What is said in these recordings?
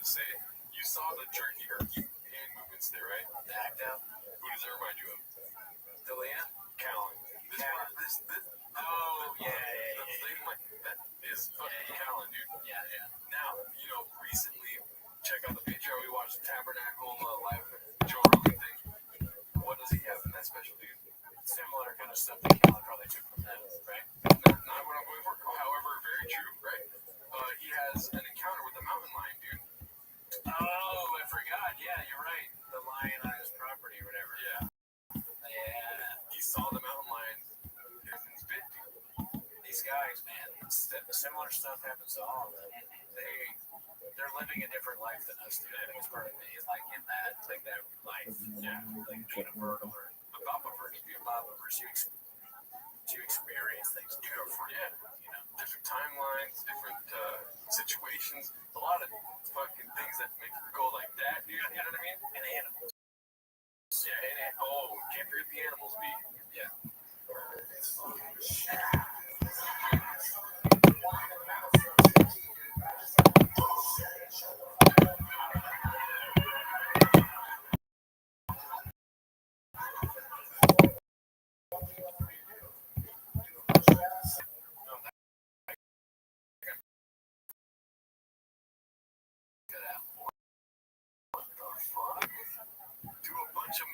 to say it. You saw the jerky hand movements there, right? The act out. Who does that remind you of? Delia? Callan. Oh, yeah. That is fucking Callan, dude. Yeah. Now, recently, check out the Patreon. We watched the Tabernacle live Joe Rogan thing. What does he have in that special, dude? Similar kind of stuff that Callan probably took from that, right? Not what I'm going for. However, very true, right? He has an encounter with the mountain lion, dude. Oh, I forgot. Yeah, you're right. The lion on his property or whatever. Yeah. He saw the mountain lion. These guys, man, similar stuff happens to all of them. They're living a different life than us do. I think it's part of me. It's like in that life. Yeah. Like being a burglar. A Baba-verse. To experience things different. Yeah. Different timelines, different situations. A lot of fucking things that make you go like that, dude. You know what I mean? And animals. Yeah, can't forget the animals, B. Yeah.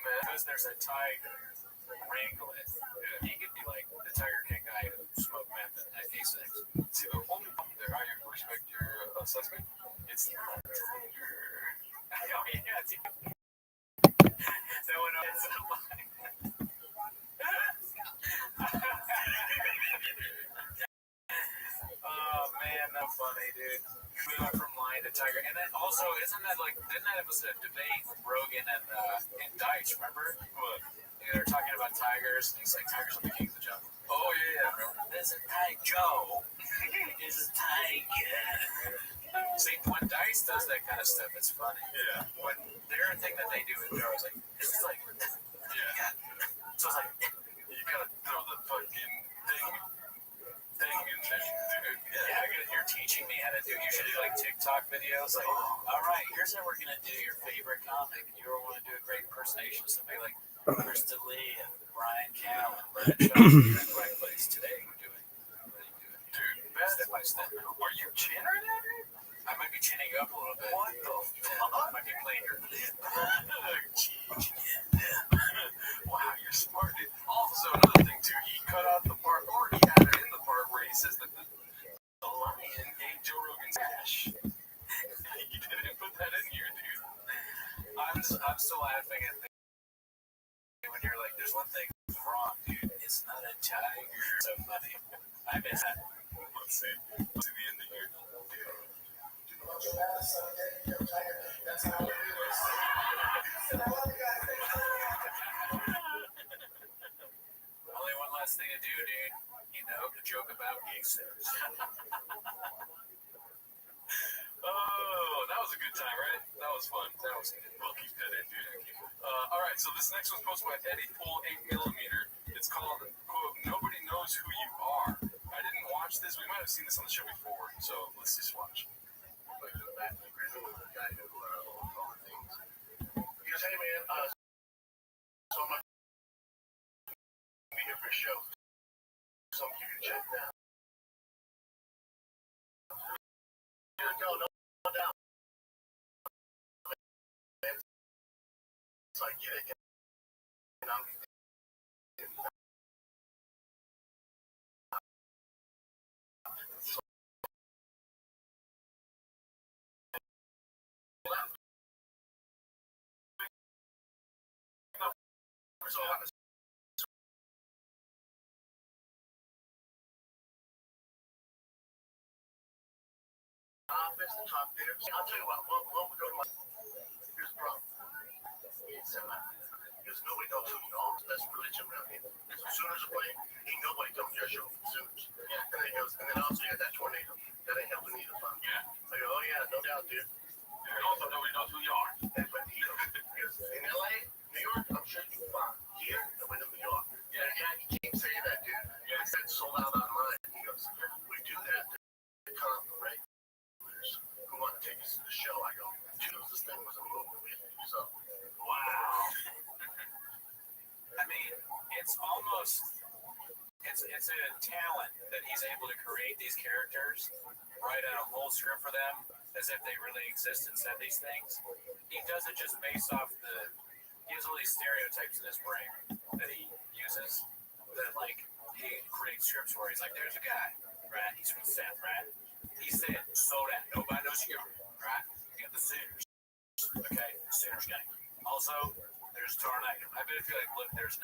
Because there's a tiger, wrangle it. Yeah. He could be like the Tiger King guy who smoked meth at A6. See, the only problem there, I respect your assessment. It's not a tiger. Oh, yeah, dude. That went up. It's a line. Oh, man, that's funny, dude. We went from lion to tiger. And then also, didn't that was a debate with Rogan and Dice, remember? What? They were talking about tigers, and he's like, tigers are the kings of the jungle. Oh, yeah, remember? This is Joe. This is tiger. See, when Dice does that kind of stuff, it's funny. Yeah. When their thing that they do is they're always like, this is like, yeah. So it's like, you gotta throw the fucking thing in there. Yeah, you're teaching me how to do. You should do like TikTok videos. Like, all right, here's how we're gonna do your favorite comic. You want to do a great impersonation of somebody like Chris D'Elia and Brian Callen, Brad Shaw. You're in the right place today. We're doing, dude, step by step. Are you chinning at it? I might be chinning up a little bit. What the fuck? I might be playing your lip. Wow, you're smart, dude. Also, another thing too, he cut out the part, or he had it in the part where he says that the lion ate Joe Rogan's cash. He didn't put that in here, dude. I'm still laughing at things when you're like, there's one thing wrong, dude. It's not a tiger. So funny. I miss that. Let's see the end of here. Only one last thing to do, dude. To joke about gangsters. Oh, that was a good time, right? That was fun. That was good. We'll keep that in, dude. All right, so this next one's posted by Eddie Full 8mm. It's called, quote, Nobody Knows Who You Are. I didn't watch this. We might have seen this on the show before, so let's just watch. He goes, hey, man, so I'm going to be here for a show. Something you can check down. No doubt. So I get it. And I'm so I'll tell you what, we'll go to my. Here's the problem. Because nobody knows who you are. That's religion around here. As soon as you play, ain't nobody comes to your show from Sooners. Yeah. And then he goes, and then also you got that tornado. That ain't helping either. Yeah. I go, oh yeah, no doubt, dude. And also nobody knows who you are. But he goes, in LA, New York, I'm sure you can find. Here, nobody knows who you are. Yeah, you keep saying that, dude. Yeah. That's sold out online. He goes, we do that to come, right? Who want to take us to the show? I go, it's a talent that he's able to create these characters, write out a whole script for them as if they really exist and said these things. He does it just based off he has all these stereotypes in his brain that he uses that like he creates scripts where he's like, there's a guy, right? He's from the South, right? He said, so that nobody knows who you are, right? You got the Sooners, okay? Sooners gang. Also, there's a tornado. I bet if you like look, there's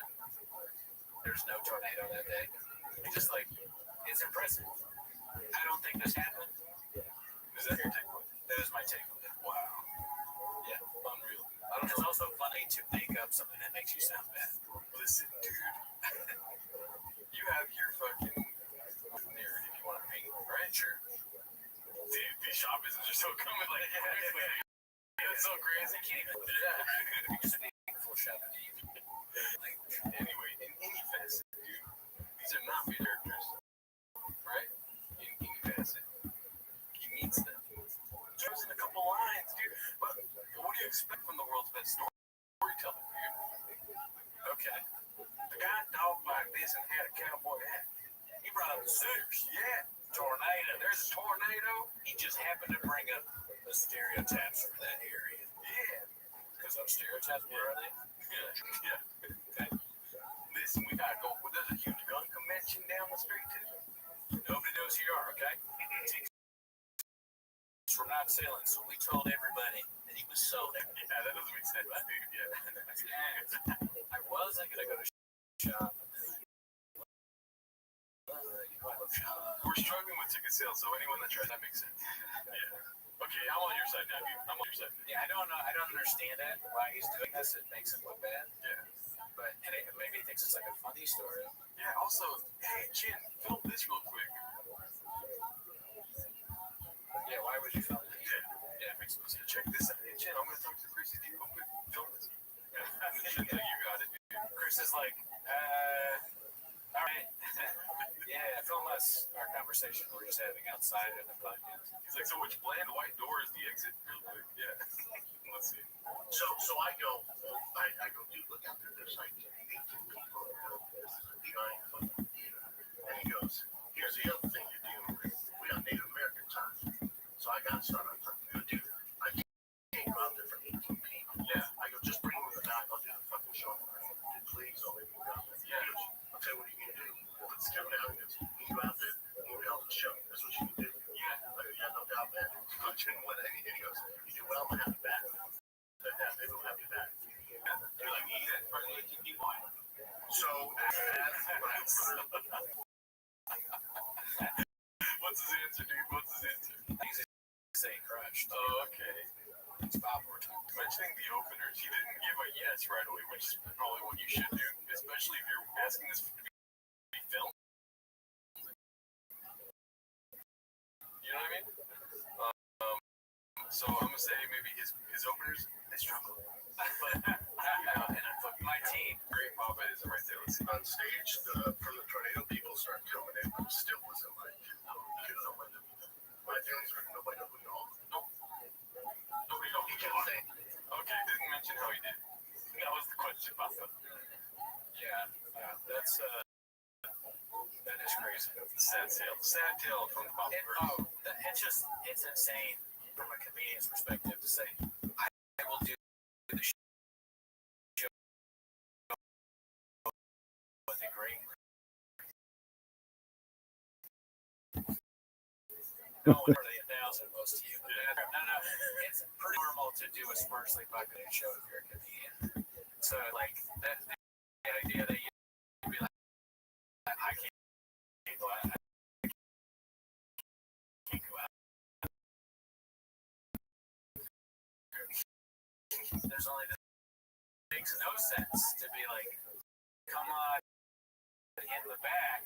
no tornado that day. It's just like it's impressive. I don't think this happened. Is that your take? That is my take. Wow. Yeah, unreal. It's also funny to make up something that makes you sound bad. Listen, dude. You have your fucking narrative if you want to paint, right? Sure. Dude, these shop businesses are so coming like it's so crazy. I can't even do that. You just make a full shop of Eve. Like, anyway, in any facet, dude, these are not weird characters, right? In any facet. He meets them. Gives in a couple lines, dude. But what do you expect from the world's best storyteller, dude? Okay. The guy dogged like this and had a cowboy hat. He brought up the Sooners. Yeah. Tornado. There's a tornado. He just happened to bring up the stereotypes from that area. Yeah. Because those stereotypes, where are they? Yeah. Okay. Listen, we gotta go. Well, there's a huge gun convention down the street, too. Nobody knows who you are, okay? We're not selling, so we told everybody that he was sold. Yeah, that doesn't make sense, dude. Yeah. I wasn't gonna go to shop. We're struggling with ticket sales, so anyone that tries that makes sense. Yeah. Okay, I'm on your side now, dude. I'm on your side. Yeah, I don't know. I don't understand it. Why he's doing this? It makes him look bad. Yeah. But maybe he thinks it's like a funny story. Yeah. Also, hey, Chin, film this real quick. Yeah. Why would you film this? Yeah. It makes sense. Check this out. Hey, Chin, I'm gonna talk to Chris real quick. Film this. Yeah. You got it, dude. Chris is like, all right. Yeah, film us our conversation we're just having outside of the podcast. He's like, so which bland white door is the exit? Real quick. Yeah. Let's see. So I go, dude, look out there. There's like 18 people. This is a giant fucking theater. And he goes, here's the other thing you're dealing with. We got Native American time. So I got started talking, dude, I can't go out there for 18 people. Yeah. I go, just bring me the back. I'll do the fucking show. Dude, please don't make me go out there. Yeah. I'll tell you what you can do. Let's go down. You go out there, you help the show. That's what you can do. Yeah, no doubt, man. And he goes, you do well, I'm gonna have you back. Maybe we'll have you back. You're like, yeah, for the 18 people. So, what's his answer, dude? What's his answer? He's saying crushed. Oh, okay. It's about more time. Mentioning the openers, he didn't give a yes right away, which is probably what you should do, especially if you're asking this to be filmed. You know what I mean? So I'm gonna say maybe his openers, they struggle. But my team, great Papa is right there. Let's see. On stage, from the tornado, people start coming in. Still wasn't like, my feelings were nobody know who you are. Nope. Nobody know who you are. Okay, didn't mention how he did. That was the question, Papa. Yeah, that is crazy. Sad tale from the Papa. It's insane from a comedian's perspective to say, I will do the show with a great. No, for the 1,000 most to you. No. It's pretty normal to do a sparsely populated show if you're a comedian. So, like, the idea that you'd be like, I can't go out. There's only this. It makes no sense to be like, come on in the back.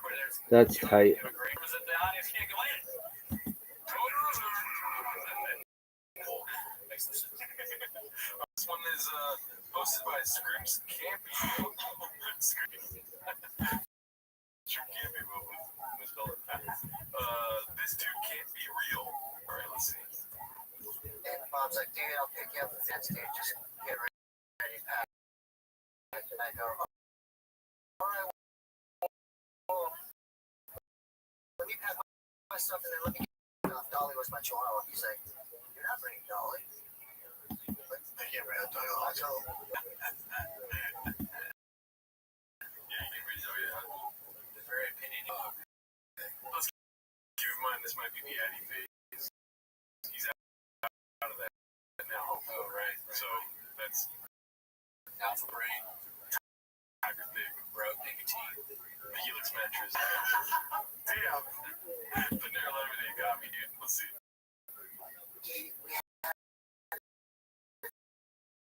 Where there's That's tight. The audience can't go in. This one is posted by Scripps Campy. Campy this dude can't be real. All right, let's see. And Bob's like, dude, I'll pick you up at that stage. Just get ready. And I go, me pack my stuff and then let me get off. Dolly was my chihuahua. He's like, you're not bringing Dolly. But I can't bring Dolly. So, the very opinionated. Let's keep in mind this might be the Addy phase. He's out of that now. Oh, right. So that's alpha brain. Tiger big, broke nicotine. The Helix mattress. Damn. The narrow lemonade got me, dude. Let's see. we had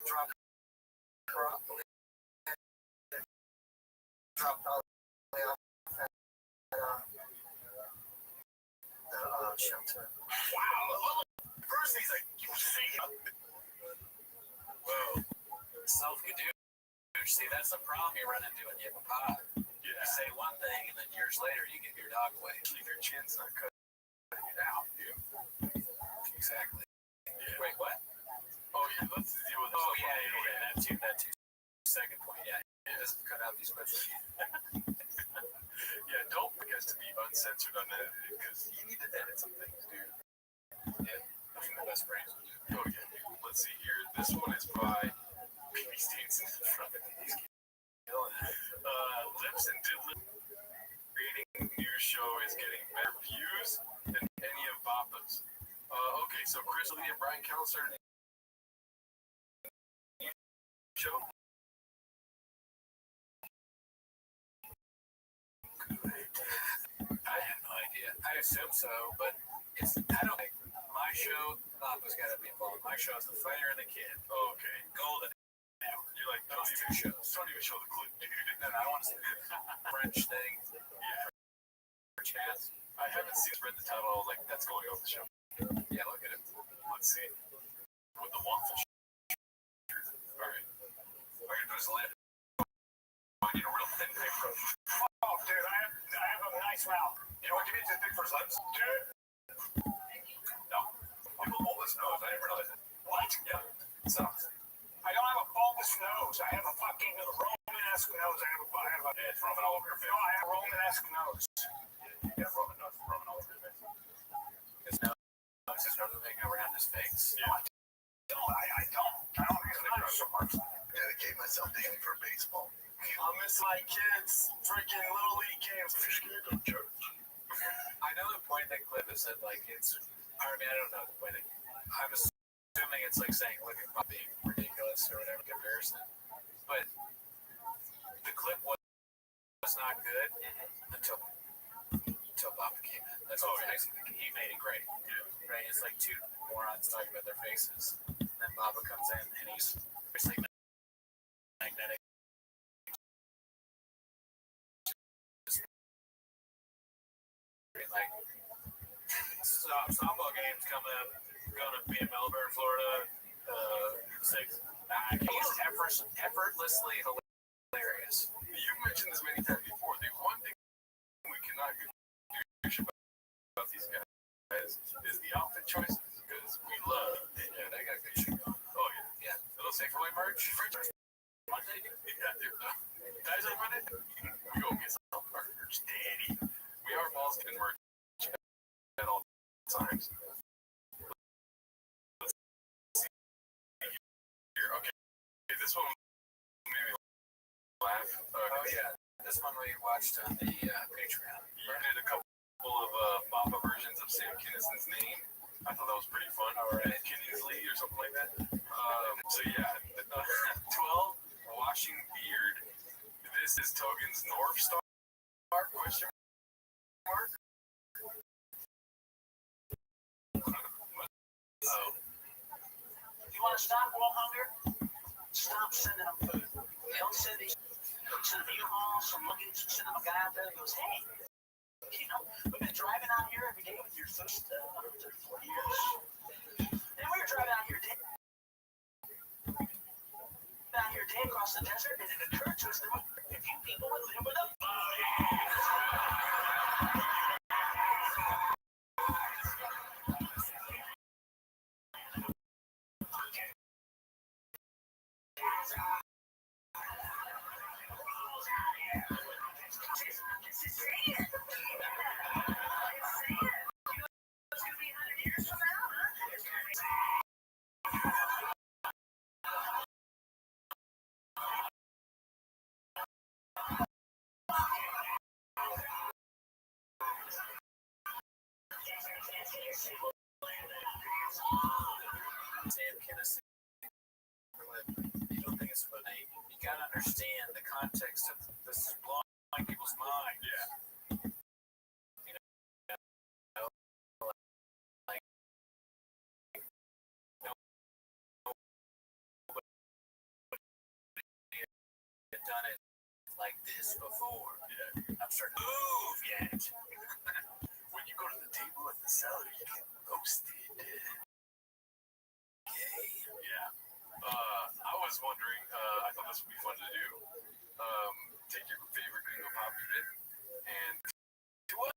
dropped Dolly off at the shelter. Wow. First he's like, you see. Whoa. Self-gadoosh. See, that's the problem you run into when you have a pod. Yeah. You say one thing, and then years later, you give your dog away. Your chin's not cutting it out, dude. Exactly. Yeah. Wait, what? Oh, yeah, let's deal with this. Oh, yeah. That too. Second point, yeah. It doesn't cut out these clips. Yeah, don't forget to be uncensored, unedited, because you need to edit some things, dude. Yeah, those are the best brains. Oh, yeah, dude. Let's see here. This one is by Baby Stevenson in front of these Lips and Diddler creating news show is getting better views than any of Papa's. Okay, so Chris Lee and Brian Counselor show. I have no idea. I assume so, but I don't think my show. Papa's got to be involved. My show is The Fighter and the Kid. Okay, golden. You're like, don't even show the clip, dude. No, I want to see the French thing. Yeah. French hats. I haven't read the title. I was like, that's going on the show. Yeah, look at it. Let's see. With the waffle shirt. Alright. All I gotta do is land. I need a real thin paper. Oh, dude, I have a nice mouth. You know what? Give me the thing for his lips. Dude. No. People bulbous nose. I didn't realize it. What? Yeah. It sucks. I don't have a bulbous nose. I have a fucking Roman-esque nose. I have a it's Roman all over your face. No, I have a Roman-esque nose. Yeah, Roman nose. Roman all over your face. His nose is moving around his face. Yeah. I don't have so much. Dedicate myself daily for baseball. I miss my kids' freaking Little League games. They're scared to church. I know the point that clip is that, like, it's... I mean, I don't know the point. I'm assuming it's like saying, look at Bobby being ridiculous or whatever comparison. But the clip was not good until Bobby came in. That's what he made it great. Yeah. Right? It's like two morons talking about their faces. Then Baba comes in and he's basically magnetic. Like, softball games coming up, going to be in Melbourne, Florida. He's effortlessly hilarious. You've mentioned this many times before. The one thing we cannot do about these guys is the outfit choices, because we love. Yeah, they got good shit going. Oh yeah, yeah. Little Safeway merch. Monday, yeah, dude. Guys on Monday, we go get some burgers, daddy. We are balls getting merch at all times. Let's see here. Okay, this one made me laugh. Oh yeah, this one we watched on the Patreon. You did a couple of Baba versions of Sam Kinnison's name. I thought that was pretty fun. All right, Kinnesley or something like that. So yeah, 12 washing beard. This is Togen's North Star question mark. Oh. You want to stop world hunger? Stop sending them food. Don't send these. Send them U-Haul, some luggage, send them a guy out there who goes, hey, you know, we've been driving out here every day with your food 34 years. And we were driving out here day across the desert, and it occurred to us that if you people would live with us. Sam Kinison clip. You don't think it's funny? You gotta understand the context of this is blowing people's mind. Yeah. You know, like nobody had done it like this before. Yeah. I'm starting to move yet. When you go to the table at the cellar, you get roasted. Yeah. I was wondering, I thought this would be fun to do. Take your favorite gringo pop music and do what?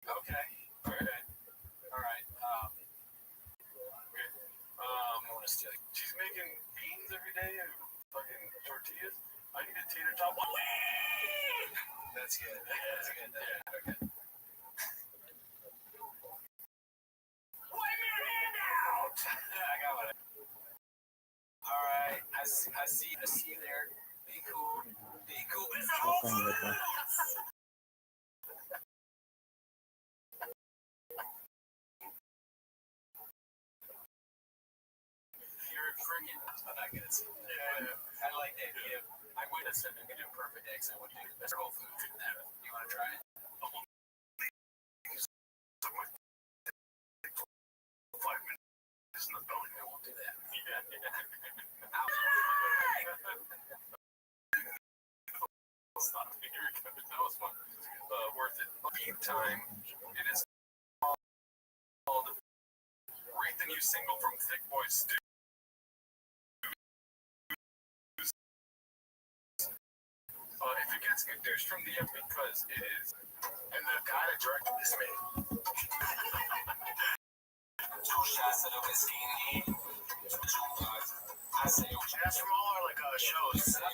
Okay. Alright. Okay. I want to steal. She's making beans every day and fucking tortillas. I need a tater tot. That's good. That's good. Yeah. Okay. I got one. All right, I see you there. Be cool. Be cool. It's a whole food. You're freaking. I'm not gonna say. Yeah, I like the idea. I would have said we could do a perfect accent. Would do Mr. Whole Food. You want to try it? 5 minutes in the belly. I won't do that. Yeah. Stop. That was fun. Worth it. Game time. It is called Rate the New Single from Thick Boy Stu. If it gets good news from the end, because it is. And the guy that directed this man. 2 shots of the whiskey in the end. I say, that's from all our like shows. Oh,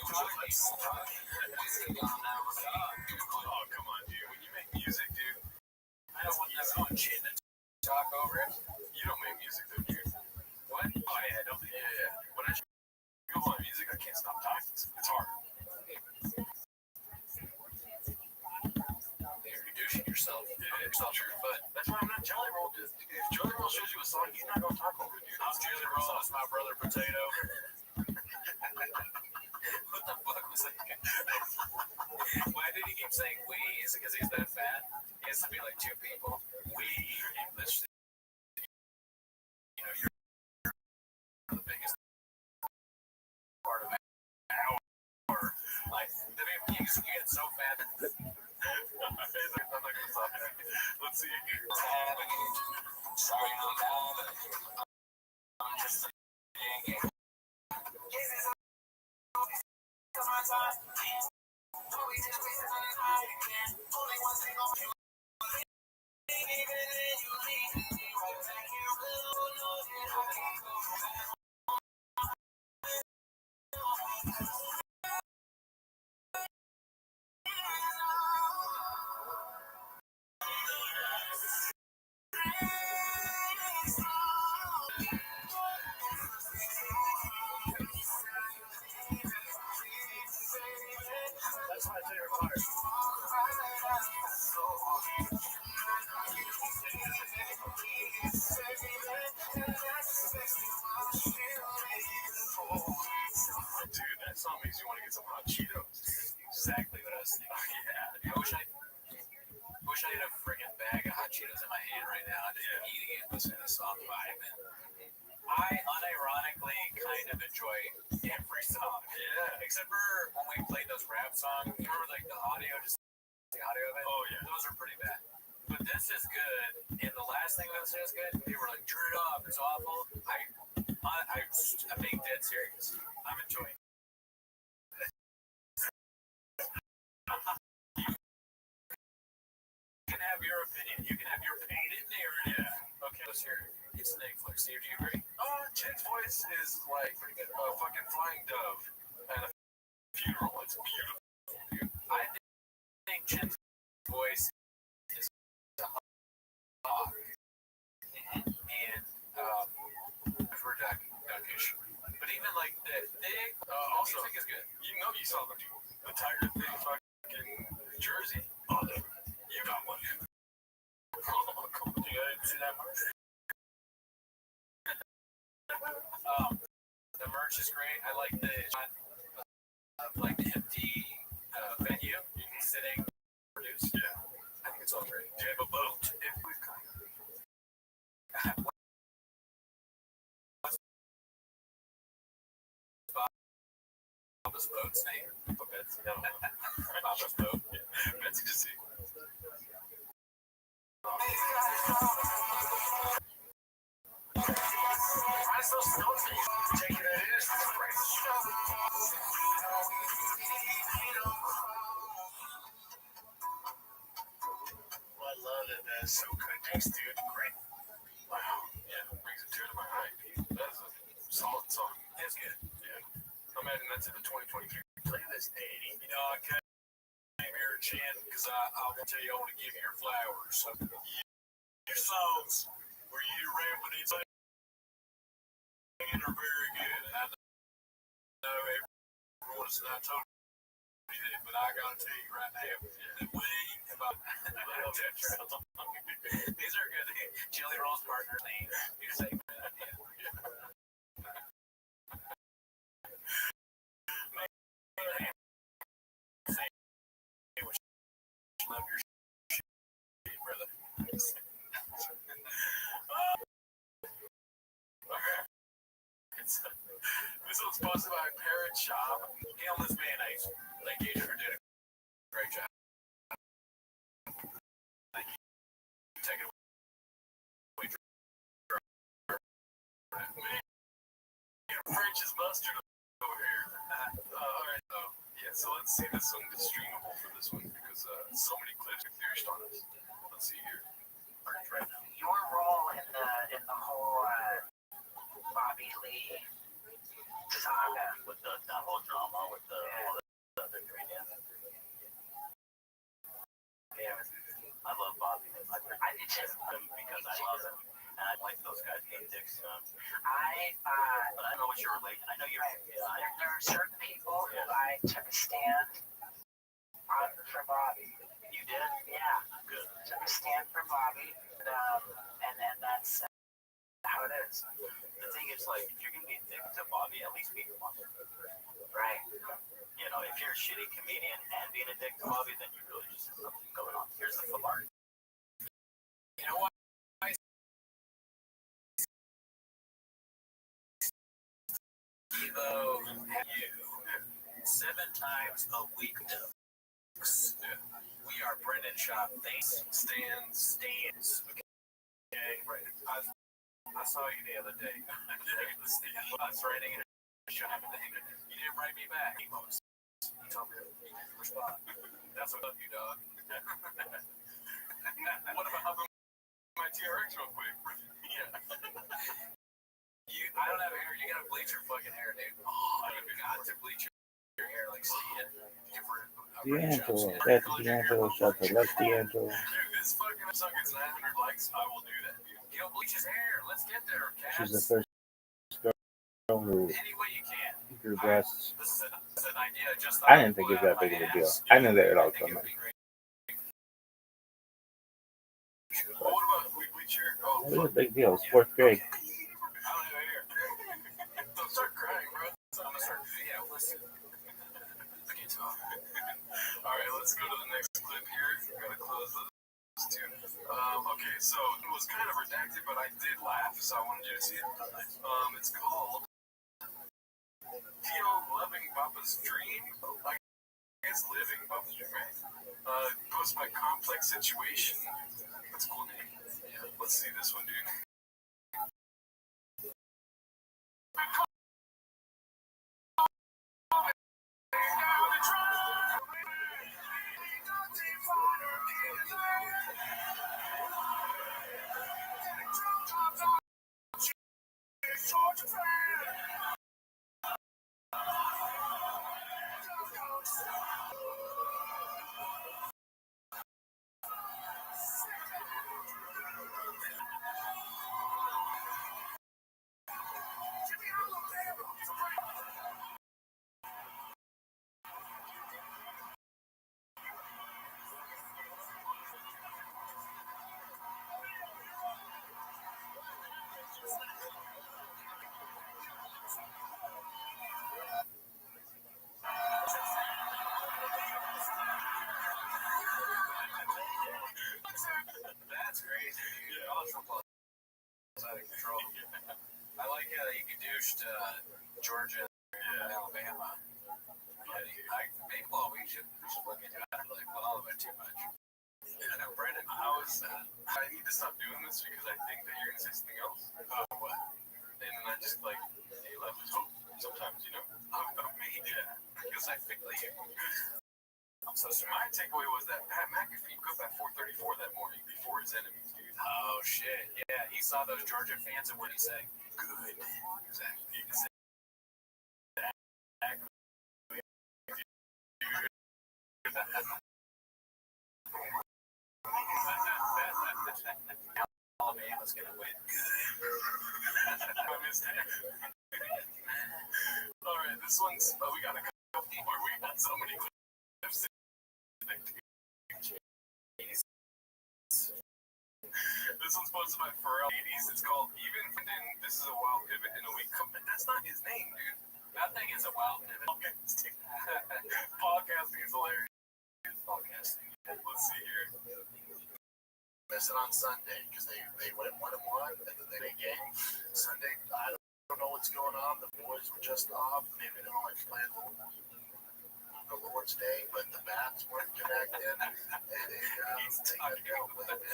come on, dude. When you make music, dude, I don't want shit to talk over it. You don't make music, though, dude. What? Oh, yeah, I don't. Yeah. When I go on music, I can't stop talking. It's hard. You're douching yourself. Yeah, yourself to your foot. That's why I'm not Jelly Roll. If Jelly Roll shows you a song, he's not gonna talk over it, dude. I'm Jelly Roll. That's my brother Potato. What the fuck was that? Why did he keep saying we? Is it because he's that fat? He has to be like 2 people. We English. You know, you're the biggest part of it. Like, the people you get so fat. I'm not gonna stop it. Let's see. Sorry, I'm bad. I'm just thinking. That's my favorite part. Dude, that song makes you want to get some hot Cheetos. Exactly what I was thinking. Yeah. I wish I had a friggin' bag of hot Cheetos in my hand right now and just eating it, listening to the song vibing. I unironically kind of enjoy every song. Yeah. Except for when we played those rap songs. You remember like the audio of it? Oh yeah. Those are pretty bad. But this is good. And the last thing that was good, they were like, turn it off, it's awful. I'm being dead serious. I'm enjoying it. You can have your opinion. You can have your painted narrative. Okay, let's hear it. It's Netflix. Do you agree? Chen's voice is like a fucking flying dove at a funeral. It's beautiful. Dude. I think Chen's voice is a hawk. And I've heard Duckish. But even like the thing, also music is good. You know you saw the Tiger Thing fucking jersey. Oh, you got one. arch is great. I like the shot of like the empty venue sitting produced. Yeah, I think it's all great. Do you have a boat? If we've kind of. What's Papa's boat's name? Betsy. No. Papa's boat. Yeah. Betsy just see. I'm so stoked that you're taking it in. It's great. I love it, man. So good. Thanks, dude. Great. Wow. Yeah, brings a tear to my eye. That's a solid song. It's good. Yeah. I'm adding that to the 2023 playlist. Hey, you know, I came here, Chan, because I want to tell you, I want to give you your flowers. Your songs where you rambling and singing are very good. And I know everyone's not told me that, but I got to tell you right now that we about these are good. Jelly Roll's partner name. You say that. Love your shit, brother. This one's sponsored by Parrot Shop. Hameless Mayonnaise. Thank you for doing a great job. Thank you. Take it away. French's mustard over here. All right, so let's see this one. It's streamable for this one because so many clips are finished on us. Let's see here. Right now. Your role in the whole Bobby Lee saga with the whole drama with the ingredients. Yeah, I love Bobby. I did just because I love him. And I like those guys being dicks. But I don't know what you're related. I know you're. There are certain people who I took a stand on for Bobby. You did? Yeah. Good. Took a stand for Bobby, and that's how it is. The thing is, like, if you're gonna be a dick to Bobby, at least be him. Right. You know, if you're a shitty comedian and being a dick to Bobby, then you really just have something going on. Here's the flip art. You know what? Evo, you 7 times a week. We are Brendan Shop. Stands. Okay, right. I saw you the other day. I was writing a shop thing. You didn't write me back. You told me to respond. That's what I love you, dog. What about helping my TRX real quick? Yeah. I don't have hair. You gotta bleach your fucking hair, dude. Oh, you got to bleach your hair like see it. D'Angelo. That's D'Angelo Shutter. That's D'Angelo. Dude, this fucking episode gets 900 likes. I will do that, dude. He'll bleach his hair. Let's get there, Cass. She's the first girl who Any way you can. grew breasts. This is an idea. Just I didn't think it was that big of a deal. I knew that it all come out. What about we bleach your hair? It was a big deal. It was 4th grade. Don't start crying, bro. I'm gonna start. Yeah, listen. I can't talk. All right, let's go to the next clip here. We gotta close this too. Okay, so it was kind of redacted, but I did laugh, so I wanted you to see it. It's called "Feel Loving Papa's Dream." I guess living Papa's dream, right? Posted by Complex Situation. That's a cool name. Yeah, let's see this one, dude. douched Georgia and Alabama. Maybe we should look into it. I don't really follow it too much. I know Brandon. I need to stop doing this because I think that you're gonna say something else. Oh, what? And then I just you left hope sometimes, you know. Of me, yeah. Because I think so my takeaway was that Pat McAfee cooked at 4:34 that morning before his enemies, dude. Oh shit, yeah. He saw those Georgia fans and what he said. Good. Exactly. Alabama's gonna win. All right, this one's. Oh, we got a couple more. We got so many clips. This one's posted by Pharrell. 80s. It's called Even. And this is a wild pivot in a week. That's not his name, dude. That thing is a wild pivot. Podcasting is hilarious. Podcasting. Let's see here. Missing on Sunday because they went 1-1 and then they game Sunday. I don't know what's going on. The boys were just off. Maybe they don't like playing the Lord's Day, but the bats weren't connected. And He's talking about it.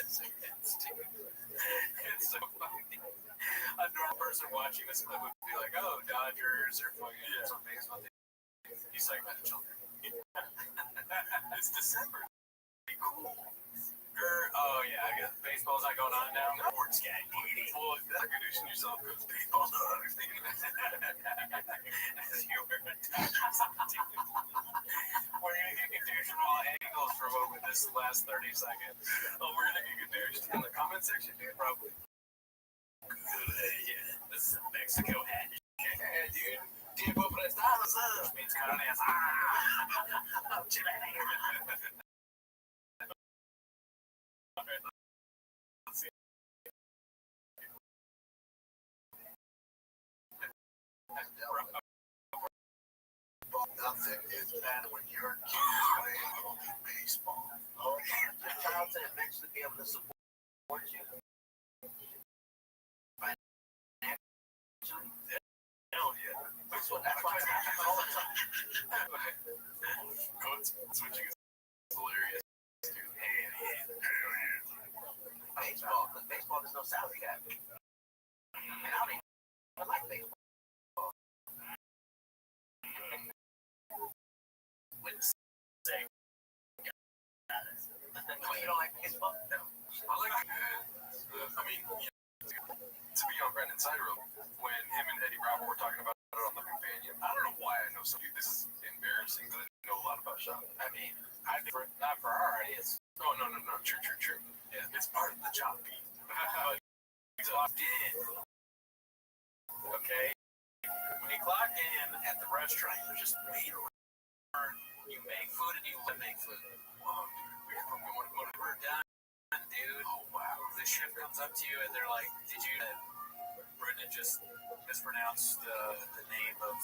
It's so funny. A normal person watching this clip would be like, "Oh, Dodgers or fucking some baseball thing." He's talking about the children. It's December. Cool. Oh yeah, I guess baseball's not going on now. No, it's getting well, that's like introducing yourself because baseball's not understanding that. We're gonna get douche from all angles from over this last 30 seconds. Oh, we're gonna get douched in the comment section, dude. Probably. Yeah, this is a Mexico hat. Yeah, dude. Tiempo prestado, which means carne asada. Chile. Nothing is bad when your kids playing little league baseball. Oh, your child to eventually be able to support you. Hell yeah. That's why I happen all the time. Code switching is hilarious. Dude, hell yeah. Baseball, because baseball there's no salary cap. And I don't even like baseball. Wouldn't say. You don't like baseball? No. I like I mean, to be on Brandon's side real, when him and Eddie Rabbit were talking about it on the companion, I don't know why I know so this is embarrassing that I know a lot about shopping. I mean, not for our ideas. No. True. Yeah, it's part of the job, Pete. He's locked in. Okay. When you clock in at the restaurant, you just wait around. You make food and you make food. When we're done, dude. Oh wow. The chef comes up to you and they're like, "Did you?" Brendan just mispronounced the name of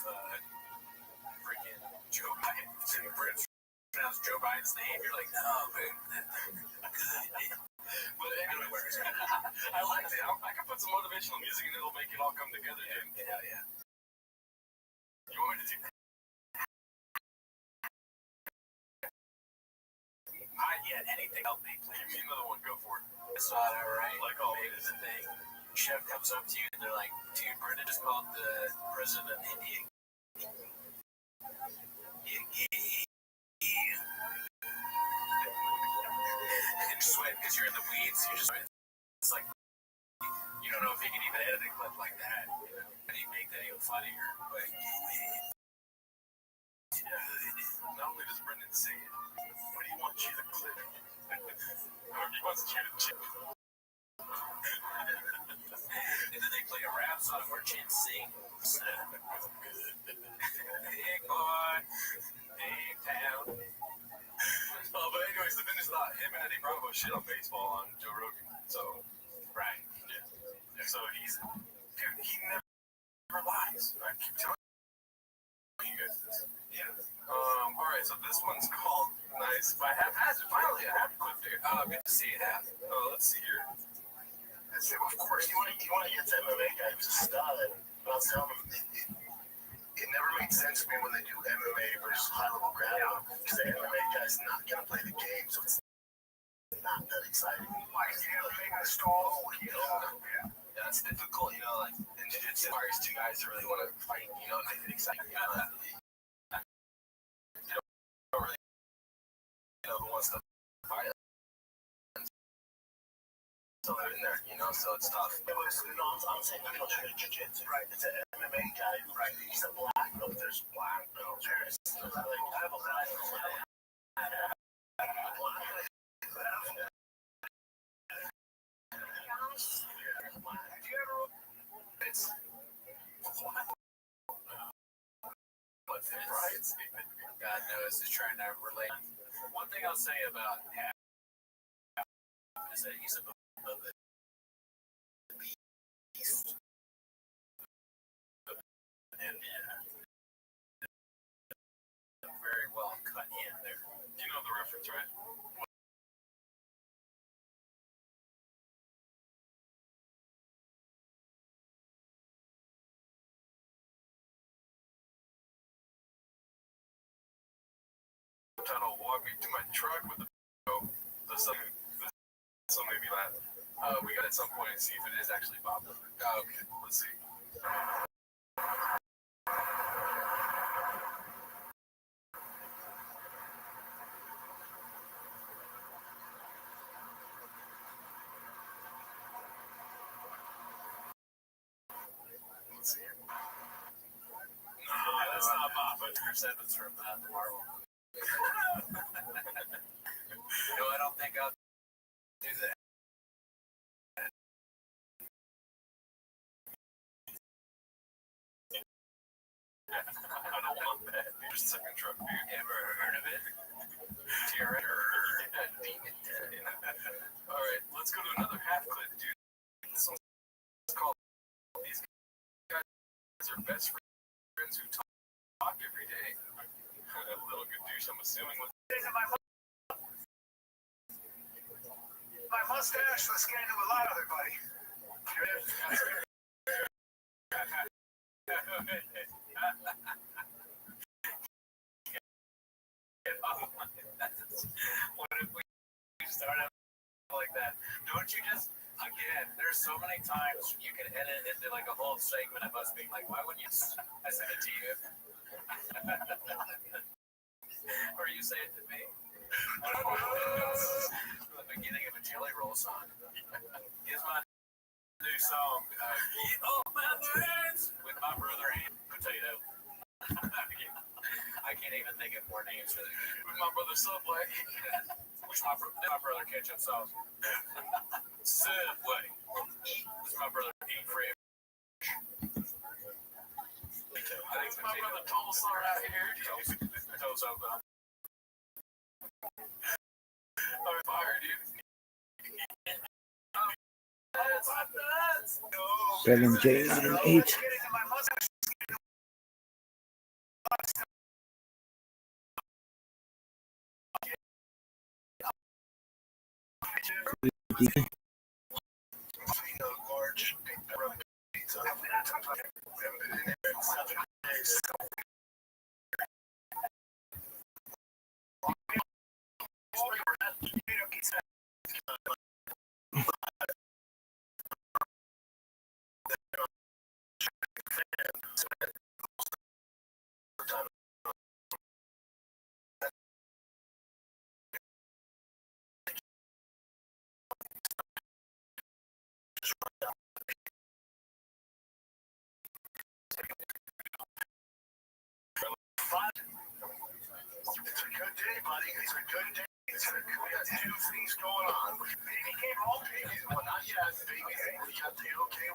freaking Joe Biden. Brendan pronounced Joe Biden's name. You're like, "No, man." But anyway, I like it. I can put some motivational music and it'll make it all come together. Yeah. You want me to do that? Not yet. Anything help me, please. Give me another one. Go for it. It's all right. Like always. The thing. Chef comes up to you and they're like, "Dude, Brendan just called the president of India." And you sweat because you're in the weeds. You just it's like you don't know if he can even edit a clip like that. You know? How do you make that even funnier? But not only does Brendan sing it, but he wants you to clip it. Or he wants you to chip. And then they play a rap song where Chin sings. Big boy, big town. Oh, but anyways, the finish thought, him and Eddie Bravo shit on baseball on Joe Rogan. So, right. Yeah. So dude, he never lies. I keep telling you guys this. Yeah. All right, so this one's called Nice by Haphazard. Finally, a happy clip, dude. Oh, good to see you, Hap. Oh, let's see here. Of course, you want to get to MMA guy who's a stud. But I was telling them, it never made sense to me when they do MMA versus high-level grappling, because the MMA guy's not going to play the game, so it's not that exciting. Like, making a stall. Yeah, it's difficult, like, in jiu-jitsu, requires two guys to really want to fight, and make it exciting. You don't really know who wants to fight. So they're in there, so it's tough. I'm saying I don't train jiu-jitsu. Right. It's an MMA guy. Right. He's a black belt. There's black belts. I have a black belt. It's God knows he's trying to relate. One thing I'll say about Hap is that he's above the beast. And very well cut in there. You know the reference, right? Tunnel walk me to my truck with the so maybe that we got at some point see if it is actually Bob. Okay, let's see. Let's see. No, that's not Bob, but Seven's from Marvel. No, I don't think I'll do that. I don't want that. You're second truck, dude. Ever heard of it? Demon. Alright, let's go to another half clip, dude. This one's called These Guys Are Best Friends Who Talk Every Day. A little good douche, I'm assuming. My mustache was scared to a lot of everybody. What if we start out like that? Don't you just, again, there's so many times you can edit into like a whole segment of us being like, why wouldn't you? I said it to you. Or you say it to me. The beginning of a Jelly Roll song. Here's my new song, Get Off My Nerves, with my brother and Potato. I can't even think of more names for that. With my brother Subway. Which my brother Ketchup Sauce. Subway. This my brother Eat Fresh. I think it's my brother Tulsa right here. Tulsa. I'm fired, dude. 7J98. Large pizza. We haven't been in there in 7 days. It's a good day, buddy. It's a good day. We got two things going on. Baby came home. Well, not yet. Baby, we got the okay.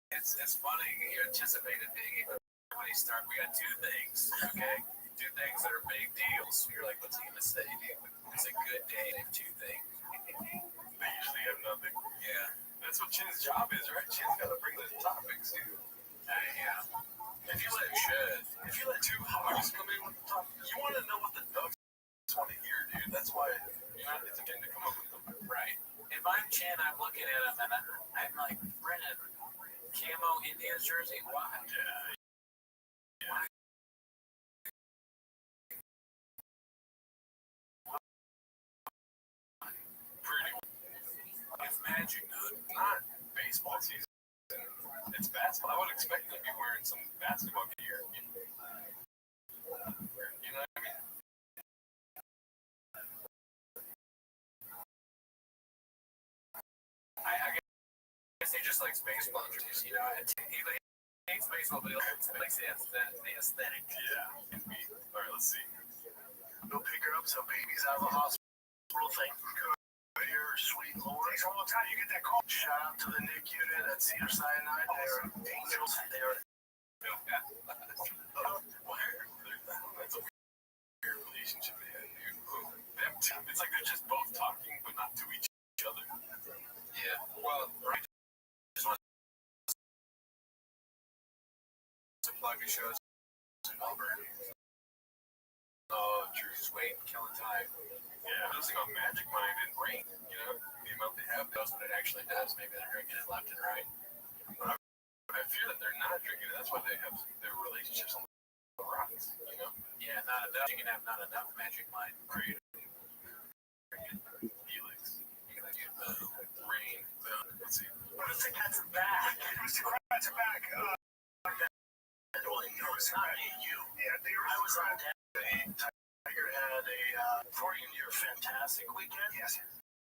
It's funny. You anticipated being able when he started. We got two things, okay? Two things that are big deals. You're like, what's he gonna say, dude? It's a good day. Two things. They usually have nothing. Yeah. That's what Chin's job is, right? Chin's got to bring the topics, dude. Yeah. If you let two hogs come in with the topic, you want to know what the ducks want to hear, dude. That's why it's a game to come up with them. Right. If I'm Chin, I'm looking at him baseball season. It's basketball. I would expect them to be wearing some basketball gear. You know what I mean? I guess he just likes baseball jerseys. You know, he hates baseball, but he likes the aesthetic. Yeah. All right, let's see. Go pick her up. So baby's out of the hospital. Thank you. Here, sweet Lord. Takes a long time. You get that call. Shout out to the NIC unit at Cedar Sinai. They're angels. They are. That's a weird relationship they have. Them two. It's like they're just both talking, but not to each other. Yeah. Well, right. Just want to plug your shows in Melbourne. Oh, true. Just wait, killing time. Yeah. Losing on Magic Mind and Rain, you know, the amount they have knows what it actually does. Maybe they're drinking it left and right. But I fear that they're not drinking it. That's why they have their relationships on the rocks, you know? Yeah, not enough. You can have not enough Magic Mind. Creative. Helix. Rain. Let's see. Who's the cat's back? Who's the cat's back? No, it's not me. You. Yeah, I was on that. Tiger had a 40-year fantastic weekend. Yes.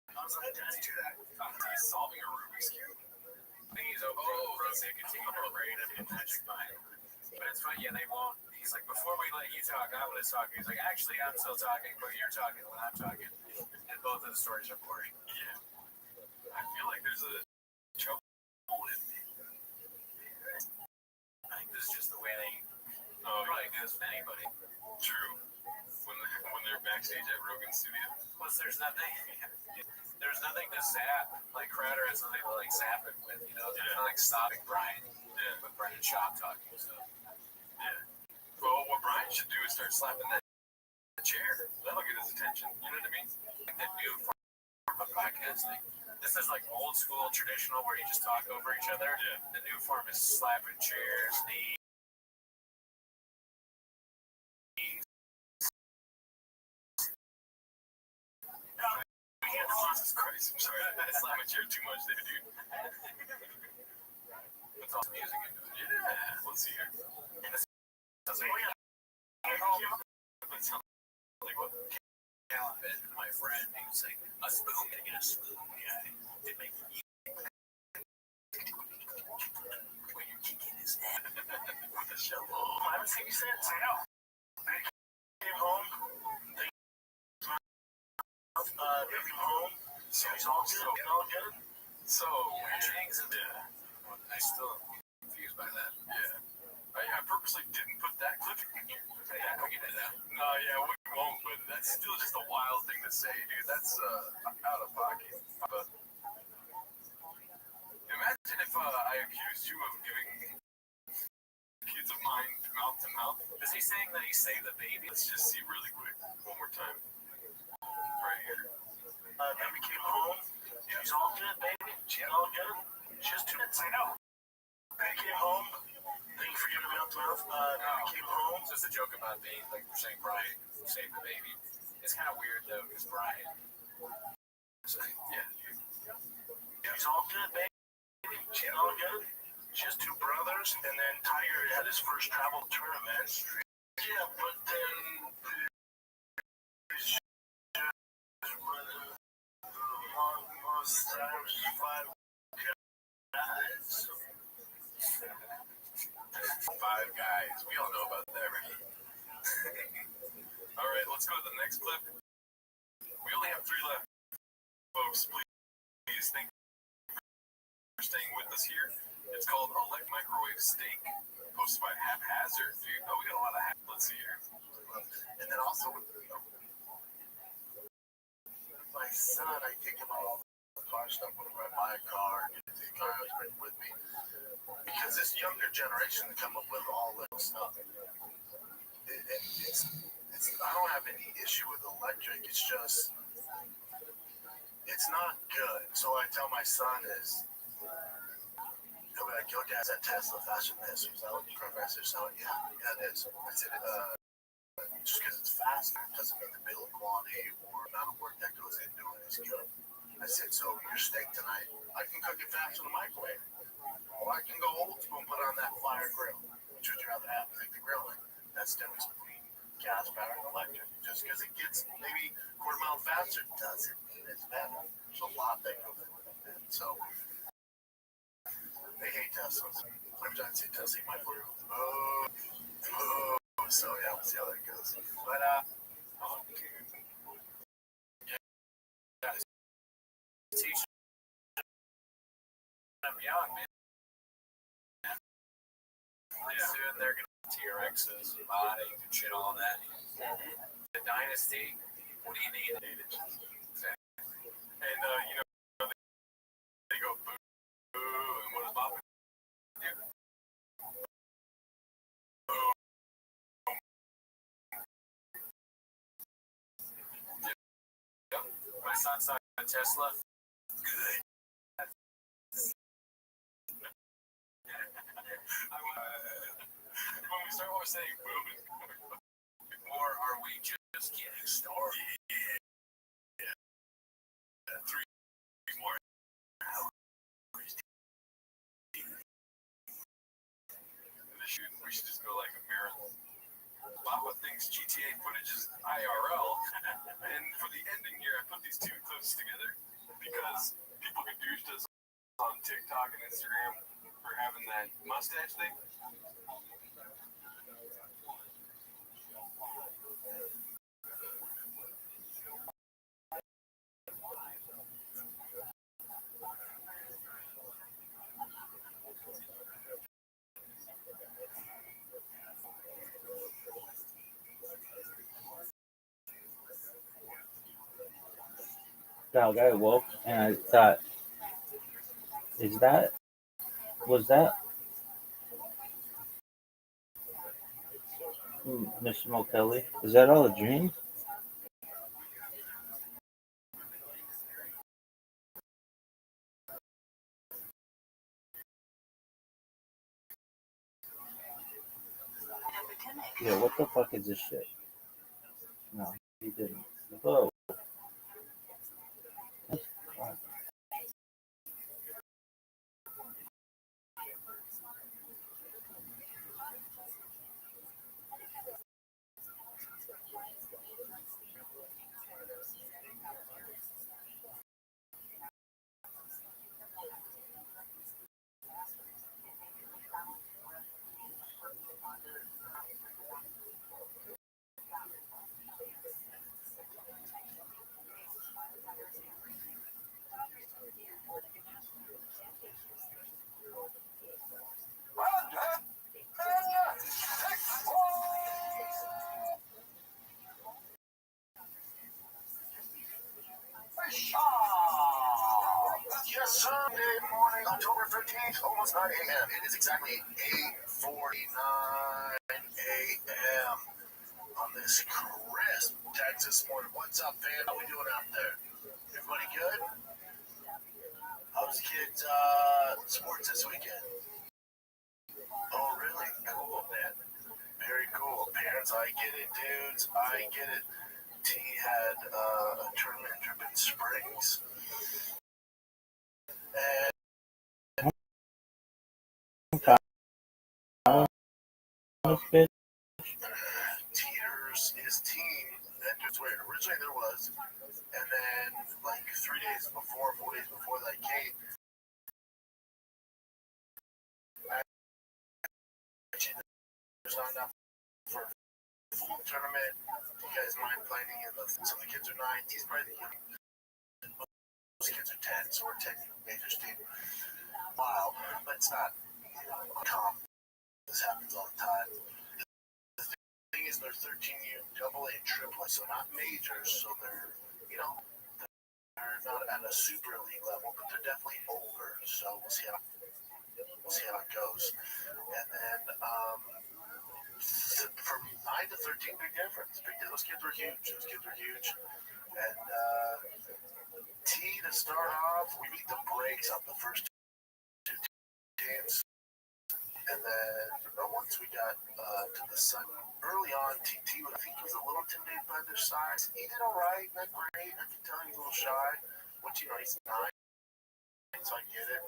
I was like, let's do that. He's solving a Rubik's Cube. I think he's open for they continue to rate it in Magic Mind. But it's funny, yeah, they won't. He's like, before we let you talk, I want to talk. He's like, actually, I'm still talking, but you're talking when I'm talking. And both of the stories are boring. Yeah. I feel like there's a trouble in me. I think this is just the way they probably do this with anybody. True. When they're backstage at Rogan's studio. Plus, there's nothing to zap. Like, Crowder has nothing to, like, zap him with, you know? There's nothing like stopping Brian. Yeah. With Brian Shaw talking, so. Yeah. Well, what Brian should do is start slapping that chair. That'll get his attention. You know what I mean? Like that new form of podcasting. This is like old school, traditional, where you just talk over each other. Yeah. The new form is slapping chairs, knees. Jesus Christ, I'm sorry. I slammed my chair too much there, dude. Let's all music into it. Yeah, let's see here. That's like, like what? Alan Ben, my friend, he was like, a spoon, gonna get a spoon, yeah. It makes you when you're kicking his head with a shovel. I haven't seen you since. I know. I came home. They came home. So he's all good. All good. So, Chang's in there. I still am confused by that. Yeah. I purposely didn't put that clip in here. Yeah, we can do that. No, yeah, we won't, but that's still just a wild thing to say, dude. That's out of pocket. But imagine if I accused you of giving kids of mine mouth to mouth. Is he saying that he saved the baby? Let's just see really quick. One more time. Right here. Baby came home. She's all good, baby. She's all good. She's 2 minutes. I know. Baby came home. Thank you for giving me mouth to mouth. Baby came home. It's just a joke about being, like, we're saying Brian saved the baby. It's kind of weird, though, because Brian. Yeah. She's all good, baby. She's all good. She has 2 brothers, and then Tiger had his first travel tournament. Yeah, but then most times 5 guys. 5 guys. We all know about that, right? All right, let's go to the next clip. We only have 3 left, folks. Please thank you for staying with us here. It's called Elect Microwave Steak, posted by Haphazard, dude. Oh, we got a lot of let's see here. And then also with my son, I take him all the car stuff whenever I buy a car, get the car, I always bring it with me. Because this younger generation come up with all that stuff. It's I don't have any issue with electric. It's just it's not good. So I tell my son is he'll be like, "Yo, Dad, that Tesla faster than this." He's like, "Professor, so yeah, it is." I said, just because it's fast doesn't mean the build quality or amount of work that goes into it is good. I said, so your steak tonight, I can cook it fast in the microwave. Or I can go old school and put it on that fire grill. Which would you rather have? Like the grilling. That's the difference between gas power and electric. Just because it gets maybe a quarter mile faster doesn't mean it's better. There's a lot that goes into it. So they hate Teslas. Every time I say Tesla, you might go, oh. So yeah, we'll see how that goes. But teach them young, man. Pretty soon they're gonna TRXs, modding, and shit, all that. The Dynasty. What do you need? And you know, they go boo, and what does Bob do? My son's not a Tesla. Good. When we start saying boom, or are we just getting started? Yeah. 3 more hours. We should just go like a marathon. Papa thinks GTA footage is IRL, and for the ending here, I put these two clips together because people get douched us on TikTok and Instagram for having that mustache thing. Dog, I woke and I thought, was that Mr. Mokelly? Is that all a dream? Yeah, what the fuck is this shit? No, he didn't. Whoa. Yes, Sunday morning, October 13th, almost 9 a.m. It is exactly 8:49 a.m. on this crisp Texas morning. What's up, fam? How we doing out there? Everybody good? How's the kids' sports this weekend? Oh, really? Cool, man. Very cool. Parents, I get it, dudes. I get it. T had a tournament in Dripping Springs. And Teeters, his team, entered where originally there was, and then like 4 days before that game, actually there's not enough for a full tournament. You guys mind playing in the? Some of the kids are 9. He's probably the youngest. Most kids are 10, so we're 10 majors team. Wow, but it's not common. This happens all the time. The thing is, they're 13U, AA, and AAA, so not majors, so they're they're not at a super league level, but they're definitely older. So we'll see how it goes. And then from 9 to 13, big difference. Those kids were huge. And T to start off, we beat the brakes on the first 2 teams. And then once we got to the sun, early on, T I think was a little intimidated by their size. He did all right, not great. I can tell he's a little shy. which, he's 9, so I get it.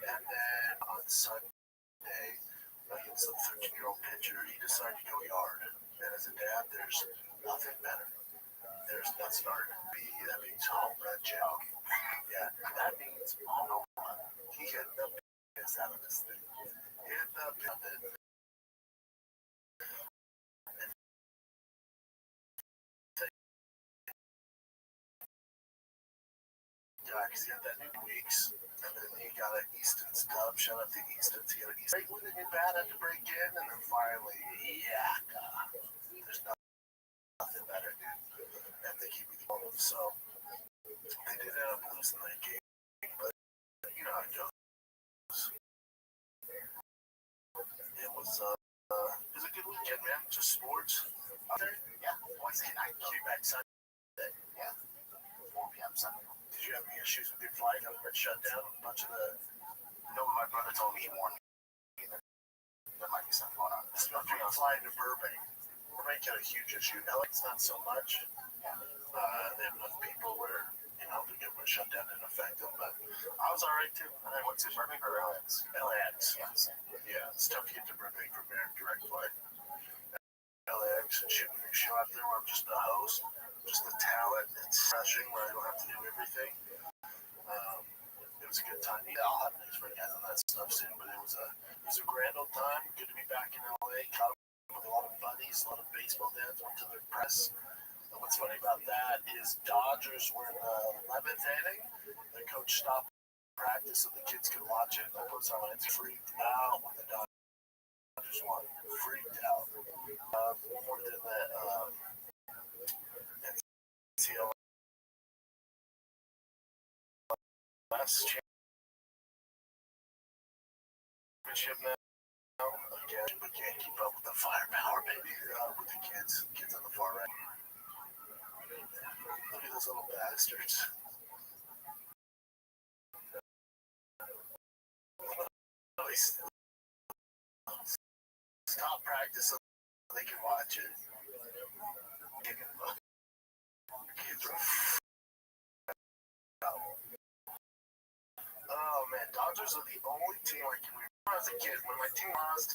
And then on Sunday, he was a 13-year-old pitcher. He decided to go yard. And as a dad, there's nothing better. There's that starting to be, that means home run job. Yeah, that means home run. He hit the piss out of this thing. Hit the piss. Because he had that new weeks, and then he got an Easton's dub. Shout out to Easton's. He got an Easton's. When did your bat have to break in? And then finally, there's nothing better, dude. And they keep me going. So they did end up losing that game, but you know how it goes. It was a good weekend, man. Just sports. Yeah. Wednesday night, came back Sunday. Yeah. 4 p.m. Sunday. Did you have any issues with your flight? Government shut down a bunch of the. No, my brother told me he warned me that there might be something going on. Especially on flying to Burbank. Burbank had a huge issue. LA's not so much. They have enough people where, the government shut down didn't affect them. But I was alright too. I went to Burbank or LAX? LAX. Yeah, it's tough to get to Burbank from there, direct flight. LAX and shooting a show out there where I'm just a host. Just the talent. It's refreshing where I don't have to do everything. It was a good time. Yeah, I'll have news for you guys on that stuff soon. But it was a grand old time. Good to be back in LA. Caught up with a lot of buddies, a lot of baseball dads. Went to their press. And what's funny about that is Dodgers were in the 11th inning. The coach stopped practice so the kids could watch it. I posted on Instagram. Freaked out when the Dodgers won. Freaked out. More than that. Last championship now. Again, we can't keep up with the firepower, baby. With the kids on the far right. Look at those little bastards. Stop practice so they can watch it. Kids are oh man, Dodgers are the only team I can remember as a kid. When my team lost,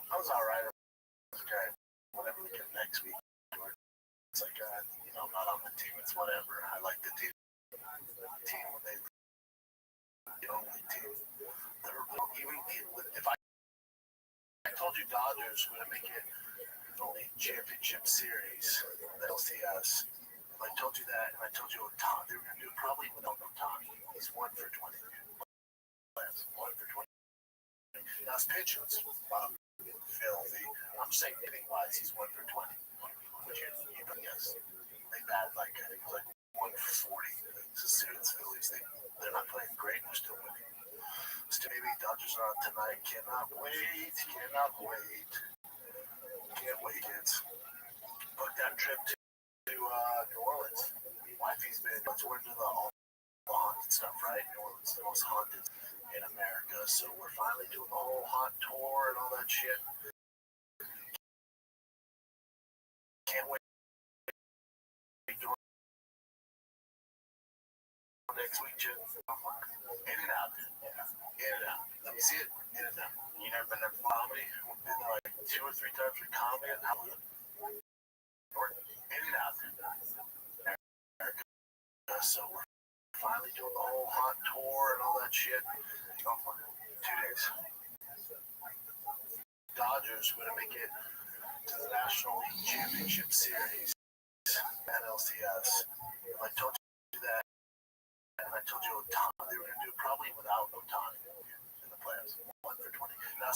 I was alright. Okay, whatever we get next week. It's like, I'm not on the team. It's whatever. I like the team. When they the only team. If I told you Dodgers were going to make it only championship series, the LCS. If I told you that, and I told you Otani, they were going to do it probably without Otani. He's 1 for 20. 1 for 20. Now his pitch was filthy. I'm saying hitting-wise, he's 1 for 20. Which you yes. They bat like, I think it was like 1 for 40. It's a serious Phillies. They're not playing great. They're still winning. Still, maybe Dodgers are on tonight. Cannot wait. Can't wait, kids. Book that trip to New Orleans. Wifey's been we're into all the haunted stuff, right? New Orleans is the most haunted in America, so we're finally doing the whole haunt tour and all that shit. Can't wait. Next week, Jim. In and out. Yeah. In and out. Let me see it. In and out. You never been there for comedy? We've been there like 2 or 3 times for comedy and Hollywood. In and out. So we're finally doing the whole haunt tour and all that shit. 2 days. Dodgers going to make it to the National League Championship Series. NLCS. If I told you that, and I told you Otani, they were going to do it probably without Otani in the playoffs. 1 for 20. Now,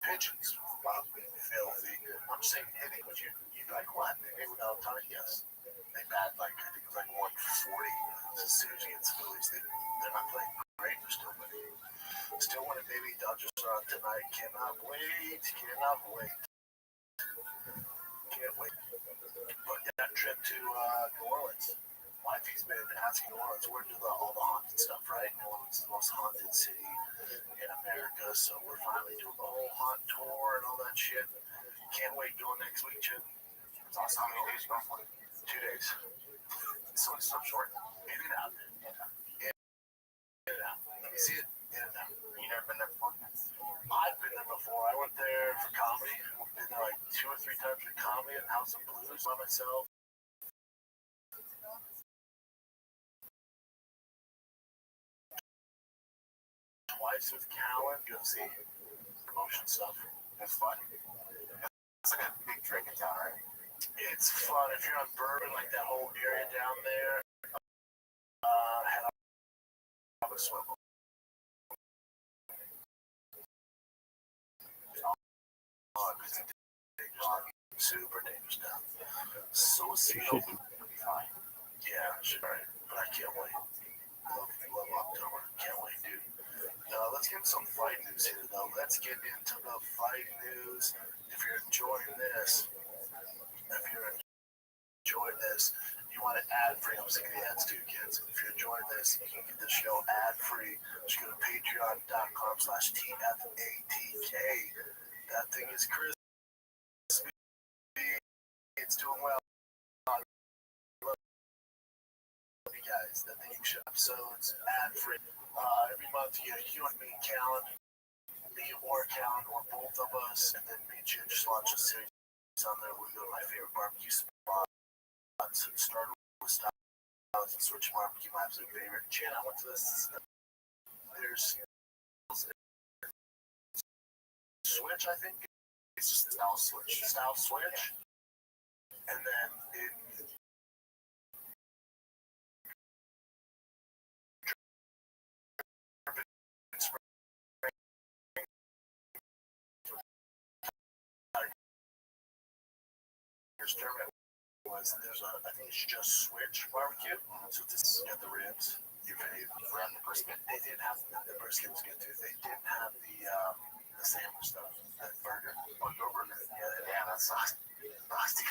pitching's filthy. I'm saying hitting, but you like what? They made without Otani? Yes. They bat like, I think it was like 1 for 40. It's a series against Phillies. They're not playing great. They're still winning. Still winning, baby. Dodgers are on tonight. Cannot wait. Can't wait. Book that trip to New Orleans. Wifey's been asking New Orleans, we're into all the haunted stuff, right? New Orleans is the most haunted city in America, so we're finally doing the whole haunt tour and all that shit. Can't wait going next week, Jim. It's awesome. How many days going for? 2 2 days. So it's so short. In and out. In and out. Let me see it. In and out. You never been there before? I've been there before. I went there for comedy. I've been there like 2 or 3 times for comedy at House of Blues by myself. Twice with Callan. UFC promotion stuff. That's fun. It's like a big drinking town, right? It's fun if you're on Bourbon, like that whole area down there. Head up a swim. Super dangerous down. So see, you'll be fine. Yeah, sure. But I can't wait. Love October. Can't wait, dude. Let's get some fight news here, though. Let's get into the fight news. If you're enjoying this, you want it ad-free. I'm sick of the ads too, kids. If you're enjoying this, you can get the show ad-free. Just go to patreon.com/TFATK. That thing is crispy. It's doing well. I love you guys. That thing should episodes ad-free. Every month you get you and me, Callan, me or Callan, or both of us, and then me and Jim just launch a series on there. We go to my favorite barbecue spot. Started with Styles and Switch Barbecue, my absolute favorite. Jen, I went to this. There's Switch, I think. It's just the Style Switch. And then I think it's just Switch Barbecue. So this has got the ribs. Your favorite brand, the brisket. They didn't have the brisket was good too. They didn't have the sandwich stuff. That burger. Burger. Yeah, that's frosty.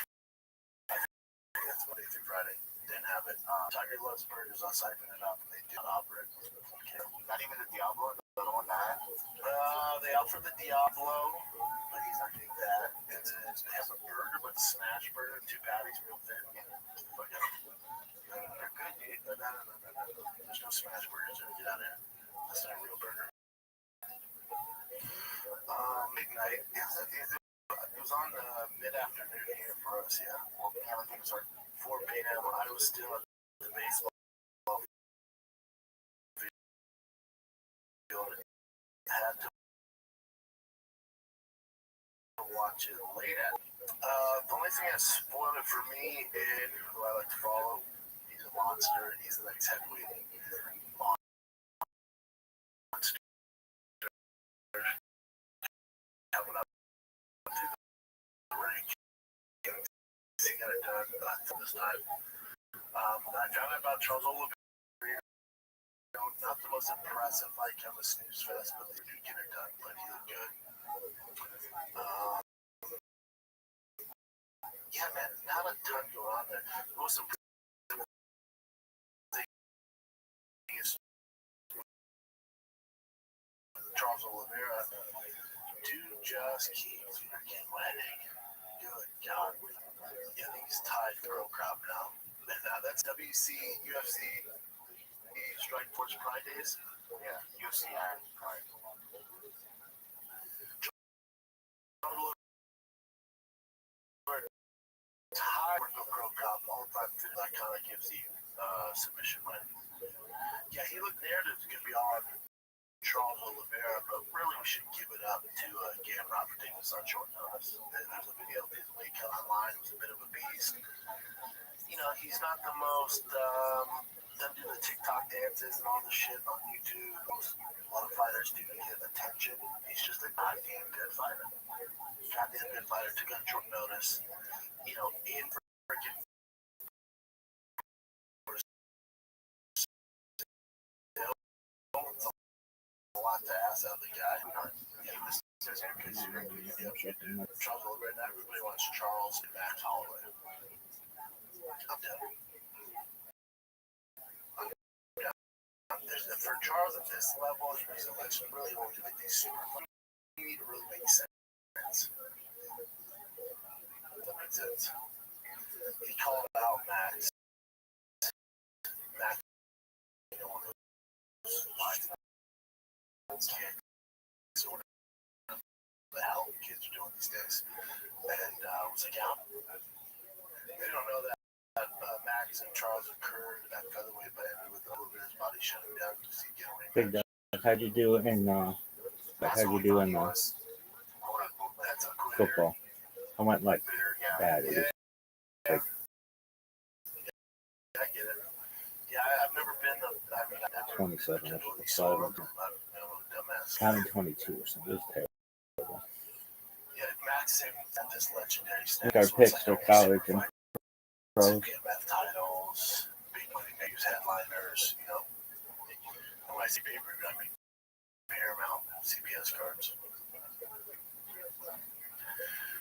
That's Monday through Friday. Didn't have it. Tiger loves burgers. I'll siphon it up, and they did offer it. Okay. Not even the Diablo. The other one that. They offered the Diablo, but he's not getting that. It has a burger, but smash burger, 2 patties, real thin. But yeah, they're good, dude. No. There's no smash burgers. Get out of here. That's not a real burger. Midnight. It was on mid-afternoon here for us, yeah. 4 p.m. I think it was like 4 p.m. I was still at the baseball field. Had to watch it late at. The only thing that spoiled it for me, and who I like to follow, he's a monster. He's the next heavyweight monster. Coming up to the rank. He got it done this time. I found out about Charles Oliveira. Not the most impressive fight on the snooze fest, but they did get it done. But he looked good. Yeah, man, not a ton going on there. The most impressive thing is Charles Oliveira. Dude just keeps freaking winning. Good God. Yeah, I think he's tied for a crowd now. And that's WC, UFC, Strike Force Pride Days. Yeah, UFC and Pride. Tied for Pro Cup all the time through that kind of gives you submission win. Yeah, he looked narrative's going to be on Charles Oliveira, but really we should give it up to Gamrot for taking this on short notice. There's a video of his weight cut online. It was a bit of a beast. You know, he's not the most, doesn't do the TikTok dances and all the shit on YouTube. A lot of fighters do get attention. He's just a goddamn good fighter. Goddamn good fighter. Took on short notice. You know, in freaking a lot to ask out of the guy. Yeah, this is very good. Charles Oliveira, not everybody wants Charles and Max Holloway. I'm down. For Charles at this level, he's really only like these super fun. You need to really make sense. That makes sense. He called out Max. Max, you know, one of those kids, or whatever the hell kids are doing these days. And was like, yeah, they don't know that Max and Charles occurred at featherweight, but ended with a little bit of his body shutting down because he get a Big rematch. Doug, how'd you do in football? I went like bad. It was Yeah, I get it. Yeah, I've never been the 27. Counting 22 or something. It was terrible. Yeah, Max at this legendary I think our picks for college and pros. BMF titles, big money makers, headliners, you know. And when I see pay-per-view, I mean Paramount, CBS cards.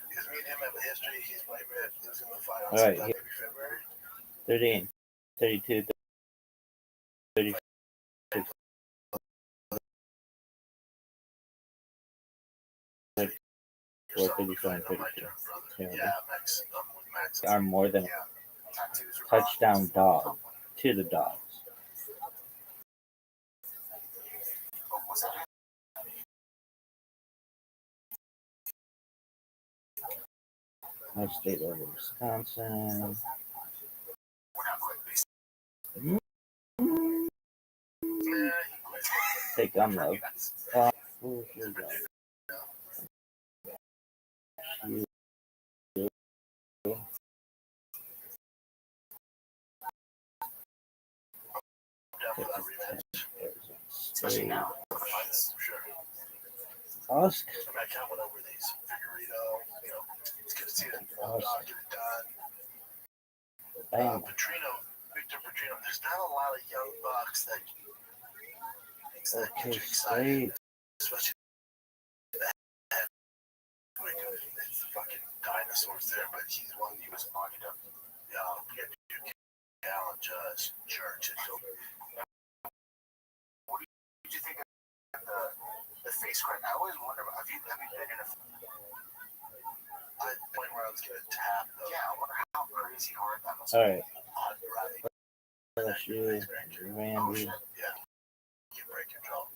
Because me and him have a history. He's my red. He was in the fight on All right, maybe February. 13, 32, 36. 437, 32. Yeah, Max. With Max. Are more than a touchdown dog to the dogs. My state over Wisconsin. Take gun love. Here we go. Ask. I kind of went over these. Figurito, you know, it's good to see that dog get it done. Victor Petrino. There's not a lot of young bucks that get you excited, especially that it's fucking dinosaurs there. But he's one he was pocket up. Yeah, dude, Allen Judge, Church, and what did you think of the face crack? I always wonder, have you been in a point where I was gonna tap though? Yeah, I wonder how crazy hard that must be. All right. LSU, Randy. Yeah. You break your jaw.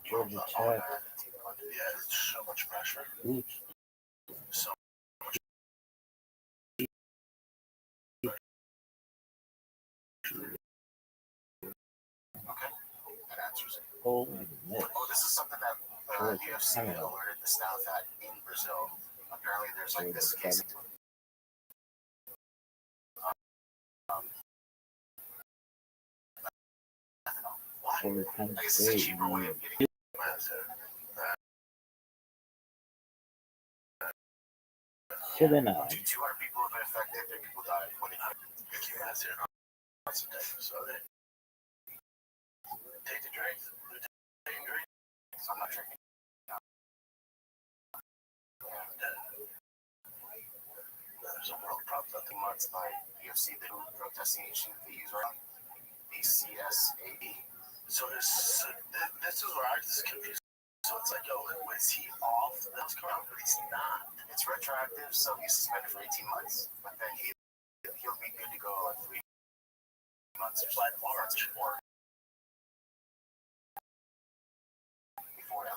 Georgia Tech. Yeah, it's so much pressure. Oops. So much. Okay. That answers it. Holy mess. Oh, this is something that UFC alerted the staff at in Brazil. Apparently, there's like this case. Over Penn State. Shouldn't have. 200 people have been affected. 3 people died. When they came out here, so they take the drinks. Taking drinks. I'm not drinking. There's a world problem at the months by UFC. The drug testing agent they use around the CSAD. So this is where I was confused. So it's like, oh, was he off? That was coming out, but he's not. It's retroactive, so he's suspended for 18 months. But then he'll be good to go like 3 months or so. Like March or before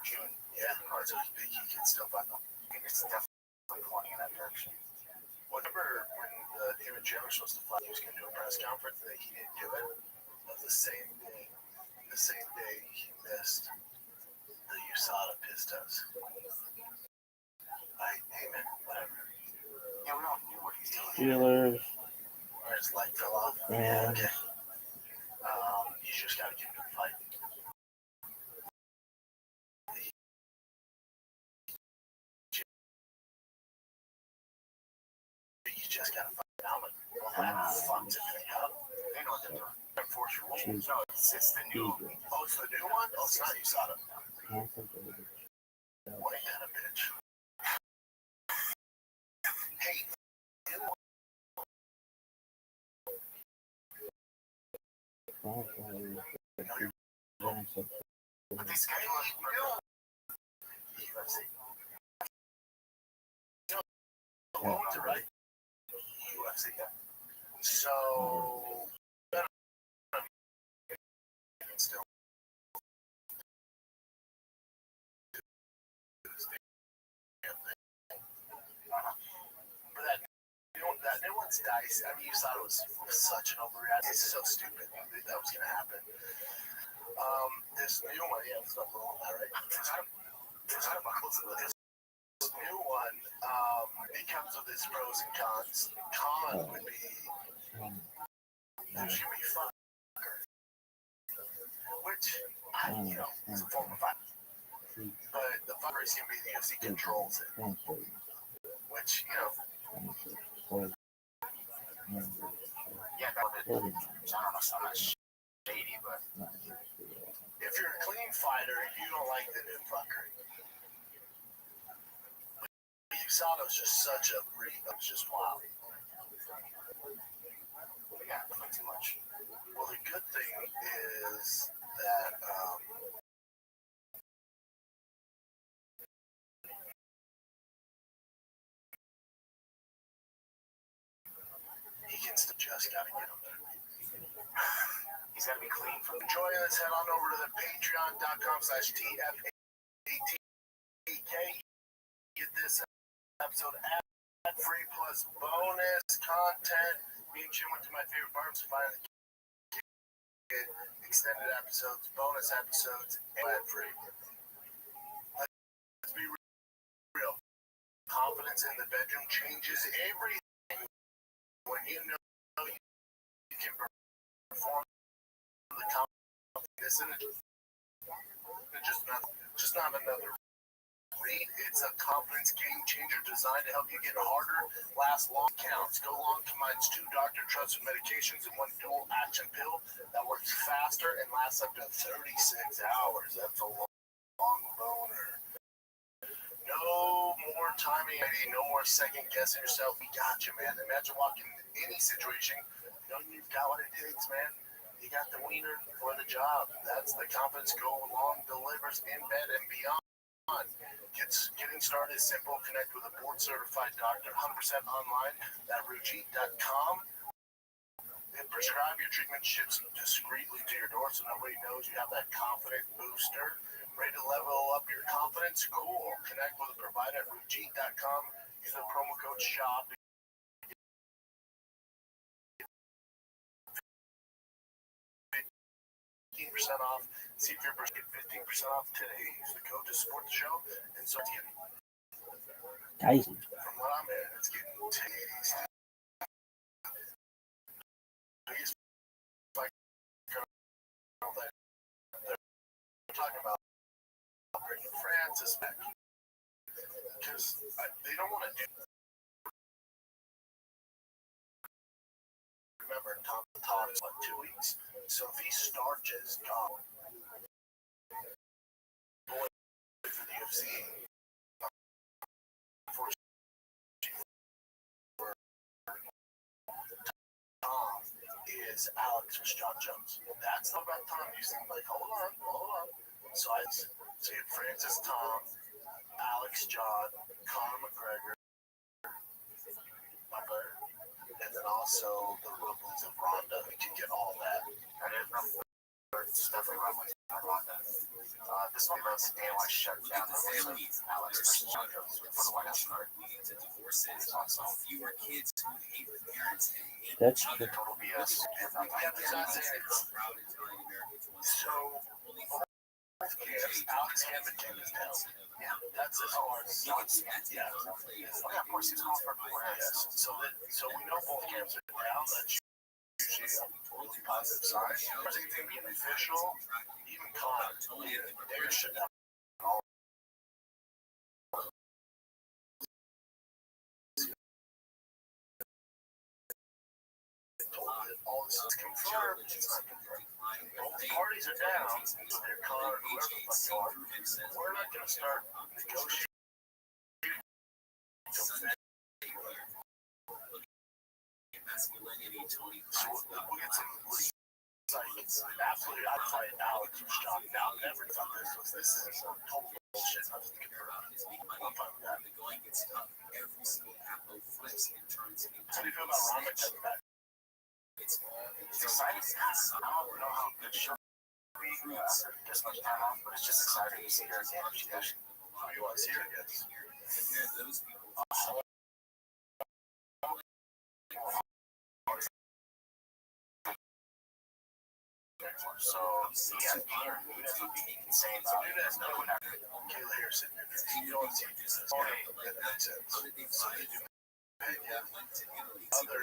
June. Yeah, so he can still find them. It's definitely pointing in that direction. Whatever when him and Jim were supposed to fly, he was going to do a press conference, and he didn't do it. It was the same day. The same day he missed the USADA Pistos. I name it, whatever. Yeah, we all knew what he's doing. Steelers. Where his leg fell off. Yeah. Okay. You just got to get him to fight. You just got to fight Allen. Fucked everything up. They know what they're doing. Enforce your rules. No, it's the new. Oh, it's the new one? Oh, it's not USADA. What kind of bitch? Hey, but these guys are UFC. Right? UFC. UFC, yeah. So, still. But that new one's dicey. I mean, you thought it was such an overreaction. It's so stupid. That was going to happen. This new one, yeah, it's not wrong, right? This new one, it comes with its pros and cons. Con would be, there's going to be fun. Which, is a form of fun. But the fun racing would be the UFC controls it. Which, yeah, I don't know, I'm not shady, but if you're a clean fighter, you don't like the new fuckery. USADA was just such a breed. It was just wild. Yeah, not too much. Well, the good thing is that he can still just gotta get him there. He's gotta be clean from joining us. Head on over to the patreon.com/TFATK. Get this episode ad-free plus bonus content. Me and Jim went to my favorite barbs to find the extended episodes, bonus episodes, ad-free. Let's be real. Confidence in the bedroom changes everything. When you know you can perform the confidence in it, just not another read. It's a confidence game changer designed to help you get harder, last long counts. Go Long combines 2 doctor-trusted medications in one dual-action pill that works faster and lasts up to 36 hours. That's a long boner. No more timing, no more second-guessing yourself. We got you, man. Imagine walking into any situation, knowing you've got what it takes, man. You got the wiener for the job. That's the confidence Go Long delivers in bed and beyond. Getting started is simple. Connect with a board-certified doctor, 100% online at Rothschild.com. And prescribe your treatment ships discreetly to your door so nobody knows you have that confident booster. Ready to level up your confidence? Cool. Connect with a provider at Rothschild.com. Use the promo code SHOP. 15% off. See if your person get 15% off today. Use the code to support the show. And so it's getting Tasty. From what I'm hearing, it's getting tasty. It's like they're talking about bringing Francis back because they don't want to do. Remember, Tom Todd is like 2 weeks, so if he starches Tom for the UFC. Tom is Alex with John Jones. That's not about Tom. You seem like, hold on. So you have Francis, Tom, Alex, John, Conor McGregor, and then also the Rookies of Ronda. We can get all that. And then it's definitely run with Ronda. This one was AOI shut down. Alex versus John Jones before the White House started. Fewer kids who hate their parents and hate That's each other. Total BS. So, Alex Hamilton is down. Yeah, that's as hard as yeah. Of course, he's calling for yes. So we know both camps are down. That's usually a really positive sign. There's anything being official, even Conor, they should have all. All this is confirmed. It's not confirmed. Both parties are down, so they're Conor, whoever the fuck you are. We're not going to start negotiating. So we'll get some absolutely, I'd fight Alex or John. Now, never thought this is total bullshit. I'm fine with that. How do you feel about Romick coming back? It's exciting. I don't know how good she'll be this much time off, but it's just exciting to see her again. She actually, You want to see her again? so yeah, Nunez would be insane. Nunez, no one after Kayla Harrison. You don't see this. Oh, that's it. So you do. Other,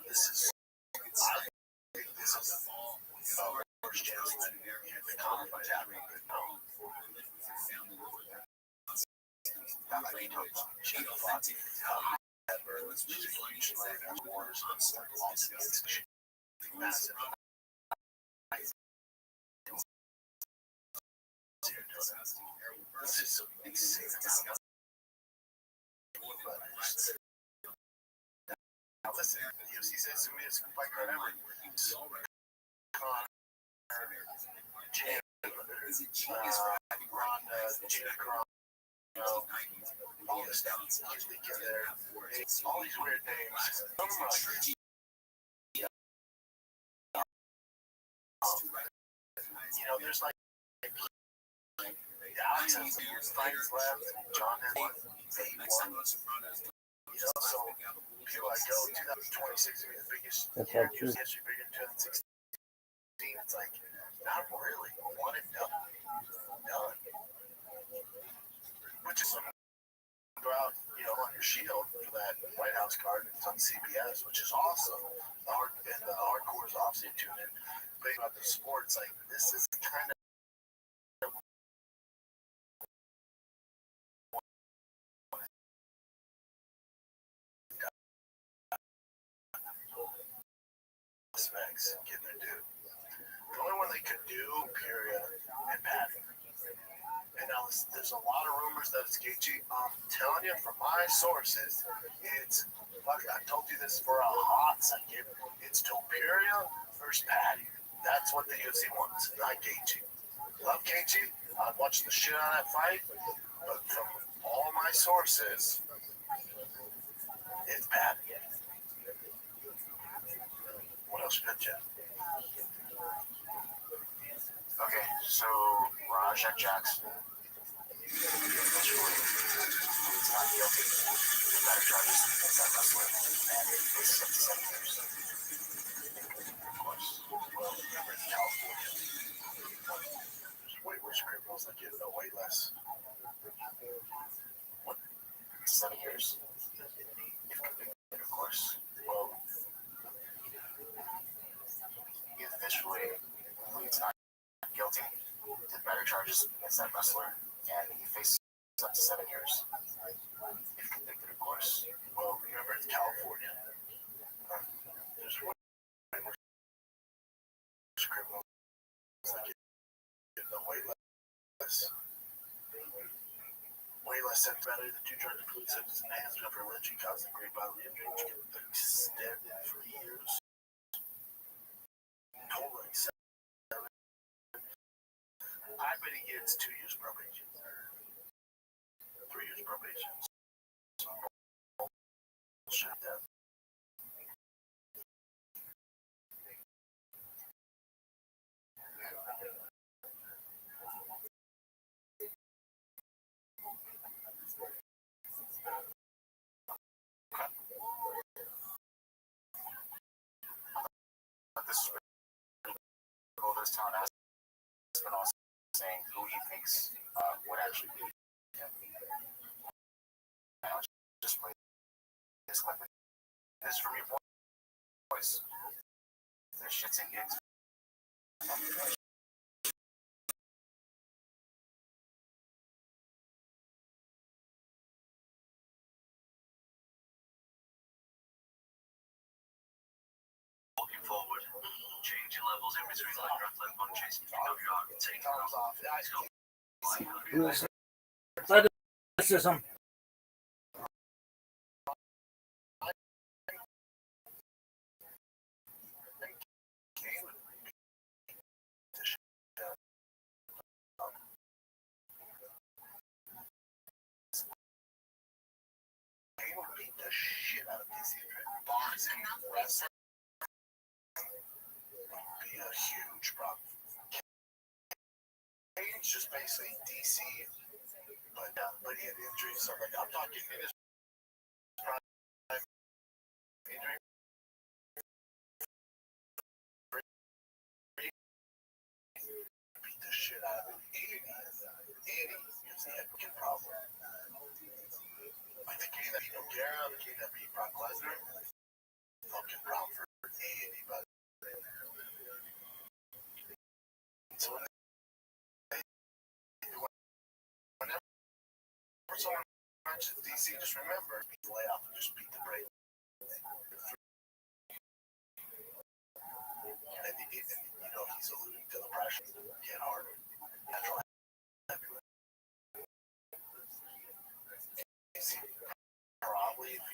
this is, I think this is a worst chance that the comic might happen. She fought Edward. She's a huge player. Wars on massive. This is insane. Now listen, the UFC says to me it's fight right ever. Ronda, Gina Carano, all this stuff. All these weird names. You know, there's like Alex has some fights left. John has one. Maybe one. You know, so people like, oh, 2026 will be the biggest year in UFC history, bigger than 2016. It's like, not really. One and done. Which is something go out, you know, on your shield for that White House card. It's on CBS, which is awesome. And the hardcore is obviously tuned in. But about the sports, like, this is kind of specs getting their due. The only one they could do, Imperial and Patty. And now there's a lot of rumors that it's Gaethje. I'm telling you from my sources, it's, I told you this for a hot second, it's Topuria versus Patty. That's what the UFC wants, not Gaethje. Love Gaethje. I've watched the shit out of that fight, but from all my sources, it's Patty. What else you got, Jeff? okay, so Raj at Jackson eventually pleads not guilty to better charges against that wrestler and faces up to 7 years. Of course, Well, remember in California, there's way worse criminals that get no way less. What? 7 years. If convicted, of course. Well, He officially pleads not guilty to better charges against that wrestler, and he faces up to 7 years. If convicted, of course. well, remember in California, there's way worse criminals that get no way less. Way less sentence matter. The two charges include sentence enhancement for alleged causing great bodily injury, which can be extended for years. Totaling 7. I bet he gets 2 years probation. 3 years probation. So, bullshit death. But this is all this town has been all saying who he thinks would actually be him. I'll just play this clip. This is from your voice. The shits and gigs. Walking forward, changing levels in between like grappling punches. You know you are taking Thumbs off. Athleticism. He would beat the boxing, wrestling would be a huge problem. Cage just basically DC, but he had injuries. So like I'm talking in his prime injury. Beat the shit out of him. Eddie is the head problem. Like the game that beat O'Gara, the game that beat Brock Lesnar, fucking problem for anybody. So whenever someone mentions DC, just remember, beat the layoff and just beat the break. And you know he's alluding to the pressure. Get harder. Natural heavyweight. DC probably, if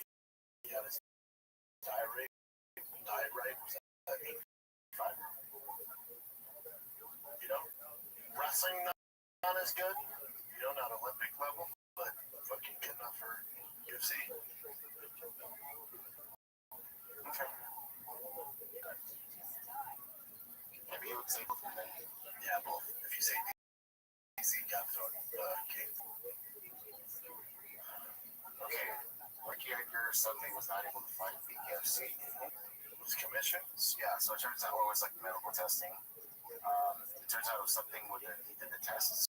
he had his diet right, was that 85. You know, wrestling not as good. You know, not Olympic level, but fucking good enough for UFC. Okay. Maybe you would say both of them. Yeah, both. If you say DC, got thrown King. Okay, Ricky Edgar suddenly was not able to fight BKFC. Was commissions? Yeah, so it turns out it was like medical testing. It turns out it was something when he did the tests,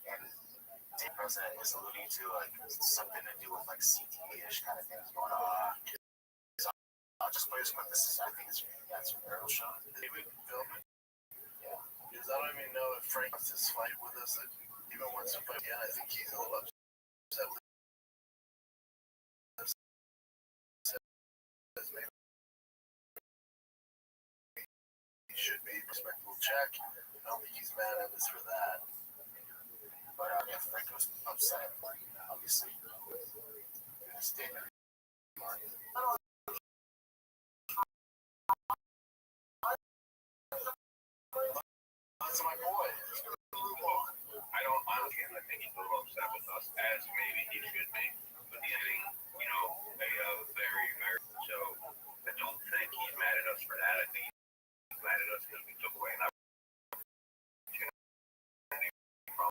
and the president was alluding to like something to do with like CTE-ish kind of things going on. I'll just play this clip. I think it's from Earl Shaw. David Philman? Yeah. Because I don't even know if Frank wants this fight with us. That even wants to fight again, I think he's a little upset with us. Maybe he should be respectful check. I don't think he's mad at us for that. But yeah, Frank was upset, obviously. In his statement. That's my boy. I think he's a little upset with us, as maybe he should be. But he's getting, you know, a very, very. So I don't think he's mad at us for that. I think he's mad at us because we took away an opportunity from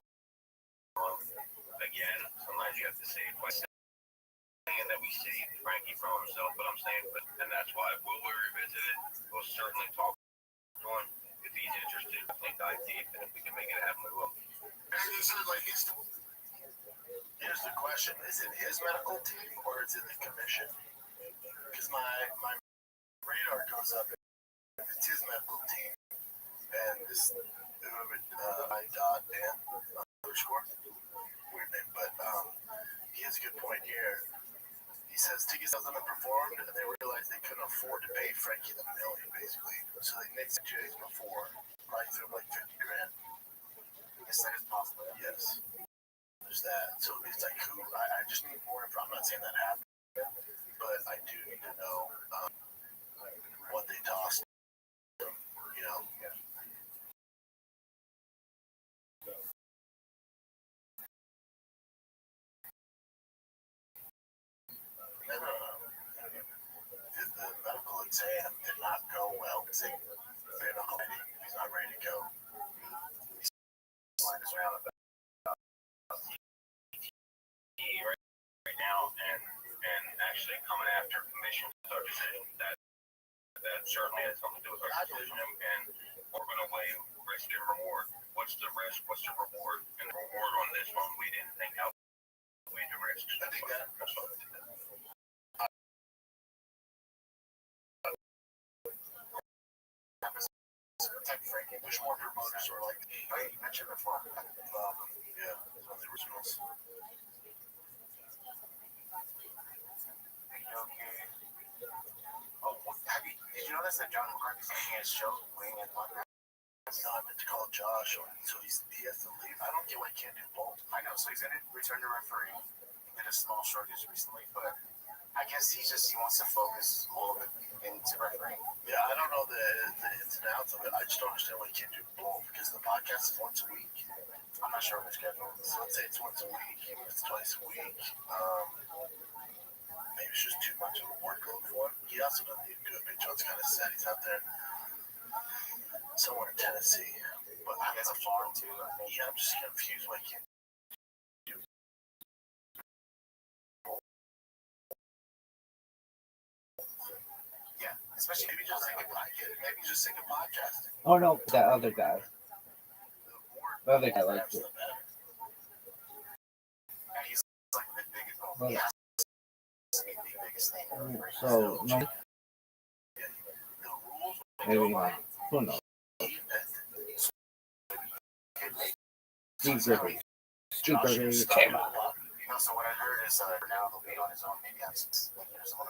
again. Sometimes you have to say it by saying that we saved Frankie from himself, but I'm saying, and that's why will we revisit it? We'll certainly talk to him if he's interested. Definitely dive deep, and if we can make it happen, we will. Here's the question: is it his medical team or is it the commission? Because my radar goes up if it's his medical team, and this I dot and underscore weird name, but he has a good point here. He says tickets hasn't been performed, and they realized they couldn't afford to pay Frankie the $1 million, basically. So they nixed 2 days before, probably threw him like $50,000. Yes, that is possible. Yes. There's that. So it's like, who? I just need more info. I'm not saying that happened, but I do need to know what they tossed. You know? And the medical exam did not go well because he's not ready to go. He's flying us around about right now, and actually coming after commission our decision. That certainly has something to do with our decision, and we're going to weigh risk and reward. What's the risk? What's the reward? And the reward on this one, we didn't think outweighed the risk. I think that's what we did. Frankie, there's more promoters who are like, Hey, you mentioned before. yeah, one of the originals. Oh, did you notice that John McCarthy's taking his show weighing in podcast? No, I meant to call Josh, so he has to leave. I don't get why he can't do both. I know, so he's in it, return to referee. He did a small short just recently, but I guess he wants to focus all of it into refereeing. Yeah, I don't know the ins and outs of it. I just don't understand why he can't do both, because the podcast is once a week. I'm not sure of the schedule. So let's say it's once a week, even if it's twice a week. Maybe it's just too much of a workload he also doesn't need good. Big John's kind of sad. He's out there somewhere in Tennessee. But I guess a farm too. I think. yeah, I'm just confused why he can't do. Yeah, especially Maybe just think of maybe just think of podcasting. Oh no, that other guy. The other guy liked it. and he's like the biggest. Oh, Well, he has to be the biggest thing. So no, The rules maybe not. Who knows? Cheeseburger. Cheeseburger came out. You know, so what I heard is now he'll be on his own. Maybe have some like there's one.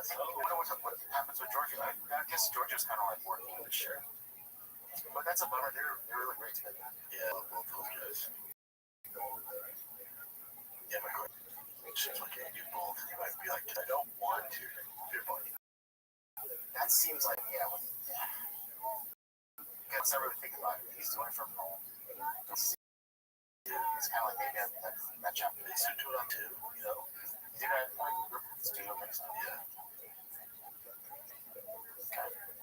I wonder what happens with Georgia. I guess Georgia's kind of like working with shit. But that's a bummer. They're really great together. Yeah, both those guys. Yeah, my question is like, hey, you both. You might be like, I don't want to. You're funny. That seems like Because I really think about it. He's doing it from home. It's kind of like maybe that chapter. They should do it on two, you know? He did it like studio mix. Yeah.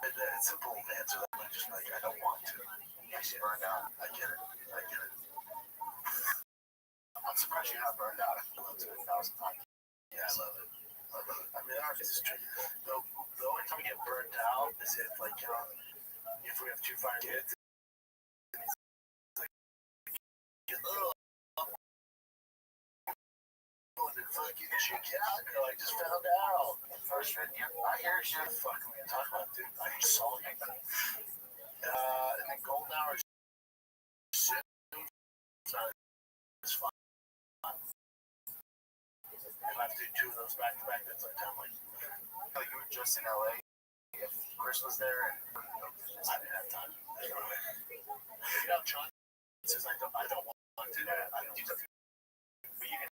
It's simple answer that I'm just like, I don't want to. Yeah, she burned out. I get it. I'm surprised you're not burned out. I love it 1,000 times. Yeah, I love it. I mean, ours is tricky. The only time we get burned out is if, like, if we have 2 fire kids. Like, and fucking shit out. I just found out. First, yeah, I hear shit. Fuck, we can talk about, dude. I saw it. And then golden hour shit. It's fine. If I have to do 2 of those back to back, that's like time. Like you were just in LA. If Chris was there, and I didn't have time. You know, John says I don't want to. I don't do that. but you can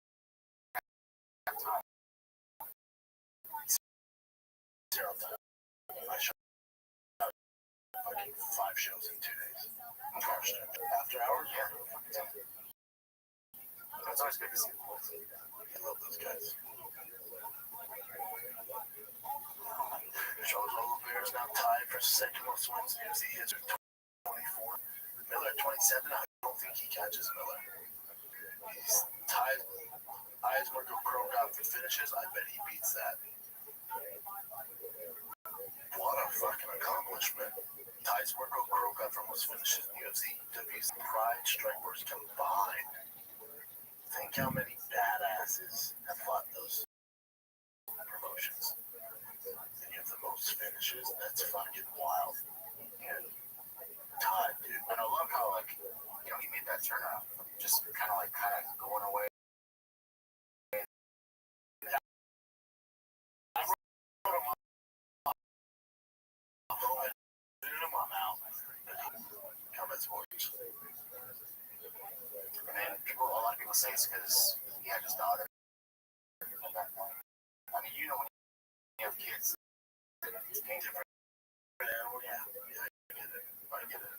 have time. 0 time. I shot fucking 5 shows in 2 days. After hours, yeah. It's always good to see the boys. I love those guys. Charles Oliveira's now tied for second most wins in UFC history, 24. Miller 27. I don't think he catches Miller. He's tied. Eisner go Croak out for finishes. I bet he beats that. What a fucking accomplishment. Ties Marco Croak out for most finishes in UFC. W's Pride Strikers combined. Think how many badasses have fought those promotions. And you have the most finishes. That's fucking wild. And Todd, dude. And I love how he made that turnaround from just kind of going away. And then a lot of people say it's because he had his daughter at that point. I mean, when you have kids, it's different. Yeah, I get it.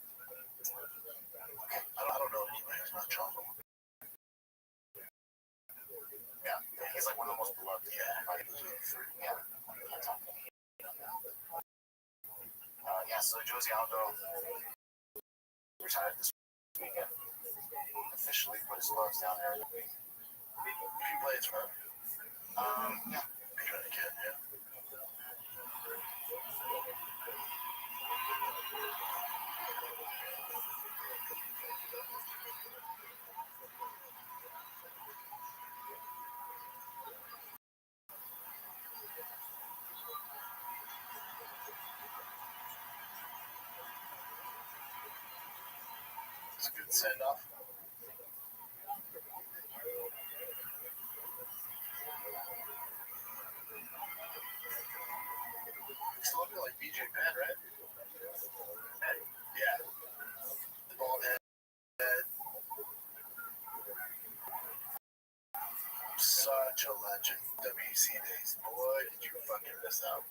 Okay, I don't know anyway. It's not chocolate. Yeah, he's like one of the most beloved. Yeah. So Josie Aldo retired this weekend. Officially put his gloves down there. He plays for him. Yeah. Because he can, yeah. It's a good send-off. It's looking like BJ Penn, right? Yeah. The bald head. Such a legend. WC days. Boy, did you fucking miss out.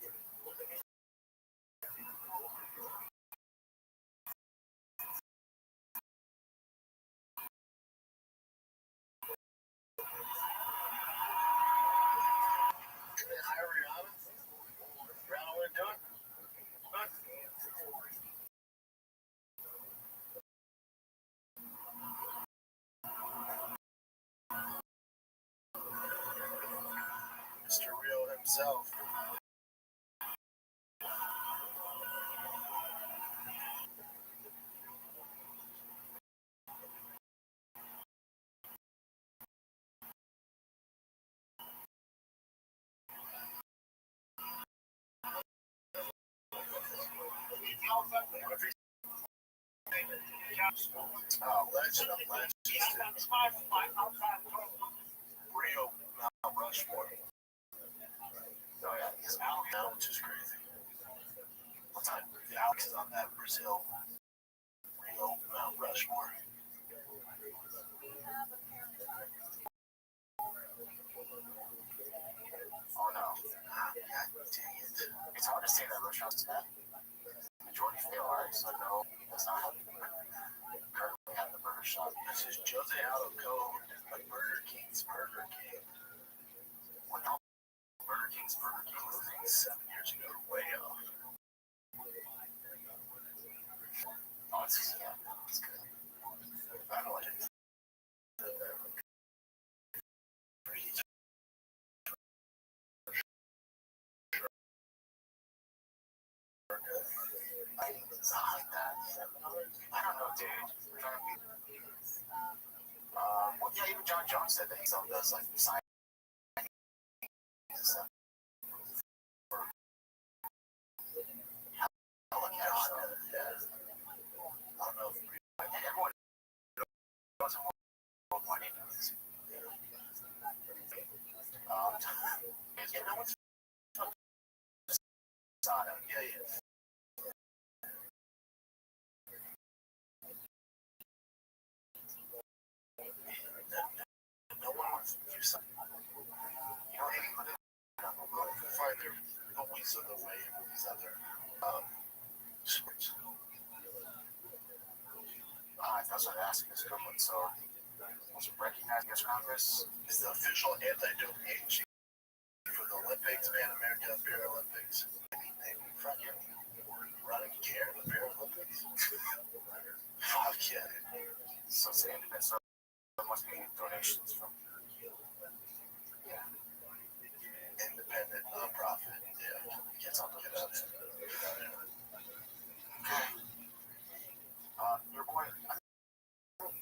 himself. Oh, legend of legends. Rio Mount Rushmore. Oh yeah, he's out now, which is crazy. What time? Alex is on that Brazil Rio Mount Rushmore. Oh no. God dang it. It's hard to say that Rothschild is bad. Majority fail, right? So no, that's not how currently have the burger shop. This is Jose Aldo co-owned by Burger King's Burger King. What the Burger King's Burger King Closing 7 years ago, way off. Oh, it's yeah, it's good. I don't like it. It's not like that. I don't know, dude. Well, yeah, even John Jones said that he still does like sign stuff. Oh my God. Yeah. I don't know if Everyone knows what money is. Yeah, no one's Sodom. yeah. No one wants to do something. You know, maybe put it Find their always other way with these other sports. that's what I asked this good one. So, was recognized as Congress? Is the official anti-doping agency for the Olympics, Pan America, Paralympics. I mean, they fucking running care in the Paralympics. Fuck yeah. So it's independent. So there must be donations from. Yeah. Independent nonprofit. Yeah. Gets on the Get out. Your boy.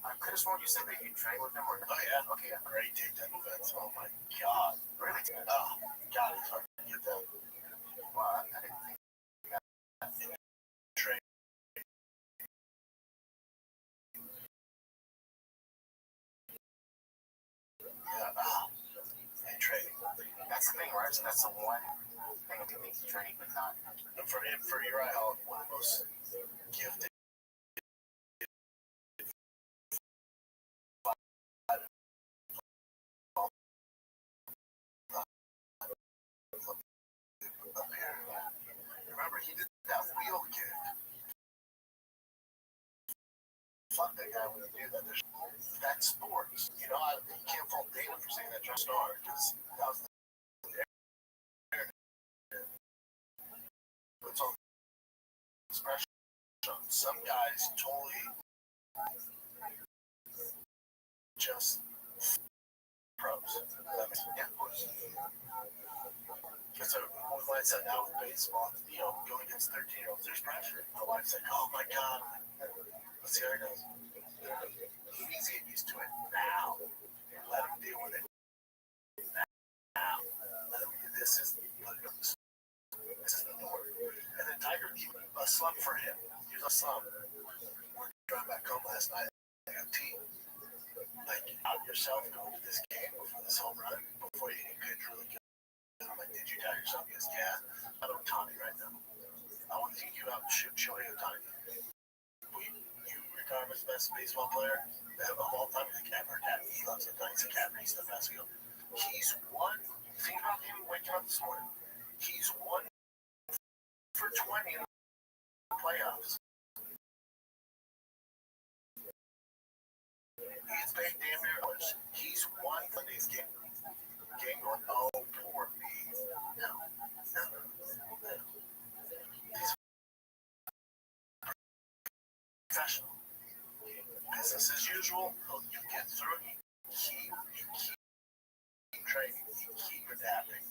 I could have sworn you said that you trained with him, or Oh yeah. okay, yeah. Great takedown defense. Oh my God. Really? Oh God, it's hard to get that. Well, I didn't think that. Train. Yeah. And training. That's the thing, right? So that's the one thing that makes training, but not. And for him, for Uriah Hall, one of the most gifted. Remember, he did that wheel kick. Fuck that guy when he did that. That's sports. You know, you can't fault Dana for saying that just star because that was the it's on special. Some guys totally just pros. Yeah, of course. So my mindset now with baseball, you know, going against 13-year-olds, there's pressure. My wife's like, oh my God. Let's see how he does. He needs to get used to it now. Let him deal with it now. Let him do this. This is the norm. And then Tiger, a slump for him. He was a slump. We're driving back home last night. Like a team. Like, out yourself going to this game before this home run, before you get pitch really good. I'm like, did you tell yourself? He goes, yeah. I'm Otani right now. I want to take you out and shoot Shohei Otani. You regard him as the best baseball player of all time. He's a Capper cat. He loves Otani. He's a Capper. He's the best. He's one. Think about him waking up this morning. He's 1 for 20 in the playoffs. He's paid damn near $1. He's won Monday's game. Game going, oh, poor me. No. He's professional. Business as usual. You get through it. You keep training. You keep adapting.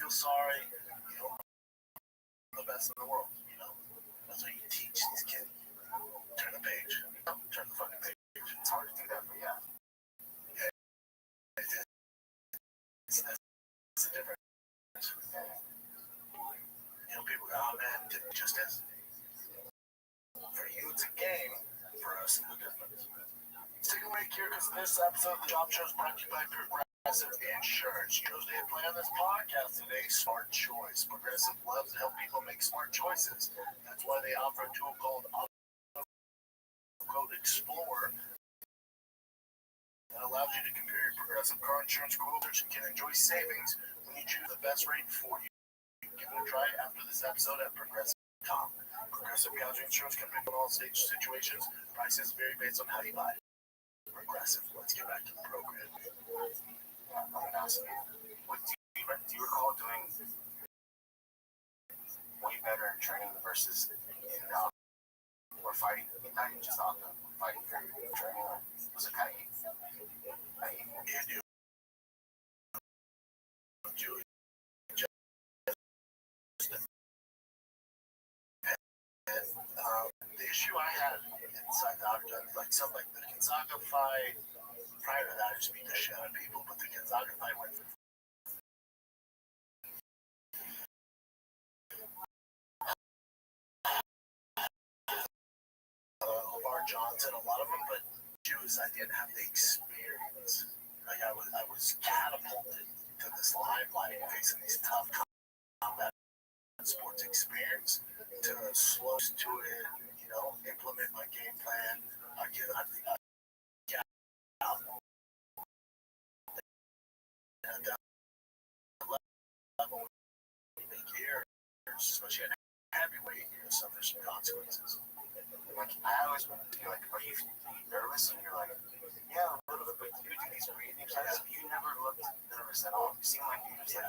feel sorry. You know, I'm the best in the world. You know, that's what you teach these kids. Turn the page. Turn the fucking page. It's hard to do that, but yeah. It's a difference. You know, people go, oh man, it just is. For you, it's a game. For us, it's a difference. Stick away here because this episode of the Job Show is brought to you by Progressive Insurance. You know, they play on this podcast today, Smart Choice. Progressive loves to help people make smart choices. That's why they offer a tool called Quote Explorer that allows you to compare your Progressive car insurance quotes and can enjoy savings when you choose the best rate for you. Give it a try after this episode at Progressive.com. Progressive Casualty Insurance Company for all stage situations. Prices vary based on how you buy. Progressive. Let's get back to the program. I'm gonna ask you, what do you recall doing way better in training versus in or fighting? Not even just on fighting for training. Was it kind of easy? Yeah, dude. The issue I had inside the octagon, like something like the Gonzaga fight, prior to that, I just beat the shit out of people, but the Gonzaga fight went for Lamar Johnson, a lot of them, but I didn't have the experience. Like I was catapulted to this limelight facing these tough combat sports experience to slow to it, you know, implement my game plan. I get out at that level we make years, especially at heavyweight, you know, suffer some consequences. Like I always want to be like, are you nervous? And you're like, yeah, a little bit, but you do these breathing exercises. You never looked nervous at all. You seem like you just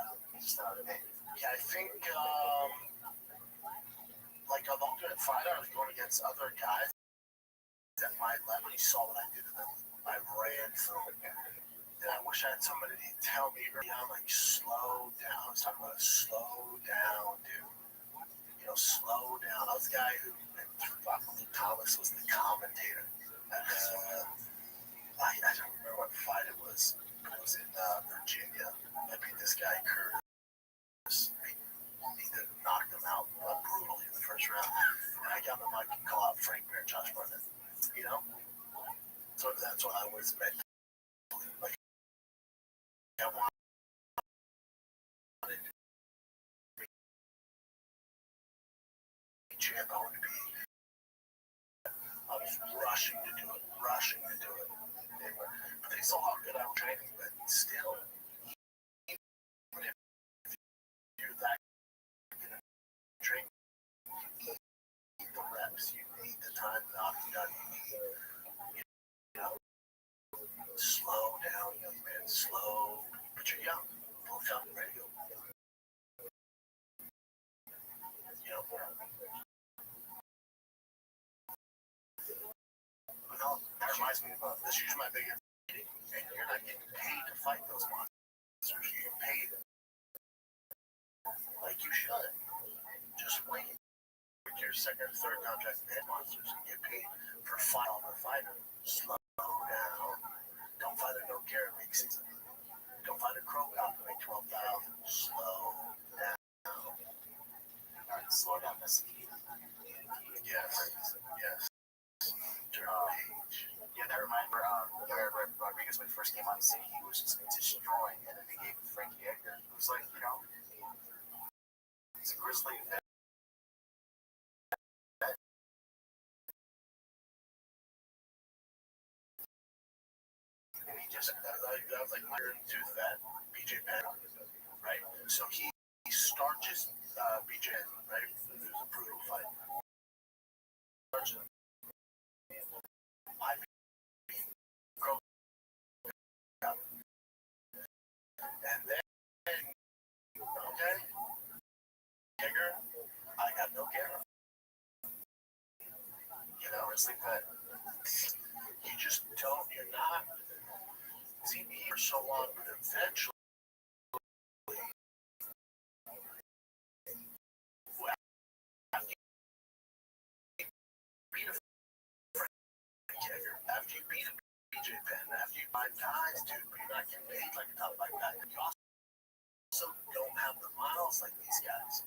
out of it. Yeah, I think like on the Ultimate Fighter, I was going against other guys at my level. You saw what I did to them. I ran through it. And I wish I had somebody to tell me early on, like, slow down. I was talking about slow down, dude. You know, slow down. I was the guy who, Luke Thomas was the commentator. I don't remember what fight it was, but it was in Virginia. I beat this guy, Curtis. He knocked him out brutally in the first round. And I got the mic and call out Frank Bear and Josh Barnett. You know? So that's what I was meant to do. Like, I wanted to be champ. I wanted to be. I was rushing to do it. But they saw how good I was training, but still, even if you're that good at training, you need the reps, you need the time, the octagon, you know, slow down, young man, slow, but you're young, both young and ready to go. You know, that reminds me of this is my biggest meeting, and you're not getting paid to fight those monsters. You're paid like you should. Just wait. With your second or third contract with monsters and get paid for fight on the fighter. Slow down. Don't fight a no care make season. Don't fight a crow cop to make 12,000. Slow down. Alright, slow down. That's the key. Yes. Turn the page. Yeah, that reminds me. Rodriguez, when he first came on the scene, he was just destroying, and then they gave Frankie Edgar. It was like, you know, he's a grizzly vet. And he just That was like my tooth that BJ Penn, right? So he starches BJ, right? It was a brutal fight. And then, okay, Digger, I got no care. You know, it's like that. You just don't, you're not. See me for so long, but eventually beat a BJ Penn after you 5 guys, dude, but you're not getting paid like a top 5 guy. You also don't have the miles like these guys.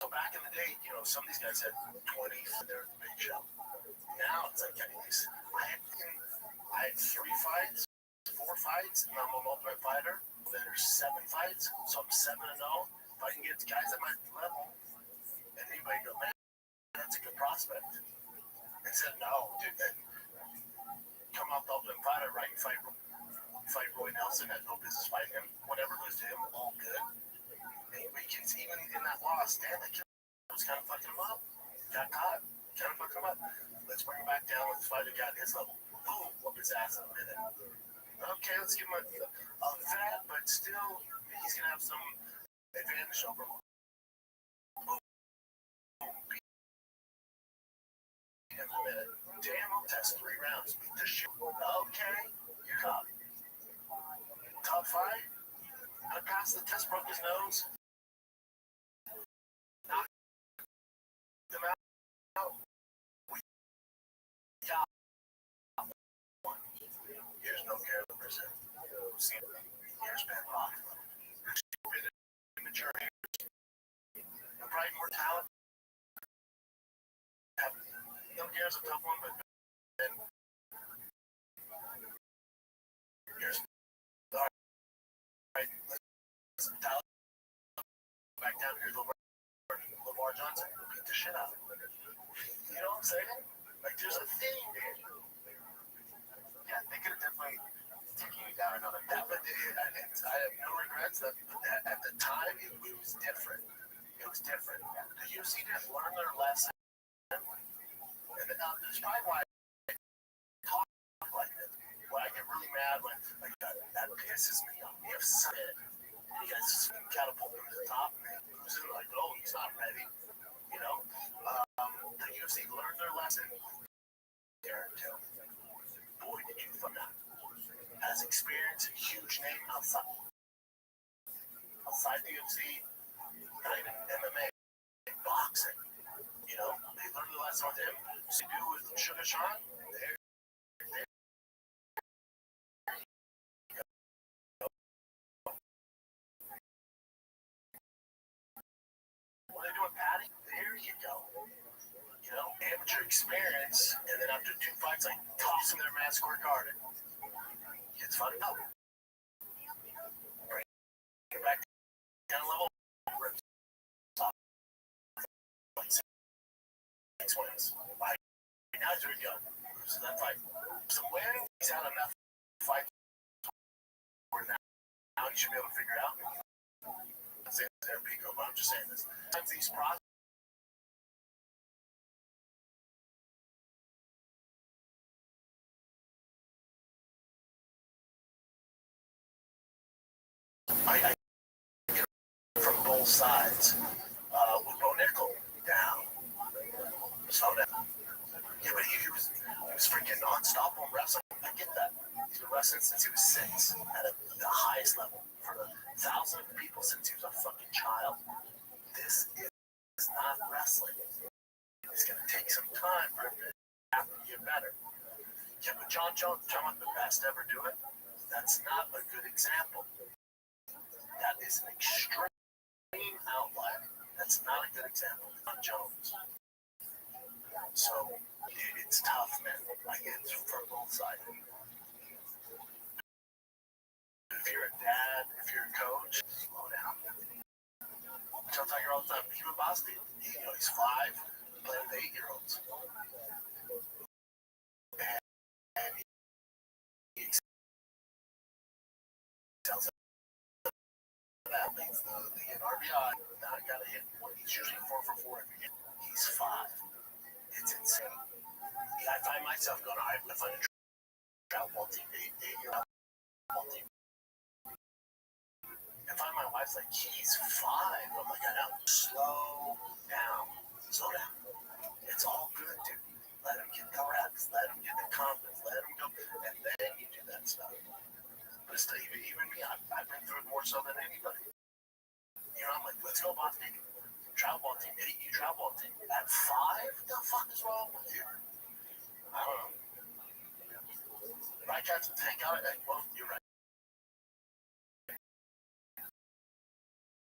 So back in the day, you know, some of these guys had 20s and they're the big show. Now it's like, I had 3 fights, 4 fights, and I'm a multi fighter. There's 7 fights, so I'm 7-0. If I can get guys at my level, and anybody go, man, that's a good prospect. They said, no, dude, then come out the ultimate fighter, right? You fight Roy Nelson, had no business fighting him. Whatever goes to him, all good. Anyway, kids, even in that loss, damn, that kid was kind of fucking him up. Got caught, kind of fucking him up. Let's bring him back down. Let's fight a guy at his level. Boom, whoop his ass in a minute. Okay, let's give him a vet, but still, he's going to have some advantage over him. Boom, beat him in a minute. Damn, I'll test 3 rounds. Beat the shit. Okay, you're caught. Tough fight. I passed the test, broke his nose. Knocked him out. We got one. Here's no care of the person. Here's Ben Rothschild. Stupid, immature haters. And probably more talent. No care's a tough one, but Ben. Here's all right. Let's dial back down here. Lamar Johnson beat the shit out of him. You know what I'm saying? Like, there's a thing there. Yeah, they could have definitely taken you down another path. But I have no regrets. At the time, it was different. It was different. The UFC didn't learn their lesson. And that's probably why I talk like this. When I get really mad, when like that pisses me off. You have said, you guys just catapult him to the top, and they lose it. Like, oh, he's not ready. You know, the UFC learned their lesson. There too. Boy, did you find out. Has experience, a huge name outside the UFC, not even MMA, boxing. You know, they learned the lesson with him. So they do with Sugar Sean. What are they doing, Patty? There you go. You know, amateur experience, and then after 2 fights, like toss him in their Madison Square Garden. Gets fucked up. Bring it back down a level. Six wins. Right now, here we go. So that fight. So when he's had enough fights where now you should be able to figure out. I'm saying there, Pico, but I'm just saying this. Sometimes these processes. I get from both sides. With Bo Nickel down. So that. Yeah, but he was freaking non-stop on wrestling. I get that. He's been wrestling since he was 6 at the highest level for 1,000 people since he was a fucking child. This is not wrestling. It's going to take some time for him to have to get better. Yeah, but John Jones, the best ever do it. That's not a good example. That is an extreme outlier. That's not a good example. John Jones. So it's tough, man. I get it from both sides. If you're a dad, if you're a coach, slow down. I tell Tiger all the time, Cuba Boston, he's 5, playing with 8-year-olds. And he tells them that means the RBI, now I got to hit one. He's usually 4 for 4 every game. He's 5. It's insane. Yeah, I find myself going, I find a travel ball team, 8-year-old ball team. I find my wife's like, he's 5. I'm like, I know. Slow down. Slow down. It's all good, dude. Let him get the reps. Let him get the confidence. Let him go. And then you do that stuff. But still, even me, I've been through it more so than anybody. You know, I'm like, let's go, Boston. Travel ball team, 8U travel ball team. At 5? What the fuck is wrong with you? I don't know. Right, cats hang out at, well, you're right.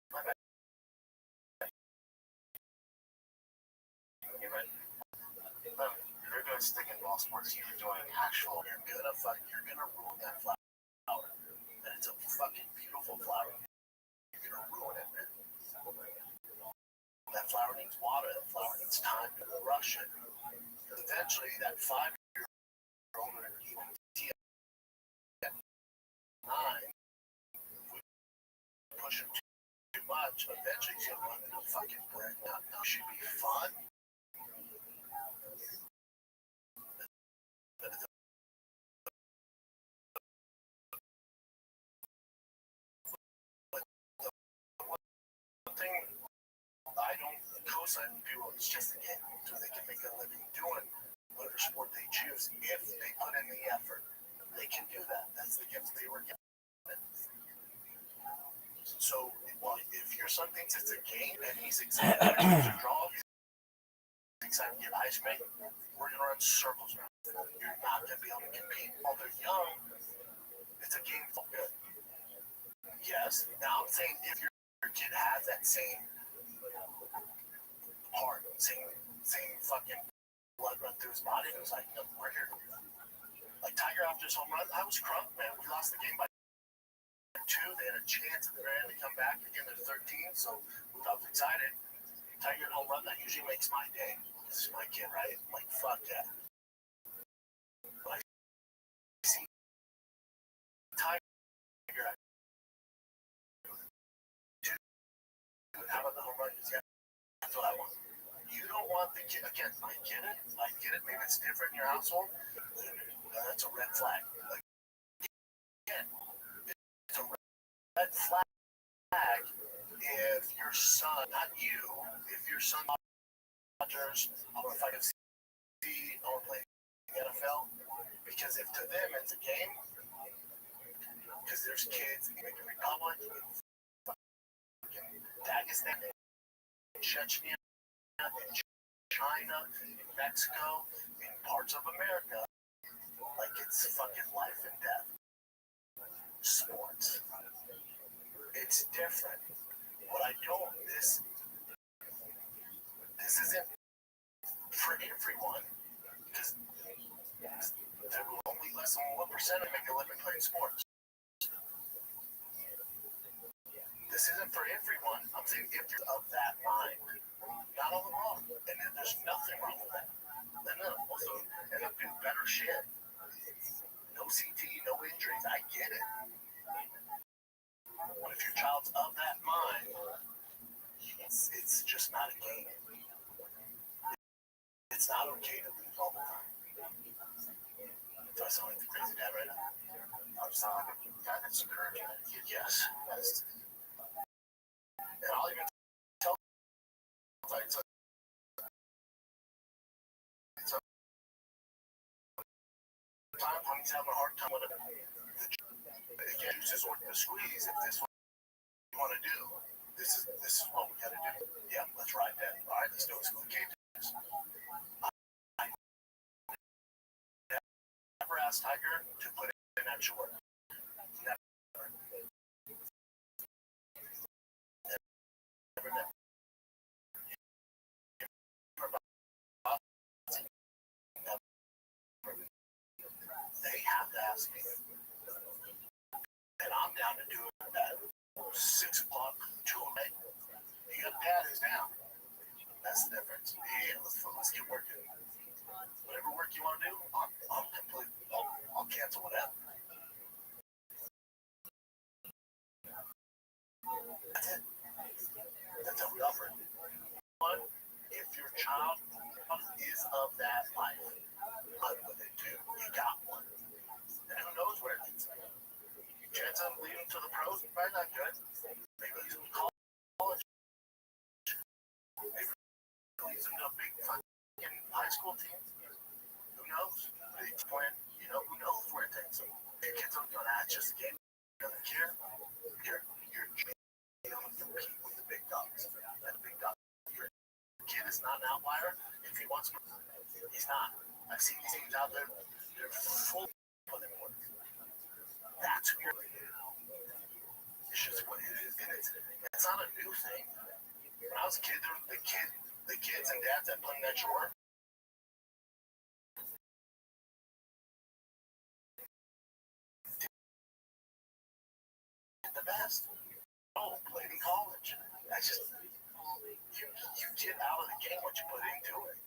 My bad. You're right. You're gonna stick in ball sports. You're doing actual. You're gonna ruin that flower. And it's a fucking beautiful flower. You're gonna ruin it, man. That flower needs water. That flower needs time to rush it. Eventually, that 5-year-old or even 9 would push him too much. Eventually, he's gonna run into fucking brick. Now, it should be fun. Thing I don't co-sign people, it's just a game, so they can make a living doing whatever sport they choose if they put in the effort. They can do that. That's the gift they were given. So, well, if your son thinks it's a game and he's excited to draw, he's excited to get ice cream, we're gonna run circles around. You're not gonna be able to compete. While they're young, it's a game for good. Yes. Now I'm saying if your kid has that same heart, same fucking blood run through his body, it was like, no, we're here. Like Tiger after his home run, I was crunk, man. We lost the game by 2. They had a chance at the very end to come back. Again, they're 13, so I was excited. Tiger home run, that usually makes my day. This is my kid, right? I'm like, fuck that. But I see Tiger, how about the home run? Yeah, that's what I want. You don't want the kid, again, I get it. Maybe it's different in your household. That's a red flag. Like, again, it's a red flag if your son, not you, if your son Rodgers, I want to fight FC, I want to play the NFL, because if to them it's a game, because there's kids in the Dominican Republic, in Dagestan, in Chechnya, in China, in Mexico, in parts of America, like it's fucking life and death. Sports. It's different. What I don't, this isn't for everyone, because only less than 1% make a living playing sports. This isn't for everyone. I'm saying if you're of that mind, not all wrong, and then there's nothing wrong with that. Then also end up doing better shit. No CT, no injuries. I get it. But if your child's of that mind, it's just not a game. It's not okay to lose all the time. Do I sound like the crazy dad right now? I'm sounding like a guy that's encouraging it. Yes. And I'll even tell it's a time when he's having a hard time with it. Again, juices or the squeeze. If this is what you want to do, this is what we got to do. Yeah, let's ride that. All right, let's do it. Let's go to cages. I never asked Tiger to put in extra work. Never. They have to ask me. And I'm down to do it at 6 o'clock, 2 a.m. You got to pat us down. That's the difference. Yeah, let's get working. Whatever work you want to do, I'm complete. I'll cancel whatever. That's it. That's how we operate. But if your child is of that life, run with it too. You got one. And who knows where it leads. Chance of leading to the pros, probably not good. Maybe he's in college. Maybe he's in a big fucking high school team. Who knows? He's playing, who knows where it takes him. Your kid's going to act just a game. He doesn't care. You're going to compete with the big dogs. And the big dogs. Your kid is not an outlier. If he wants to, he's not. I've seen these teams out there, they're full of them work. That's who you're. It's just what it is, and it's not a new thing. When I was a kid, there were the kids and dads that put in that work. The best. Oh, played in college. That's just you get out of the game what you put into it.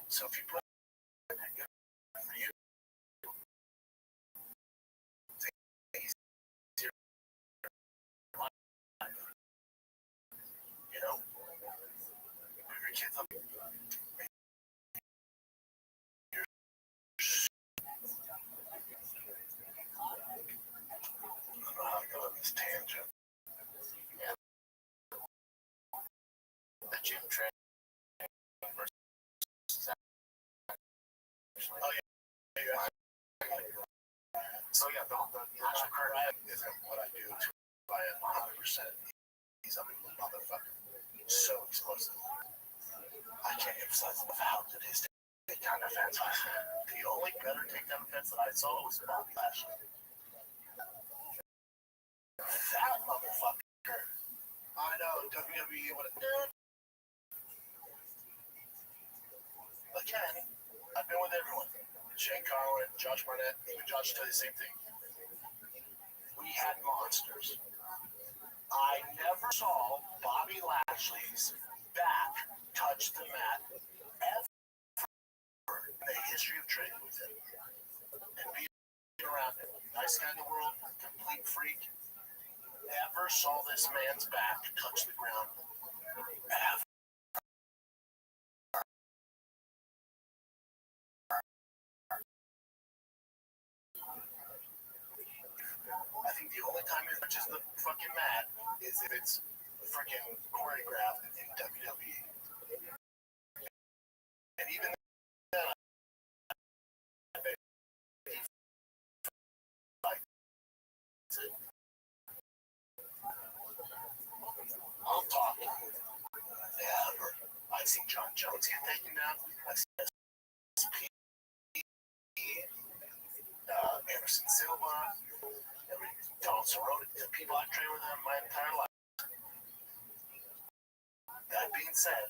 So if you put for you, you know, your kids up. I don't know how to go on this tangent. Yeah. The gym training. Oh yeah. So yeah, the actual career isn't what I do. I am 100%. He's a motherfucker. So explosive. I can't emphasize enough how good his takedown defense was. The only better takedown defense that I saw was Bobby Lashley. That motherfucker. I know WWE would have. Again, I've been with everyone. Shane Carwin, Josh Barnett, even Josh tell you the same thing. We had monsters. I never saw Bobby Lashley's back touch the mat ever in the history of training with him. And being around him. Nice guy in the world, complete freak. Never saw this man's back touch the ground ever. I think the only time it touches the fucking mat is if it's freaking choreographed in WWE. And even then, I'll talk. Never. I've seen John Jones get taken down. I've seen SP, Anderson Silva, Donald Cerrone, the people I've trained with them my entire life. That being said,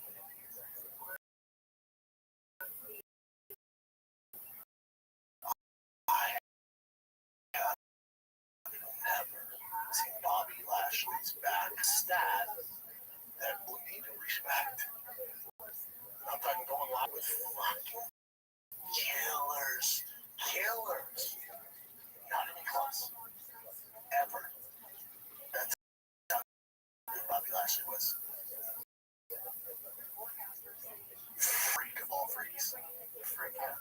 I have never seen Bobby Lashley's back stat that will need respect. I'm talking going live with fucking killers. Not even close. Ever. That's how good Bobby Lashley was. Freak of all freaks. Freak, dude.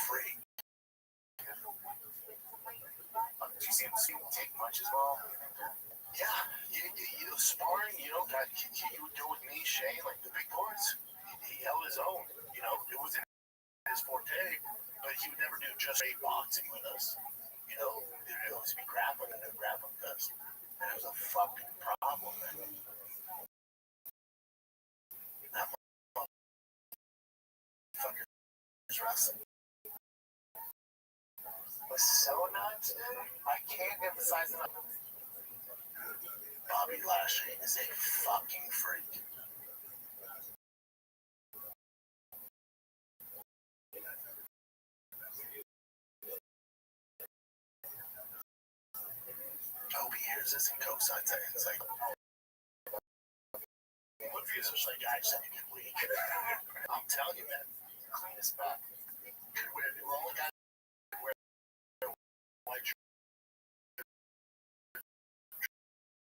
Freak. Did you see him take punches well? Yeah, you sparring, you would go with me, Shane, like the big boys. He held his own. It wasn't his forte, but he would never do just straight boxing with us. It would always be grappling and then grappling with us. And it was a fucking problem, man. That motherfucker is wrestling. Was so nuts, dude. I can't emphasize enough. Bobby Lashley is a fucking freak. Toby hears this and co-signs it. It's like, what views are like, I just had a good week. I'm telling you, man, cleanest back. The only guy that wear white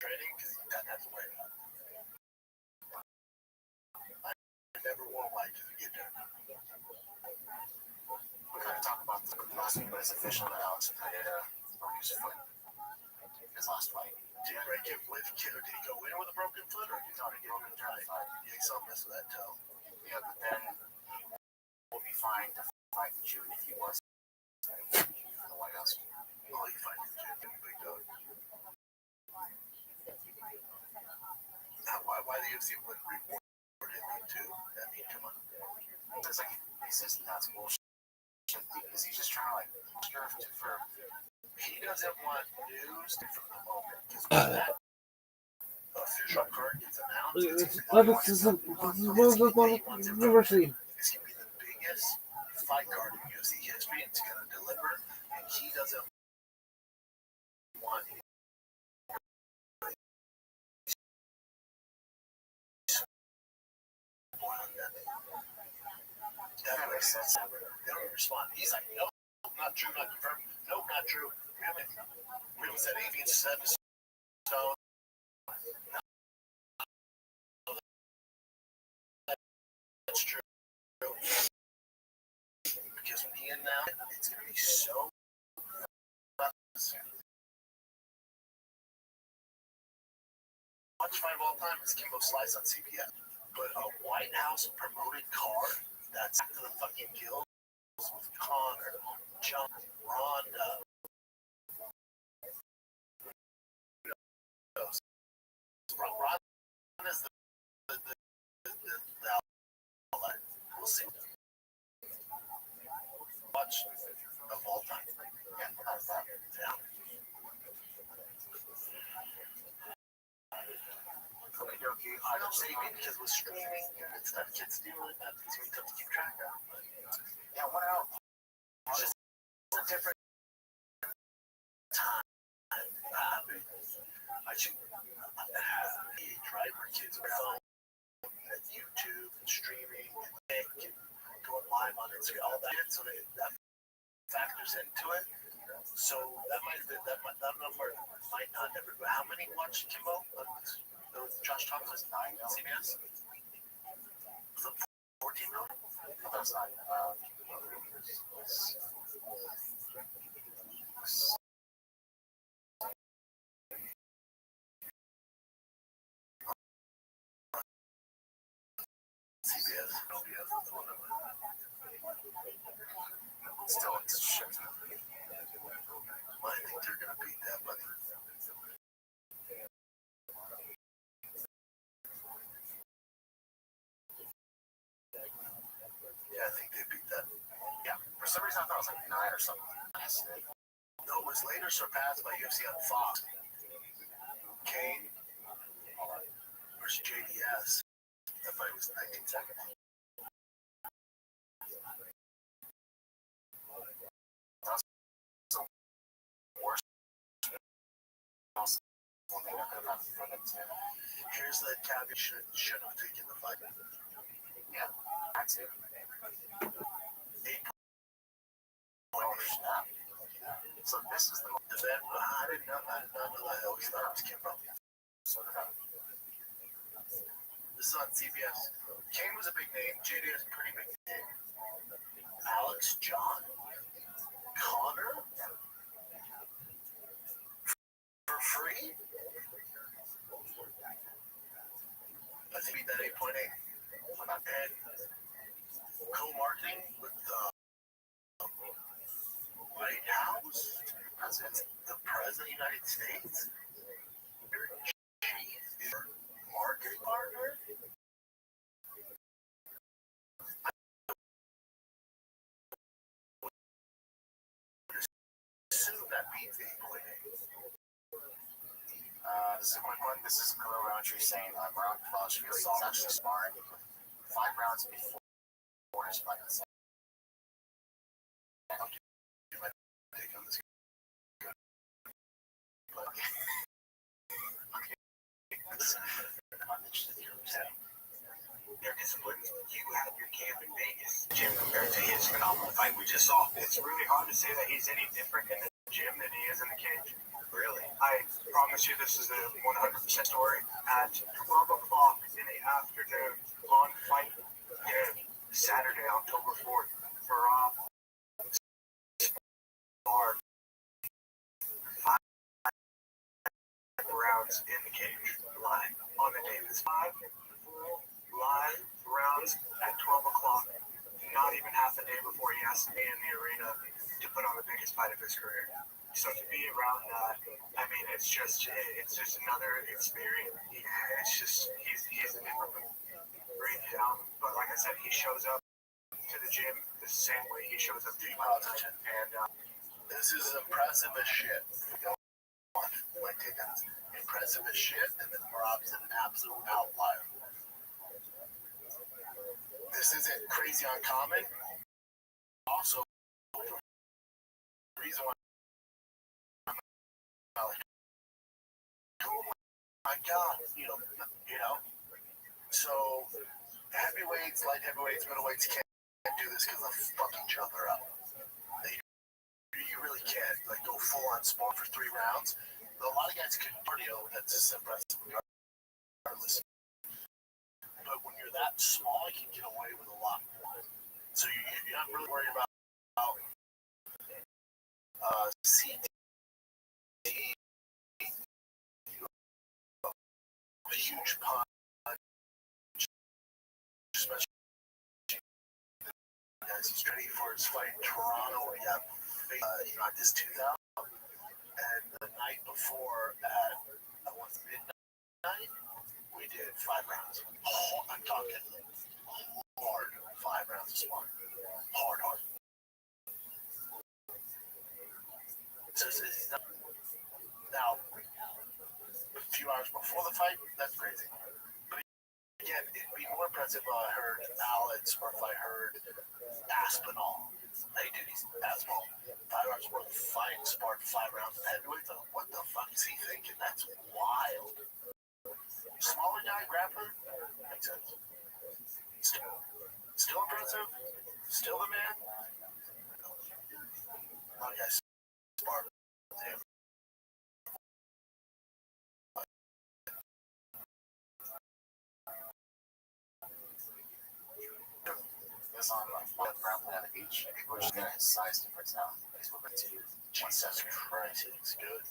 training because he doesn't have to wear it. I never wore white to get there. We're going to talk about the last week, but it's official that Alex Pereira broke his foot. His last fight. Did he break it with kid, or did he go in with a broken foot, or did he not get broken foot? Yeah, he saw mess with that toe. Yeah, but then he will be fine to fight in June if he was for the White House. Oh, he fight in June, big dog. Now, why the UFC wouldn't reward him too? I mean, come on. says like he says that's bullshit because he's just trying to like for he doesn't want news from the moment because that official card gets announced. This is university. It's gonna be the biggest fight card in UFC history. It's gonna deliver, and he doesn't want. That makes sense. They don't respond. He's like, no, not true, not confirmed. No, not true. We haven't said anything set in stone. No, that's true. Because when he announced it, it's going to be so. Much fight of all time is Kimbo Slice on CBS. But a White House promoted card that's after the fucking kills with Connor, John, Ronda. Ronda is the outlet. We'll see. Much of all time. Yeah. I'm saying because with streaming, it's not kids doing that. It's really tough to keep track of. But, yeah, what else? It's just a different time. I should have age, right? Where kids are phone and YouTube and streaming and going live on Instagram, all that. So that factors into it. So that might have been that number might not ever. But how many watched Kimbo? Josh Thomas 9 CBS. 14 million. That's not. CBS. Still, it's shit. Well, I think they're gonna beat that, buddy. Yeah, I think they beat that. Yeah, for some reason I thought it was like 9 or something. No, it was later surpassed by UFC on Fox. Kane versus JDS. That fight was 19 seconds. That's the worst. Here's the caveat: should have taken the fight. Yeah, that's it. 8 pointers. So this is the event. I did not know that. I always thought it was Kimbo. So this is on CBS. Kane was a big name. JD is a pretty big name. Alex John, Connor, for free. I think that 8.8. And co-marketing with the White House, the President of the United States, your chief marketing partner. Assume that means 8.8. This is a quick one. This is Khalil Roundtree saying Mark Rothschild is actually sparring 5 rounds before his fight. I'm interested in your saying. Their discipline. You have your camp in Vegas gym compared to his phenomenal fight we just saw. It's really hard to say that he's any different in the gym than he is in the cage. Really? I promise you this is a 100% story. At 12 o'clock in the afternoon on fight day, Saturday, October 4th, Farab sparred 5 rounds in the cage live on the day. It's 5 live rounds at 12 o'clock, not even half a day before he has to be in the arena to put on the biggest fight of his career. So to be around that, I mean, it's just another experience. It's just he's a different breakdown. But like I said, he shows up to the gym the same way he shows up to positive. And this is impressive as shit. My take on this. Impressive as shit, and then Rob's an absolute outlier. This isn't crazy uncommon. Also, the reason why I'm like, oh my god, you know. So heavyweights, light heavyweights, middleweights can't do this because they'll fuck each other up. You really can't like go full on spawn for 3 rounds. A lot of guys can cardio. That's just impressive regardless. But when you're that small, you can get away with a lot more. So you're not really worried about CT, a huge punch, especially as he's ready for his fight in Toronto. He knocked his tooth out, and the night before at midnight, we did 5 rounds. I'm talking hard 5 rounds of sparring. Hard. So now, a few hours before the fight, that's crazy. But again, it'd be more impressive if I heard Alex or if I heard Aspinall. Hey, dude, he's Aspinall. 5 hours worth of fight, sparred 5 rounds of heavyweight. What the fuck is he thinking? That's wild. Smaller guy, grappler, makes sense. Still impressive. Still the man. A lot of guys sparred with him. This on grappling at the beach. People are just getting his size difference now. He's moving to Jesus Christ, he looks good.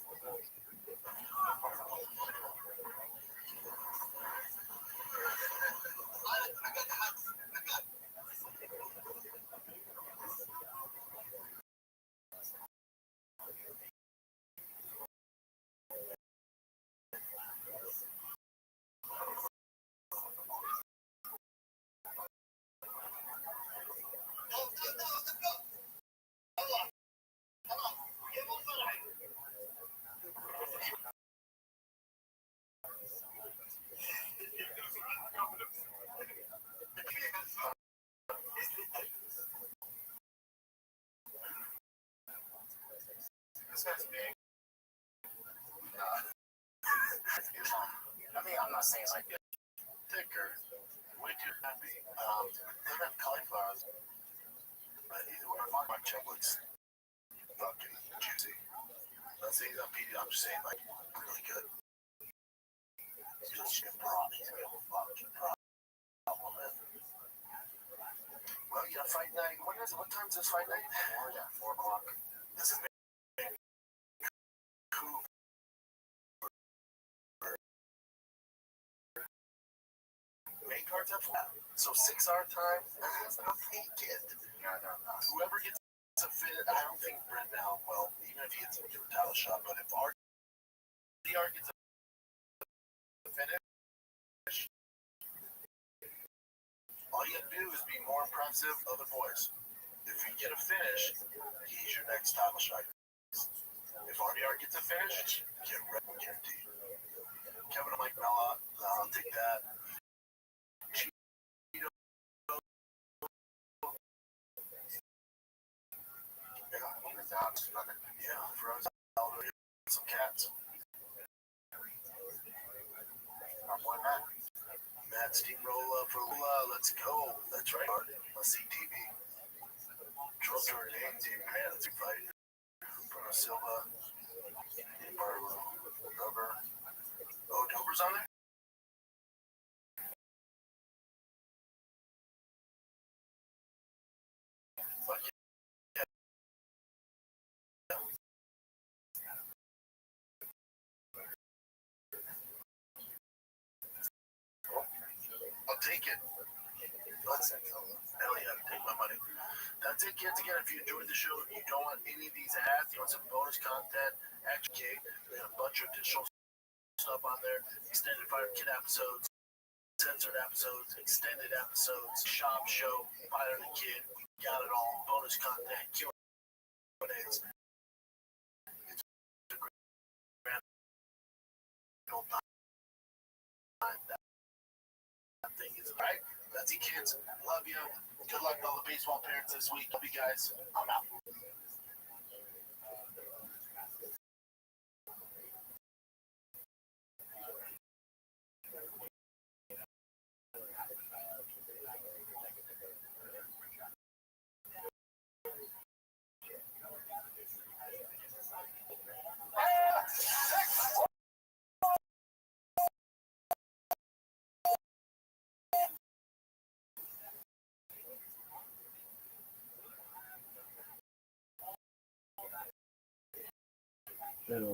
This guy's big. I mean, I'm not saying it's like Thicker, way too happy. Doesn't have cauliflower, but either way, my chub looks fucking juicy. I'm not saying he's unpeated, I'm just saying like really good. He's just gonna broth. He's gonna have a fucking problem, man. Well, yeah, fight night. What time is this fight night? 4 o'clock. This is main cards at 4. So 6 hour time, I'll take it. No. Whoever gets a fit, I don't think Brent now will, even if he gets a title shot, but if RDR gets a finish, all you have to do is be more impressive of the boys. If you get a finish, he's your next title shot. If RDR gets a finish, get red guaranteed. Kevin and Mike Mella, I'll take that. Yeah, froze out some cats. Our boy Matt. Matt Steamroller for let's go. That's right. Let's see TV. Troll Jordan team, man, let's fight. Bruno Silva. Dover. Oh, Dover's on there? Fuck yeah. I'll take it. Hell yeah, take my money. That's it, kids. Again, if you enjoyed the show, you don't want any of these ads, you want some bonus content, Action Cake, we got a bunch of additional stuff on there, extended Fire Kid episodes, uncensored episodes, extended episodes, shop show, Fire the Kid, we got it all, bonus content, Q&As. It's a grand old time. That thing is right. That's it, kids. Love you. Good luck to all the baseball parents this week. Love you guys. I'm out. This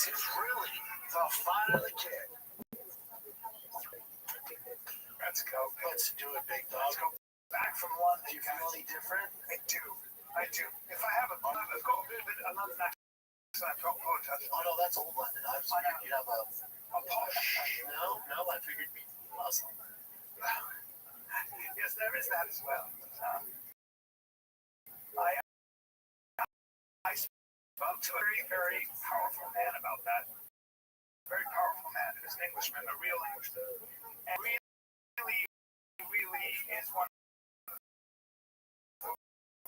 is really the Fire the Kid. Let's go. Let's do it, big dog. Let's go back from one. Do you feel any different? I do. If I have let's go a little bit another next. I don't apologize. Oh no, that's old London. I figured you'd have a posh. No, I figured you'd be Muslim. Yes, there is that as well. I spoke to a very, very powerful man about that. Very powerful man. Who's an Englishman, a real Englishman. And really is one of the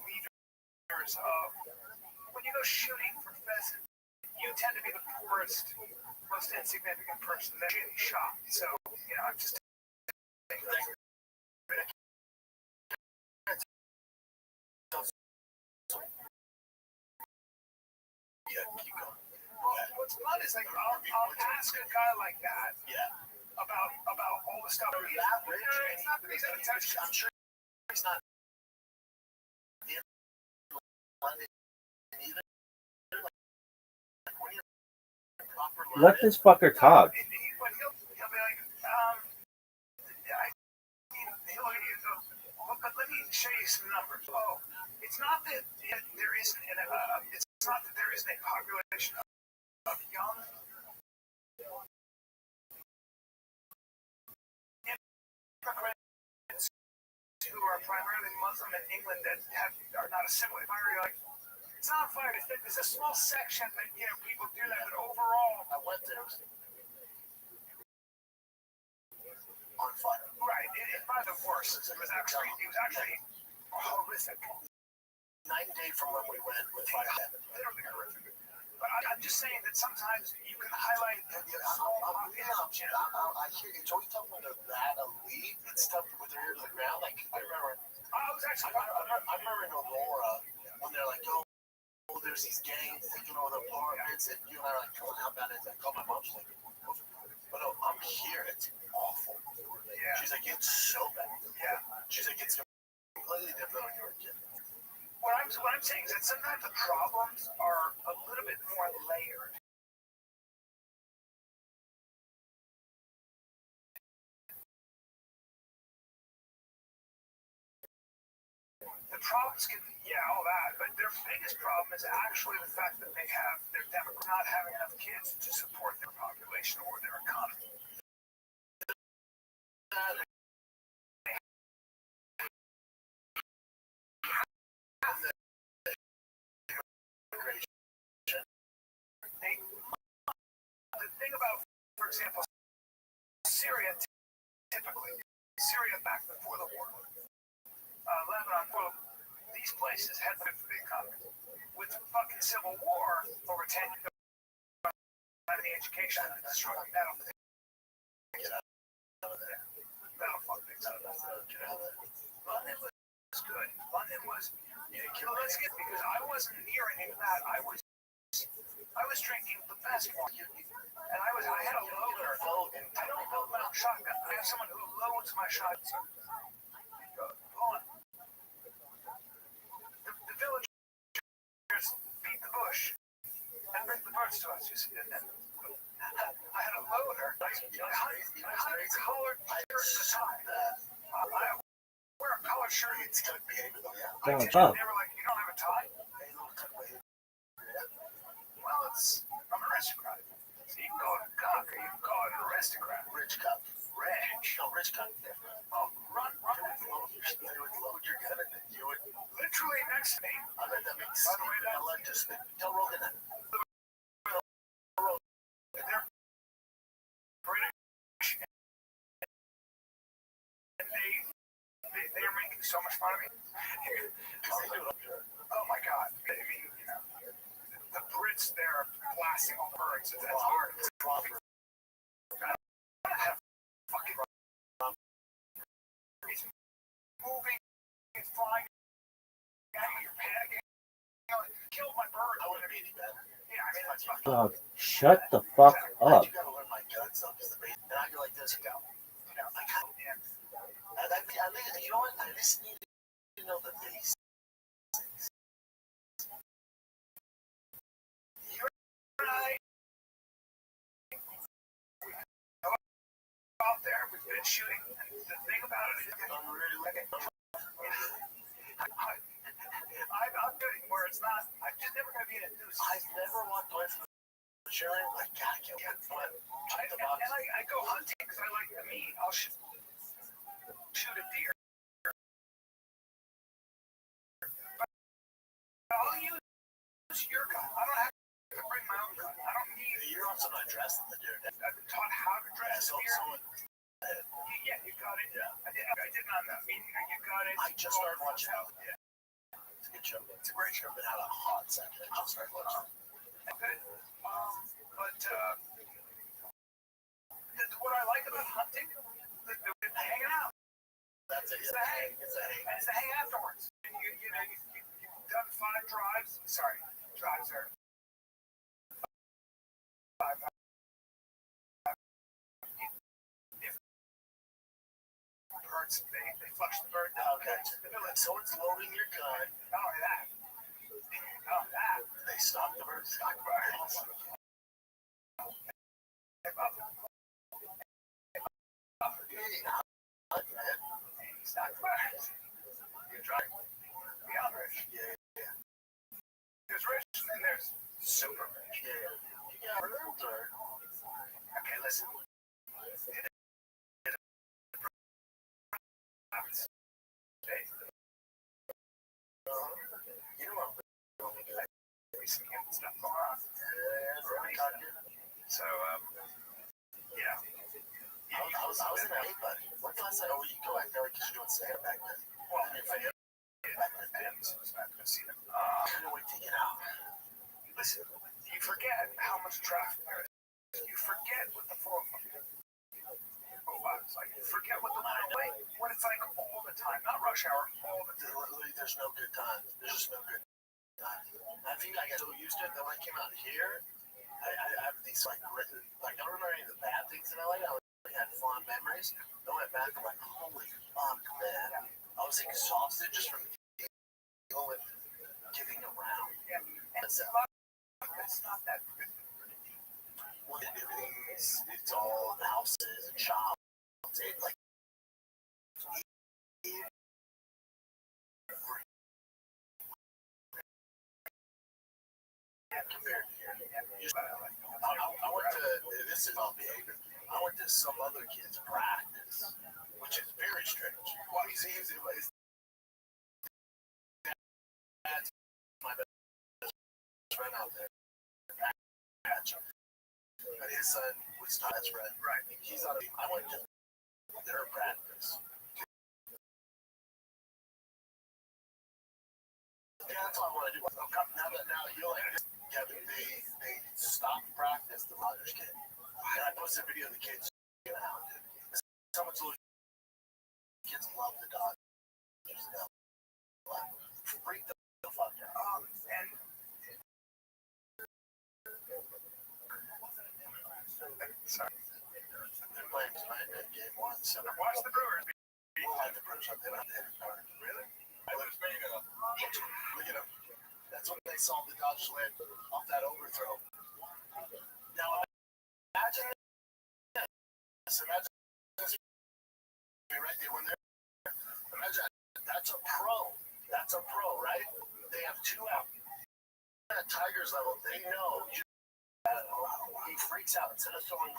leaders of when you go shooting for pheasant, you tend to be the poorest, most insignificant person that you shot. So, I'm just Keep going. What's fun is like I'll ask a guy like that about all the stuff. That rich, It's not that he's intentional. I'm sure he's not in London either. Like, when you're in proper Let this fucker talk. But he'll be like, but let me show you some numbers. Oh, it's not that there isn't it's not that there isn't a population of young immigrants who are primarily Muslim in England that are not assimilated. It's not fire. There's a small section that people do that, but overall, I went there. On fire. Right. It's not the worst. It was actually horrific. Night and day from when we went with fire. Literally horrific. But I'm just saying that sometimes you can highlight I hear you. It's always tough when they're that elite. It's tough with their ear to the ground. Like, I remember in Aurora when they're like, oh, there's these gangs taking over the apartments, and you and I are like, how bad is that? I call my mom, she's like, but no, I'm here. It's awful. Yeah. She's like, it's so bad. Yeah. She's like, it's completely different when you were a kid. What I'm saying is that sometimes the problems are a little bit more layered. The problems can, all that, but their biggest problem is actually the fact that they're not having enough kids to support their population or their economy. The thing about, for example, Syria back before the war, Lebanon, these places had good for the economy. With the fucking civil war over 10 years, out of the education, struggling that'll fuck things out of there. London was good. London was, let's get, because I wasn't near any of that. I was drinking the best one. And I had a loader. I don't load my own shotgun. I have someone who loads my shotgun. The villagers beat the bush and bring the birds to us. You see, and I had a loader. I had a collared shirt at the time. I wear a collared shirt. It's got to be able to. They were like, you don't have a tie? Well, I'm an aristocrat. So you can call it a cock or you can call it an aristocrat. aristocrat. Rich cup. Rich. No, rich cup. Oh, run. They would load your gun and then you would. Literally next to me. I bet that makes By the way, I like to spit. Tell Rogan that. They're British. And they are making so much fun of me. Oh my God. I mean, you know, the Brits, they're blasting all the birds. That's hard. Fucking moving, it's flying out of your panic. You know, killed my bird. I wouldn't be any better. Yeah, I mean, that's fucking. Dog, shut the fuck up. You gotta learn my guns up is the base. And I go like this. You know, I kind of. You know what? I just need to know the base. You and I out there, we've been shooting. And the thing about it is, I'm good where it's not. I'm just never going to be an enthusiast. I've never walked away from the sharing. Like, God, I can't get fun. And I go hunting because I like the meat. I'll shoot a deer. But I'll use your gun. I don't have to bring my own gun. I don't need. You're also not dressed in the deer. I've been taught how to dress a deer. Yeah, you got it. Yeah. I did not know. I mean, you got it. I just started watching it. Yeah. It's a good show. It's a great show. I've been out a hot second. I just started watching it. Good. But what I like about hunting, hanging out. That's it. It's the hang. And it's the hang afterwards. And you've done 5 drives. Sorry, drives are 5. Birds, they flush the bird down. Okay. So it's loading your gun. Not only that. They stop the birds. Stock birds. Stock birds. You're driving. Beyond rich. Yeah. There's rich and then there's super rich. Yeah. You got birds or? Okay, listen. You know what? Some human stuff going on. So, yeah. I was in LA, buddy. What can I say? Oh, you go back there because you're doing stand back then. Well, if I did, so it's not going to see them. I couldn't wait to get out. Listen, you forget how much traffic there is. You forget what the 405 was like. You forget what the way when it's like all the time, not rush hour, all the time. Literally, there's no good time. There's just no good time. I think I got so used to it that when I came out here, I have these like I don't remember any of the bad things in LA. I had fond memories. I went back, I'm like, holy fuck, man. I was exhausted just from dealing with getting around. Yeah. And it's not that good. Well, it's all houses and shops. It's like compared to here. I went to, this is all behavior. I went to some other kid's practice, which is very strange. Well, he's that's my best friend out there. But his son was Todd's friend. Right. He's on I went to their practice. Yeah, that's all I want to do. Now you're like, Kevin, they stopped practice the Rogers kid. And I posted a video of the kids getting out. Someone's little kids love the dog. Just like, freak the fuck out. And sorry. They're playing tonight at game 1. So watch the Brewers. We'll have the Brewers up there. Really? Look at them. That's when they saw the Dodgers win off that overthrow. Now imagine this. Imagine this. Right there when they're. Imagine that's a pro. That's a pro, right? They have 2 out. At Tigers level, they know he freaks out instead of throwing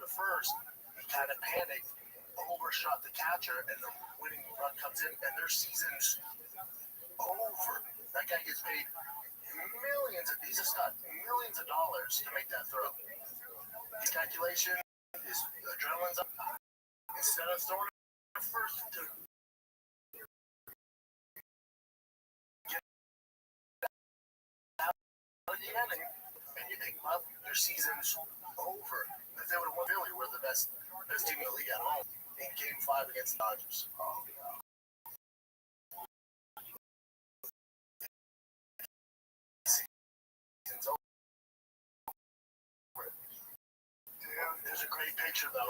the first, he kind of panicked, overshot the catcher, and the winning run comes in, and their season's over. That guy gets paid he's just got millions of dollars to make that throw. His calculation, his adrenaline's up. Instead of throwing it first to get out of the inning, and you think, well, their season's over. If they would have won, Philly were the best team in the league at home in Game 5 against the Dodgers. Season's over. There's a great picture, though.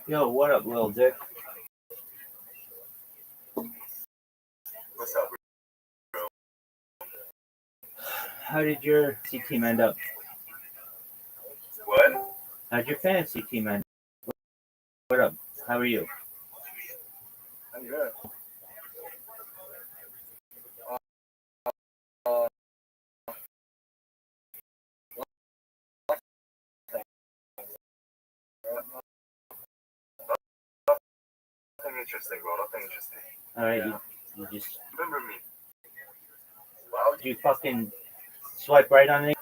Yo, what up, Lil Dick? What's up, bro? How did your fantasy team end up? What? How'd your fantasy team end up? What up? How are you? I'm good. Nothing interesting, bro. Nothing interesting. All right, you just Remember me. did you fucking swipe right on it?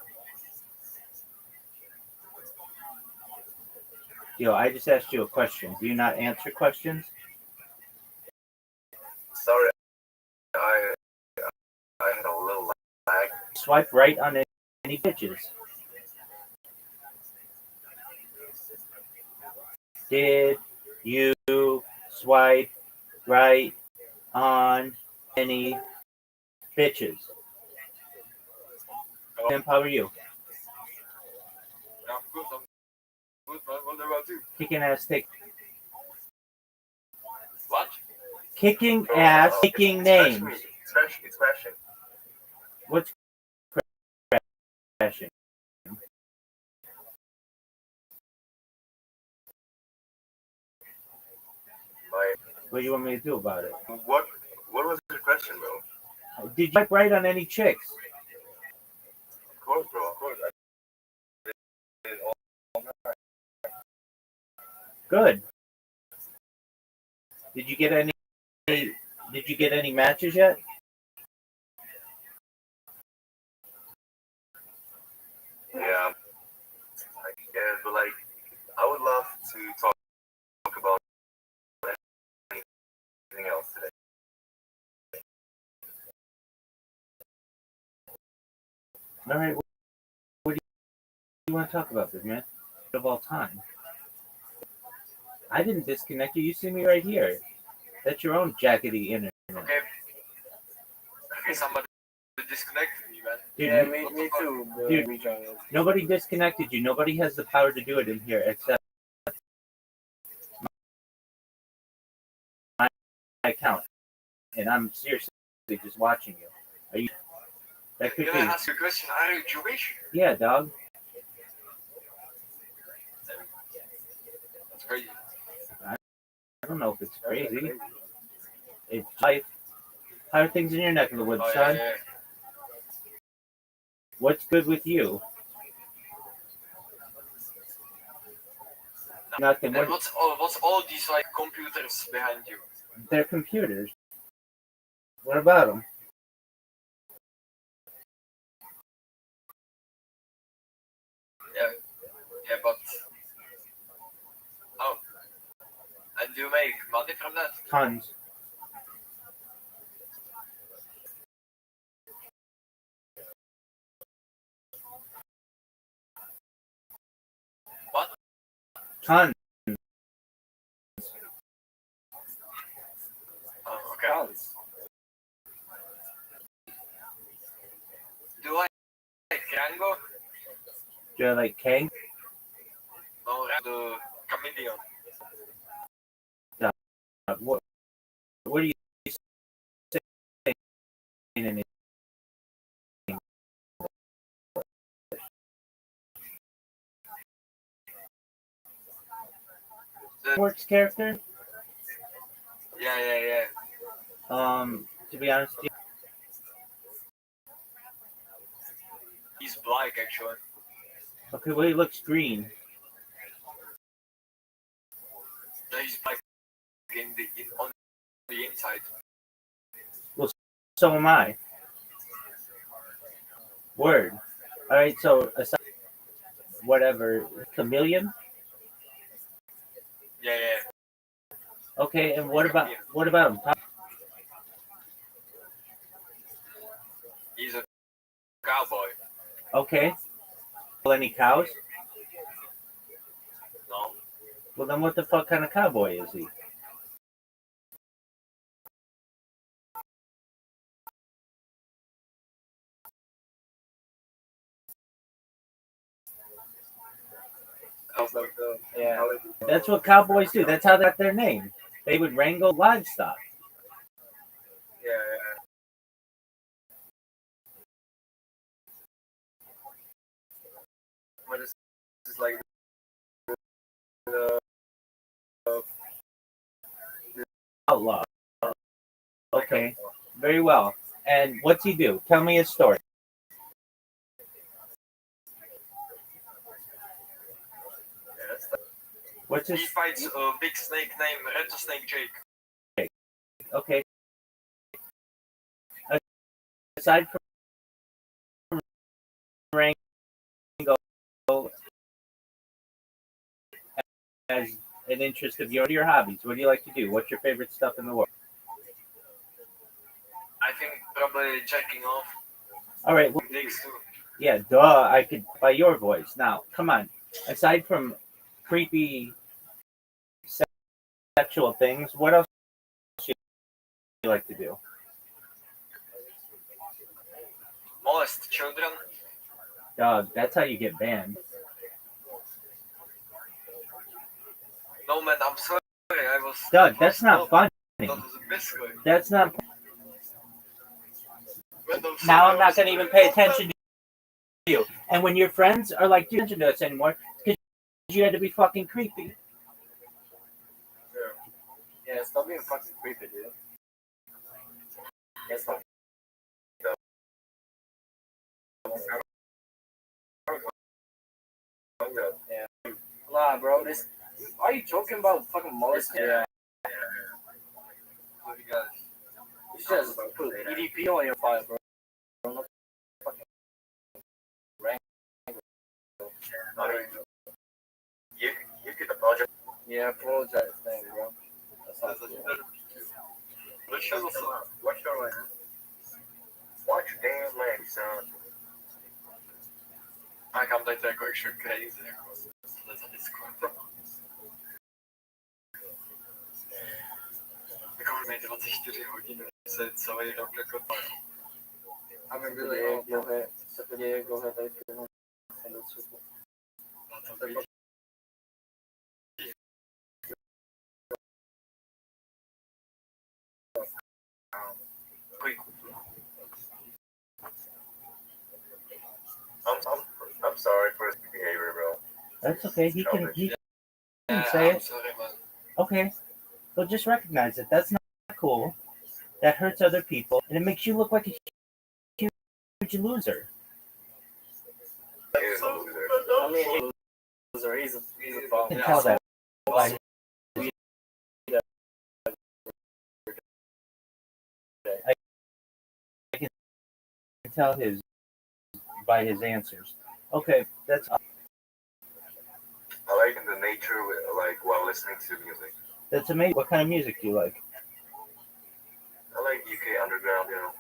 Yo, I just asked you a question. Do you not answer questions? Sorry, I had a little lag. Swipe right on any bitches. Did you swipe right on any bitches. Tim, how are you? I'm good. I'm good, man. What about you? Kicking ass, What? kicking ass, taking names. It's crashing. What's crashing? What do you want me to do about it? What was the question, bro? Did you swipe right on any chicks? Of course, bro. Of course. Good. Did you get any? Did you get any matches yet? Yeah. Yeah, but like, I would love to talk about anything else today. All right. What do you want to talk about, this man? Of all time. I didn't disconnect you. You see me right here. That's your own jackety internet. Okay. Somebody disconnected me, man. Dude, Yeah, me too. Dude. Rejoin. Nobody disconnected you. Nobody has the power to do it in here except my account. And I'm seriously just watching you. Are you? That could Can be. I ask you a question? Are you Jewish? Yeah, dog. That's crazy. I don't know if it's crazy. It's life. How are things in your neck of the woods, son? Yeah. What's good with you? Nothing. And what's all these like computers behind you? They're computers. What about them? Yeah, but oh, and do you make money from that? Tons. What? Tons. Oh, okay. Do I like Rango? Do you like Kang? No, the chameleon. What do you say in English? Sports character? Yeah. To be honest with you, He's black actually. okay, well, he looks green. No, he's black on the inside. So am I. Word. All right, so aside, whatever, chameleon. Yeah. Okay, and what about him? He's a cowboy. Okay. Any cows? No. Well, then what the fuck kind of cowboy is he? Yeah. That's what cowboys do. That's how they got their name. They would wrangle livestock. Yeah. But this is like the Outlaw. Okay. Very well. And what's he do? Tell me his story. What's he his? fights a big snake named Rattlesnake Jake. Okay. Aside from wrangle as an interest of yours, what are your hobbies? What do you like to do? What's your favorite stuff in the world? I think probably jacking off. All right. Well, Dicks too. yeah, duh. I could by your voice. Now, come on. Aside from creepy sexual things, what else like to do? Molest children. Dog, that's how you get banned. No man, I'm sorry. I was. Doug, that's not funny. That was a misclick. That's not. Now I'm not going to even pay attention to you. And when your friends are like, "Do you attention to us anymore?" Because you had to be fucking creepy. Yeah, stop being fucking creepy, dude. That's not. Yeah. Nah, bro. This. Are you joking about fucking molesting? Yeah. You should just put EDP on your file, bro. No fucking rank. You could apologize. Yeah, apologize, thing, bro. That's not cool. Watch your land. Watch your damn land, son. Han kan inte gå i crazy. Det kommer inte vara riktigt roligt. Så var det dock ett gott par. I mean, really, go ahead. So, go ahead. I feel and it's super. I'm sorry for his behavior, bro. That's okay. He can say it. Sorry, man. Okay. Well, just recognize it. That's not cool. That hurts other people, and it makes you look like a huge loser. He's a loser. I mean, he's a loser. He's a bum. You can tell that by I can tell by his answers. Okay, that's I like in the nature, like while listening to music. amazing. What kind of music do you like? I like UK underground, you know.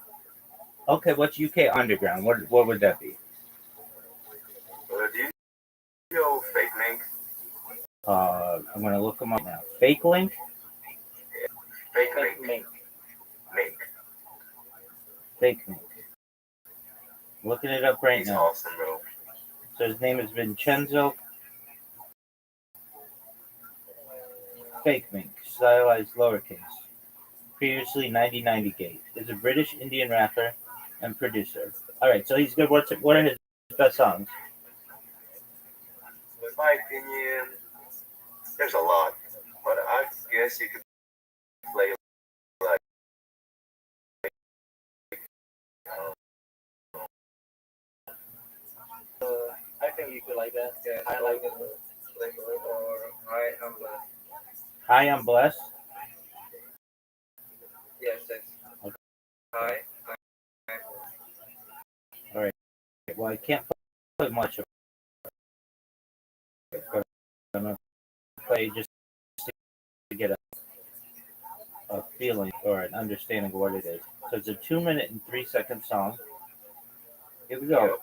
Okay, what's UK underground? What would that be? Do you know Fake Mink? I'm gonna look them up now. Fake Link? Fake Mink. Mink. Fake Link. Looking it up right He's now. awesome, bro. So his name is Vincenzo Fake Mink, stylized lowercase. Previously 9090 Gate. Is a British Indian rapper and producer. Alright, so he's good. What are his best songs? In my opinion, there's a lot. But I guess you could play like I think you could like that. Yeah, I like it. Or I'm blessed. Hi, I'm blessed. Yes, yes. Okay. Hi. Alright. Well, I can't play much of it, but I'm gonna play just to get a feeling or an understanding of what it is. So it's a 2-minute and 3-second song. Here we go.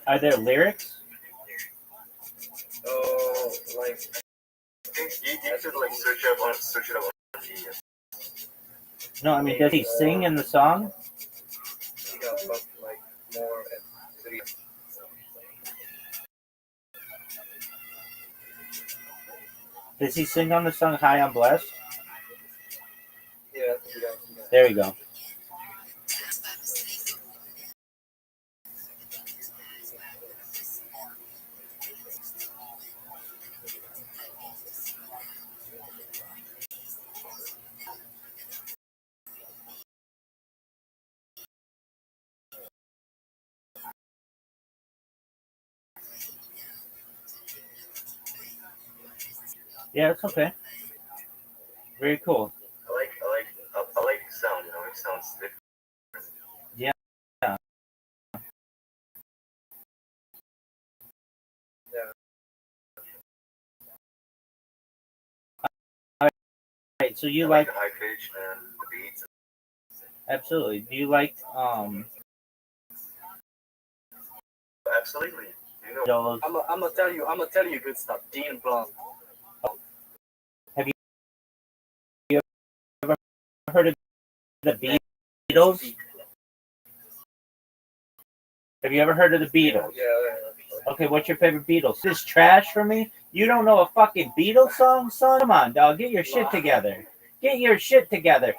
Are there lyrics? Oh, like I think you should like search it up on Genius. No, I mean, does he sing in the song? you got like more at 3. Does he sing on the song Hi, I'm Blessed? Yeah, There we go. Yeah, it's okay. Very cool. I like the sound. You know, it sounds different. Yeah. right. So you I like the high pitch and the beats. absolutely. Do you like Absolutely. You know, those? I'm gonna tell you good stuff. Dean Blanc. Have you ever heard of the Beatles? Have you ever heard of the Beatles? Yeah. Okay, what's your favorite Beatles? This trash for me? You don't know a fucking Beatles song, son? Come on, dog. Get your shit together. Get your shit together.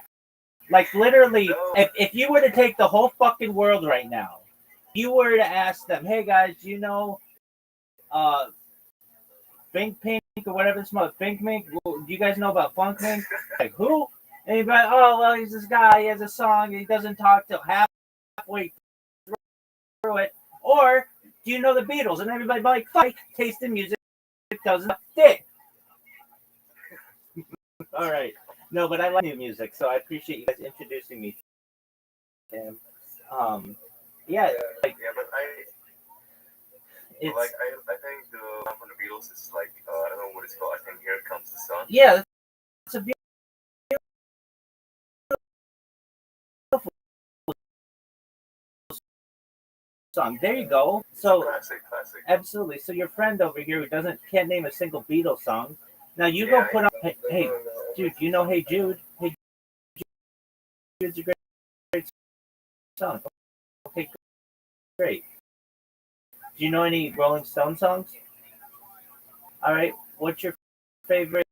Like, literally, if you were to take the whole fucking world right now, you were to ask them, hey, guys, do you know Fink Pink or whatever this mother, Fink Mink? Do you guys know about Funk Mink? Like, who? And you'd be like, oh, well, he's this guy. He has a song. He doesn't talk till halfway through it. Or, do you know the Beatles? And everybody be like, fuck, taste in music doesn't fit. All right. No, but I like new music, so I appreciate you guys introducing me to him. Yeah, like, yeah, but it's, I think the one from the Beatles is like, I don't know what it's called. I think Here Comes the Sun. yeah, it's a beautiful song. There you go. So Classic. absolutely. So your friend over here who can't name a single Beatles song. Now you go put on. Hey, dude, you know Hey Jude? Hey Jude's a great song. Okay, great. Do you know any Rolling Stone songs? All right. What's your favorite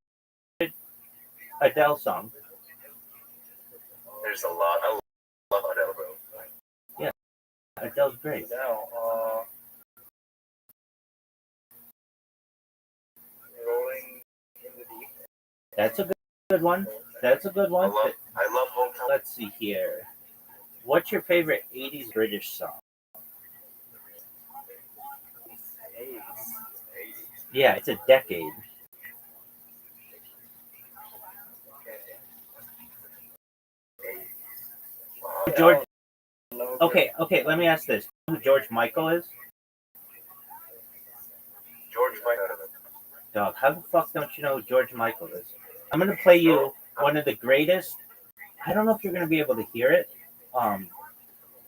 Adele song? There's a lot. I love Adele, bro. Yeah, Adele's great. Now, Rolling in the Deep. That's a good one. That's a good one. I love Hometown. Let's see here. What's your favorite 80s British song? Yeah, it's a decade. George. Okay. Let me ask this: who George Michael is? George Michael. Dog, how the fuck don't you know who George Michael is? I'm gonna play you one of the greatest. I don't know if you're gonna be able to hear it,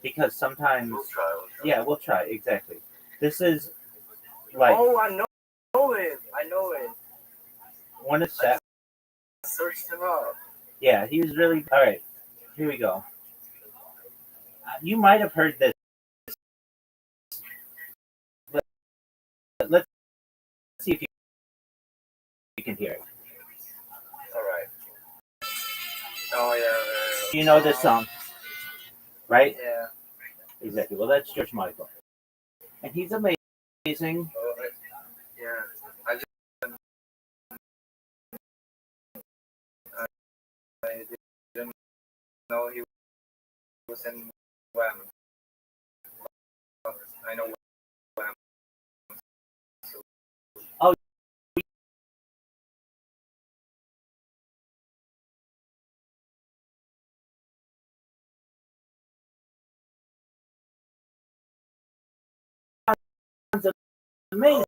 because sometimes. We'll try. Yeah, we'll try. Exactly. This is like. Oh, I know it. One of set. Searched him up. Yeah, he was really all right. Here we go. You might have heard this. Let's see if you can hear it. All right. Oh yeah. You know this song, right? Yeah. Exactly. Well, that's George Michael, and he's amazing. Oh, yeah. I didn't know he was in Wham. I know Wham. Oh. Amazing.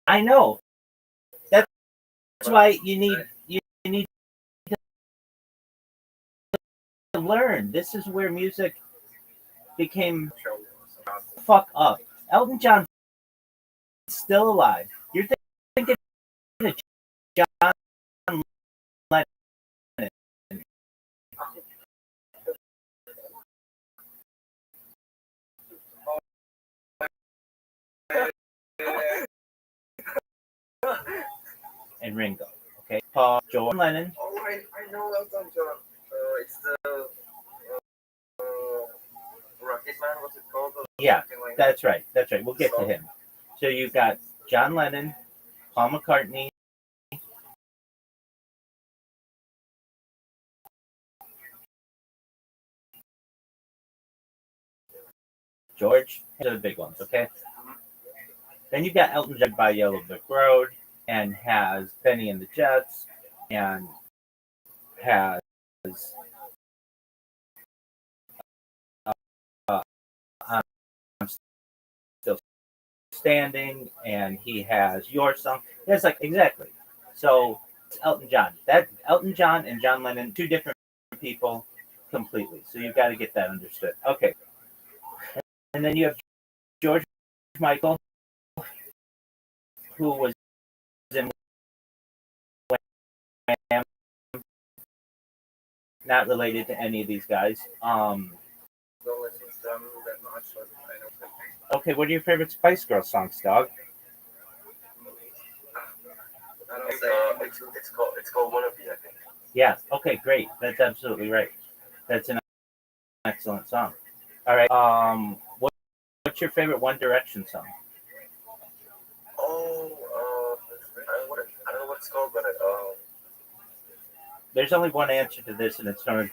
I know. That's why you need to learn. This is where music became fuck up. Elton John's still alive. You're thinking of John Lennon. And Ringo. Okay, Paul, John Lennon. Oh, I know Elton John. It's the Rocket Man. What's it called? Yeah, that's right. We'll get to him. So you've got John Lennon, Paul McCartney, George. Those are the big ones, okay? Then you've got Elton John by Yellow Brick Road, and has Benny and the Jets, and has uh, I'm Still Standing, and he has Your Song. It's like exactly. So it's Elton John. That Elton John and John Lennon, two different people completely. So you've got to get that understood. Okay, and then you have George Michael, who was in Wham, not related to any of these guys. Don't listen to them that much, but I know some things. Okay, what are your favorite Spice Girls songs, dog? I don't I think, say it's called Wannabe, I think. Yeah. Okay, great. That's absolutely right. That's an excellent song. All right. What's your favorite One Direction song? Oh, I don't know what it's called, but There's only one answer to this, and it's known as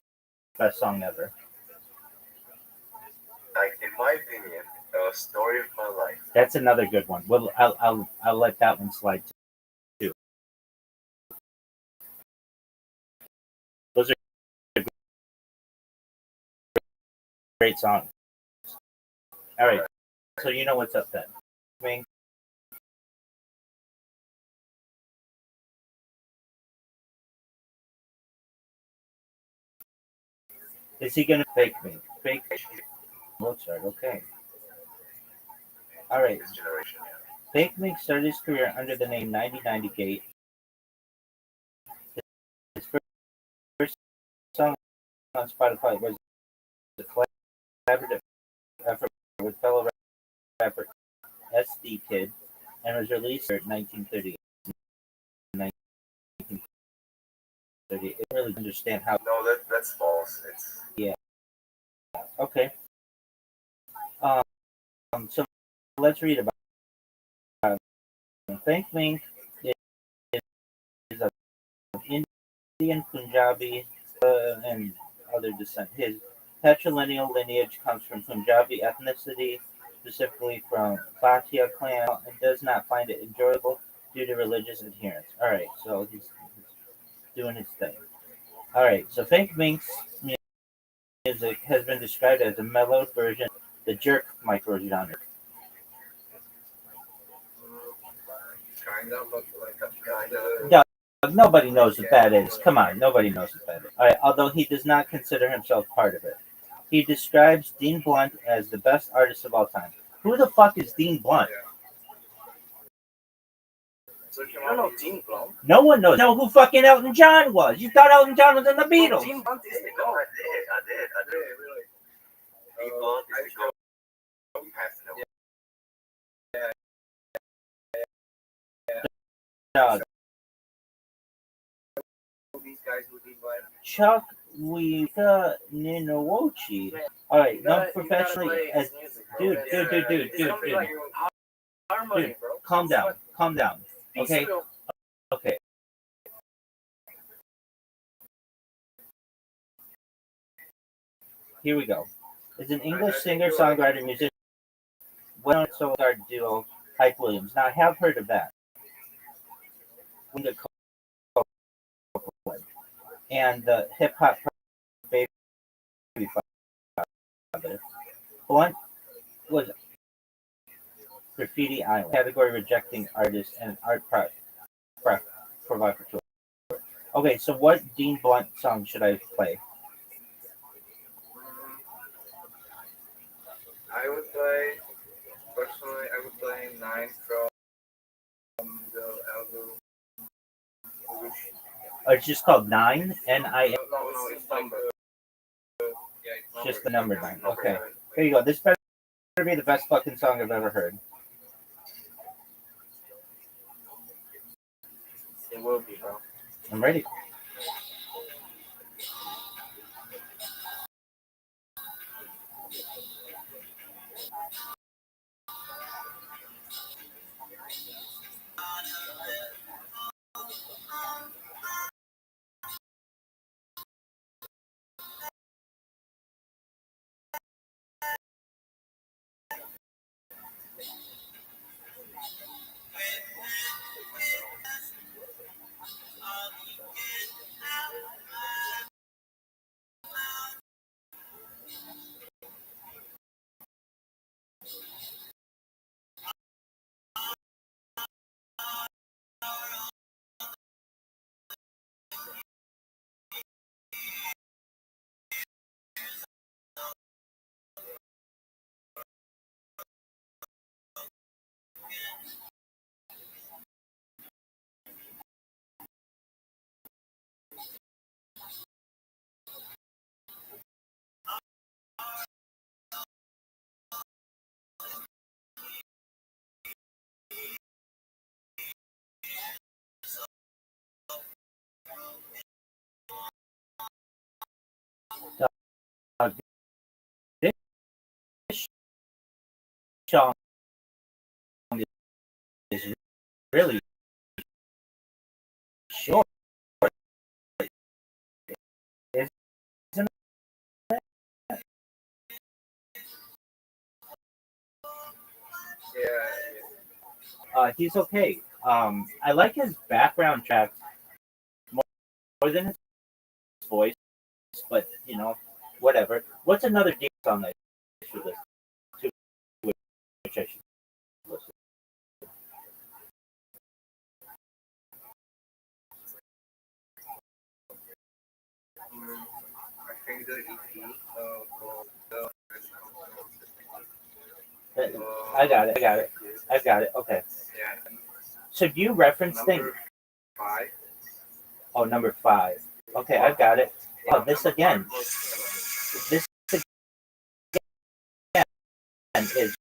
best song ever. in my opinion, Story of My Life. That's another good one. Well, I'll let that one slide too. Those are great songs. All right. So you know what's up then. I mean, is he gonna fake me? Fake Mozart. Okay. All right. This generation, yeah. Fake Mink started his career under the name 9090 Gate. His first song on Spotify was a collaborative effort with fellow rapper SD Kid and was released in 1930. I didn't really understand how. No, that's false. It's Yeah. Okay. So let's read about him. Thank Mink is of Indian, Punjabi, and other descent. His patrilineal lineage comes from Punjabi ethnicity, specifically from Bhatia clan, and does not find it enjoyable due to religious adherence. All right, so he's doing his thing. All right, so Fink Mink's music has been described as a mellowed version of the jerk microgenre. kind of, but like a kind of. No, nobody knows what that is. Come on, nobody knows what that is. All right, although he does not consider himself part of it. He describes Dean Blunt as the best artist of all time. Who the fuck is Dean Blunt? So you don't know Dean Blunt? No one knows. Know who fucking Elton John was? You thought Elton John was in the Beatles? Dean Blunt is the no, goat. I did. Really. Dean Blunt is the goat. You have to know. No, These guys who did like. Chuck Wika Ninowochi. All right, no, professionally as dude. Harmony, Dude, bro. calm down. Okay, okay. Here we go. Is an English singer, songwriter, musician, well-known solo duo, Hype Williams. Now I have heard of that. And the hip hop baby father. Blunt was Graffiti Island, category rejecting artist and art provocateur. Okay, so what Dean Blunt song should I play? I would play, personally, I would play 9 from the album. It's just called 9, N-I-N. No, it's number. It's just the number 9. Okay, here you go. This better be the best fucking song I've ever heard. It will be, bro. I'm ready. really short, isn't it? He's okay. I like his background tracks more than his voice, but whatever. What's another deep song that you should listen to? Which I should listen. I think the EP I got it. I got it. Okay. yeah, So do you reference things? number 5. Oh, number 5. Okay, I've got it. Oh, this again. This again is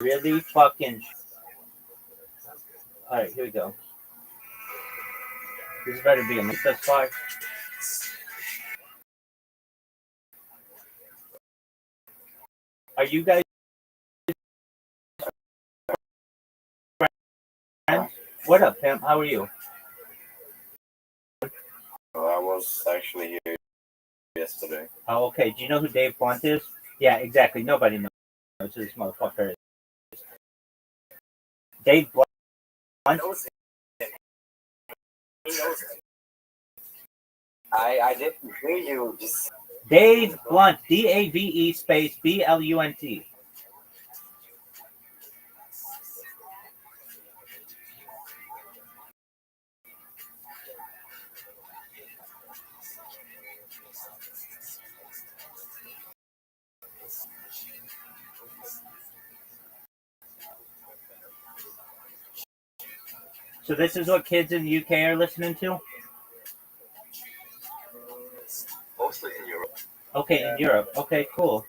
really fucking. All right, here we go. This better be a mix thus far. Are you guys friends? What up, Pimp? How are you? Well, I was actually here yesterday. Oh, okay. Do you know who Dave Blunt is? Yeah, exactly. Nobody knows who this motherfucker is. Dave Blunt. I didn't hear you. Just Dave Blunt. DAVE space BLUNT. So this is what kids in the UK are listening to? mostly in Europe. Okay, in Europe. Okay, cool.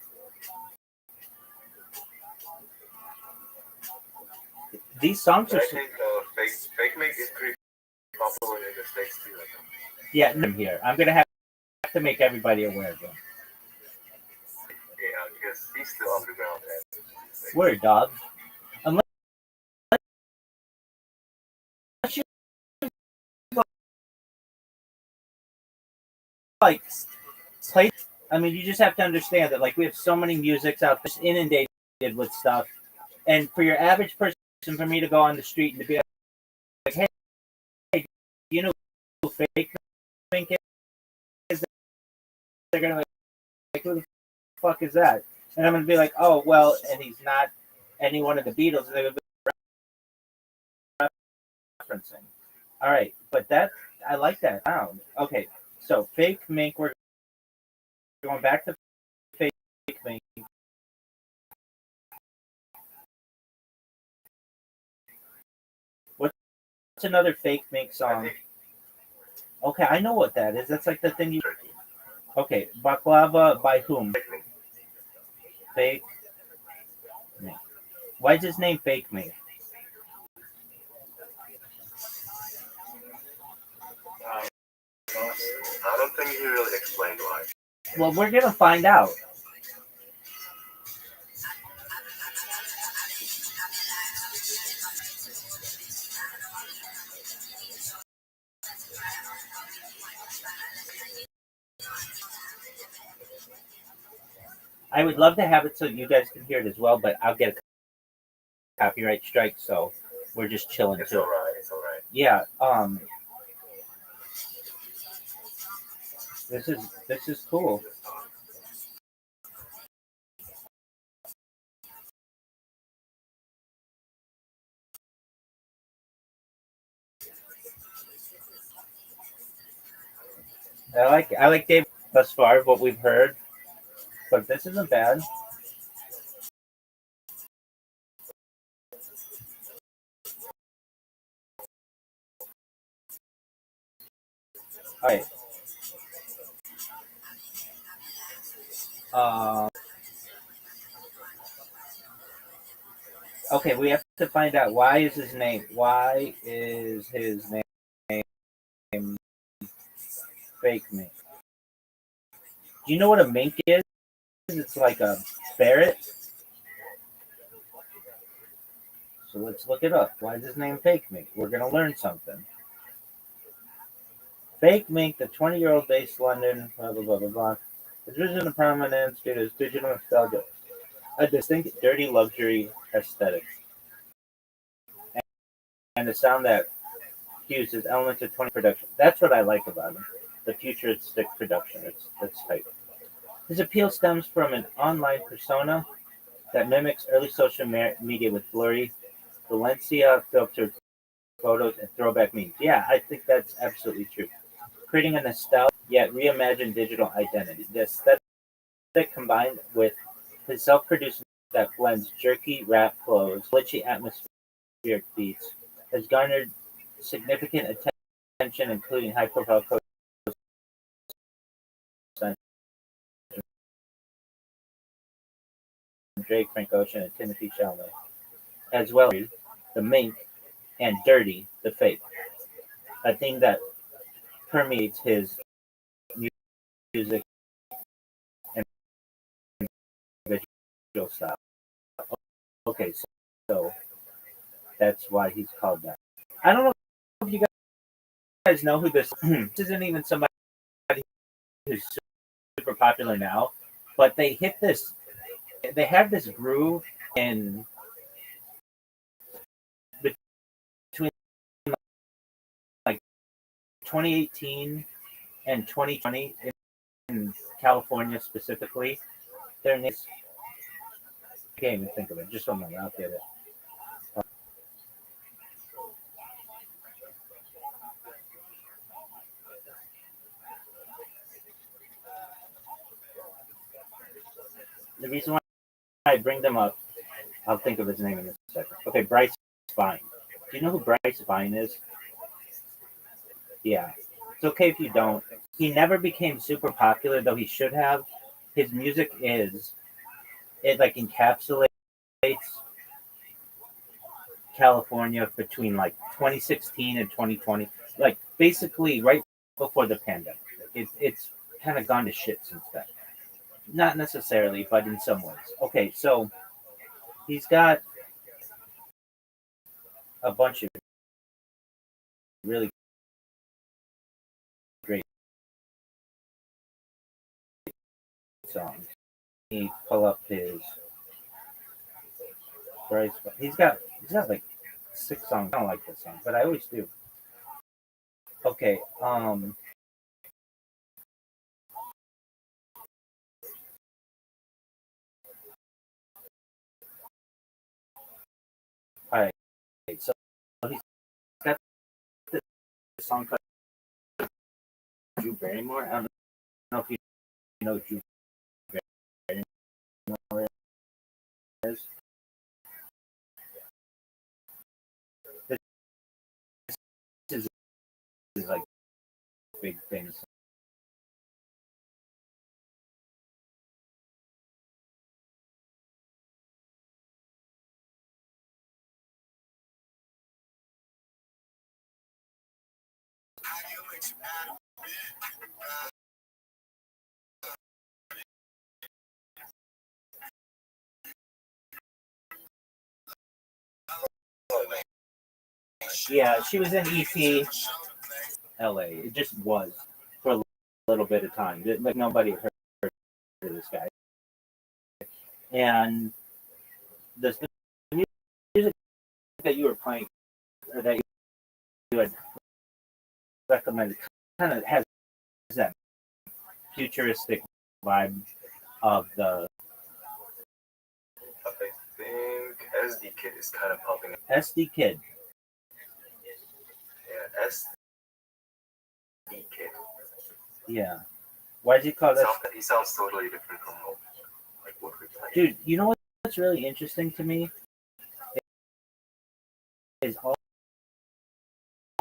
These songs I are think fake make is pretty popular in the States too. I think. yeah, I'm here. I'm gonna have to make everybody aware of them. Yeah, because he's still underground. Word, dog. Unless you like play, I mean, you just have to understand that like we have so many musics out there inundated with stuff, and for your average person, for me to go on the street and to be like, hey, you know who fake think is? They're gonna be like, who the fuck is that? And I'm gonna be like, oh well, and he's not any one of the Beatles. And they're gonna be referencing. All right, but that I like that sound. Okay, so fake mink. We're going back to fake mink. What's another fake mink song? Okay, I know what that is. That's like the thing you. Okay, baklava by whom? Fake mink. Why is his name fake mink? I don't think he really explained why. Well, we're gonna find out. I would love to have it so you guys can hear it as well, but I'll get a copyright strike, so we're just chilling It's too. alright. It's alright. Yeah. This is cool. I like Dave thus far, what we've heard, but this isn't bad. All right. Okay, we have to find out why is his name fake mink. Do you know what a mink is? It's like a ferret. So let's look it up. Why is his name Fake Mink? We're gonna learn something. Fake Mink, the 20-year-old based London, blah blah blah blah blah, has risen to prominence due to his digital nostalgia, a distinct dirty luxury aesthetic, and a sound that uses elements of 20 production. That's what I like about him. The futuristic production. It's tight. His appeal stems from an online persona that mimics early social media with blurry Valencia filtered photos and throwback memes. Yeah, I think that's absolutely true. Creating a nostalgic yet reimagined digital identity. The aesthetic combined with his self-produced that blends jerky rap flows, glitchy atmospheric beats, has garnered significant attention, including high-profile co-stars Drake, Frank Ocean, and Timothy Chalamet, as well as the Mink and Dirty, the Fake, a theme that permeates his music and visual style. Okay, so that's why he's called that. I don't know if you guys know who this. This isn't even somebody who's super popular now, but they hit this. They have this groove in between like 2018 and 2020 in California specifically. Their names. I can't even think of it. Just one moment, I'll get it. The reason why I bring them up, I'll think of his name in a second. Okay, Bryce Vine. Do you know who Bryce Vine is? Yeah. It's okay if you don't. He never became super popular, though he should have. His music it like encapsulates California between like 2016 and 2020. Like basically right before the pandemic. It's kind of gone to shit since then. Not necessarily, but in some ways. Okay, so he's got a bunch of really great songs. He pull up his Bryce. He's got like 6 songs. I don't like this song, but I always do. Okay, all right. So he's got this song called Drew Barrymore. I don't know if you know Drew Barrymore is. This is like big famous. Yeah, she was in EP LA. It just was for a little bit of time. Like nobody heard of this guy. And the music that you were playing, or that you had recommended, kind of has that futuristic vibe of the I think SD Kid is kind of popping up. SD Kid. Yeah, SD Kid. Yeah. Why is he called that? He sounds totally different from like what we play. Dude, you know what's really interesting to me is all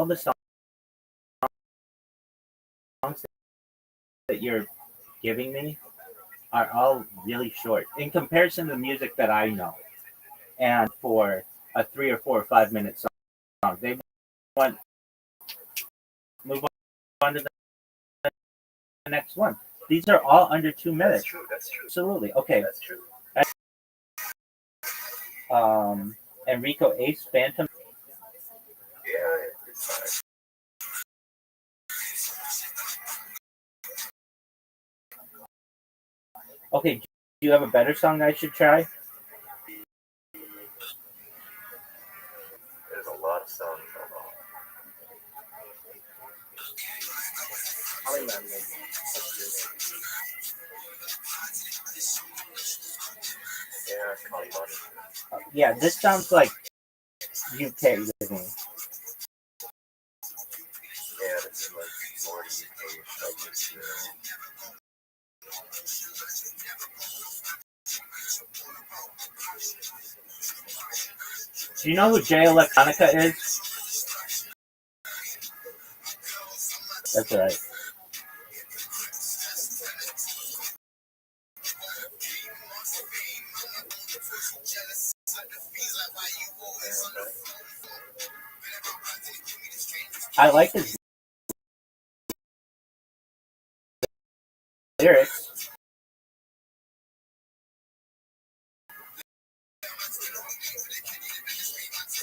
the songs that you're giving me are all really short in comparison to the music that I know. And for a 3 or 4 or 5 minute song, they want move on to the next one. These are all under 2 minutes. That's true. That's true. Absolutely. Okay. That's true. Enrico Ace Phantom. Yeah, it's fine. Okay, do you have a better song I should try? There's a lot of songs. Yeah, Taliban. Yeah, this sounds like UK to me. Yeah, this is like more UK-ish, like this, you know. Do you know who Jay Electronica is? That's right. I like his lyrics.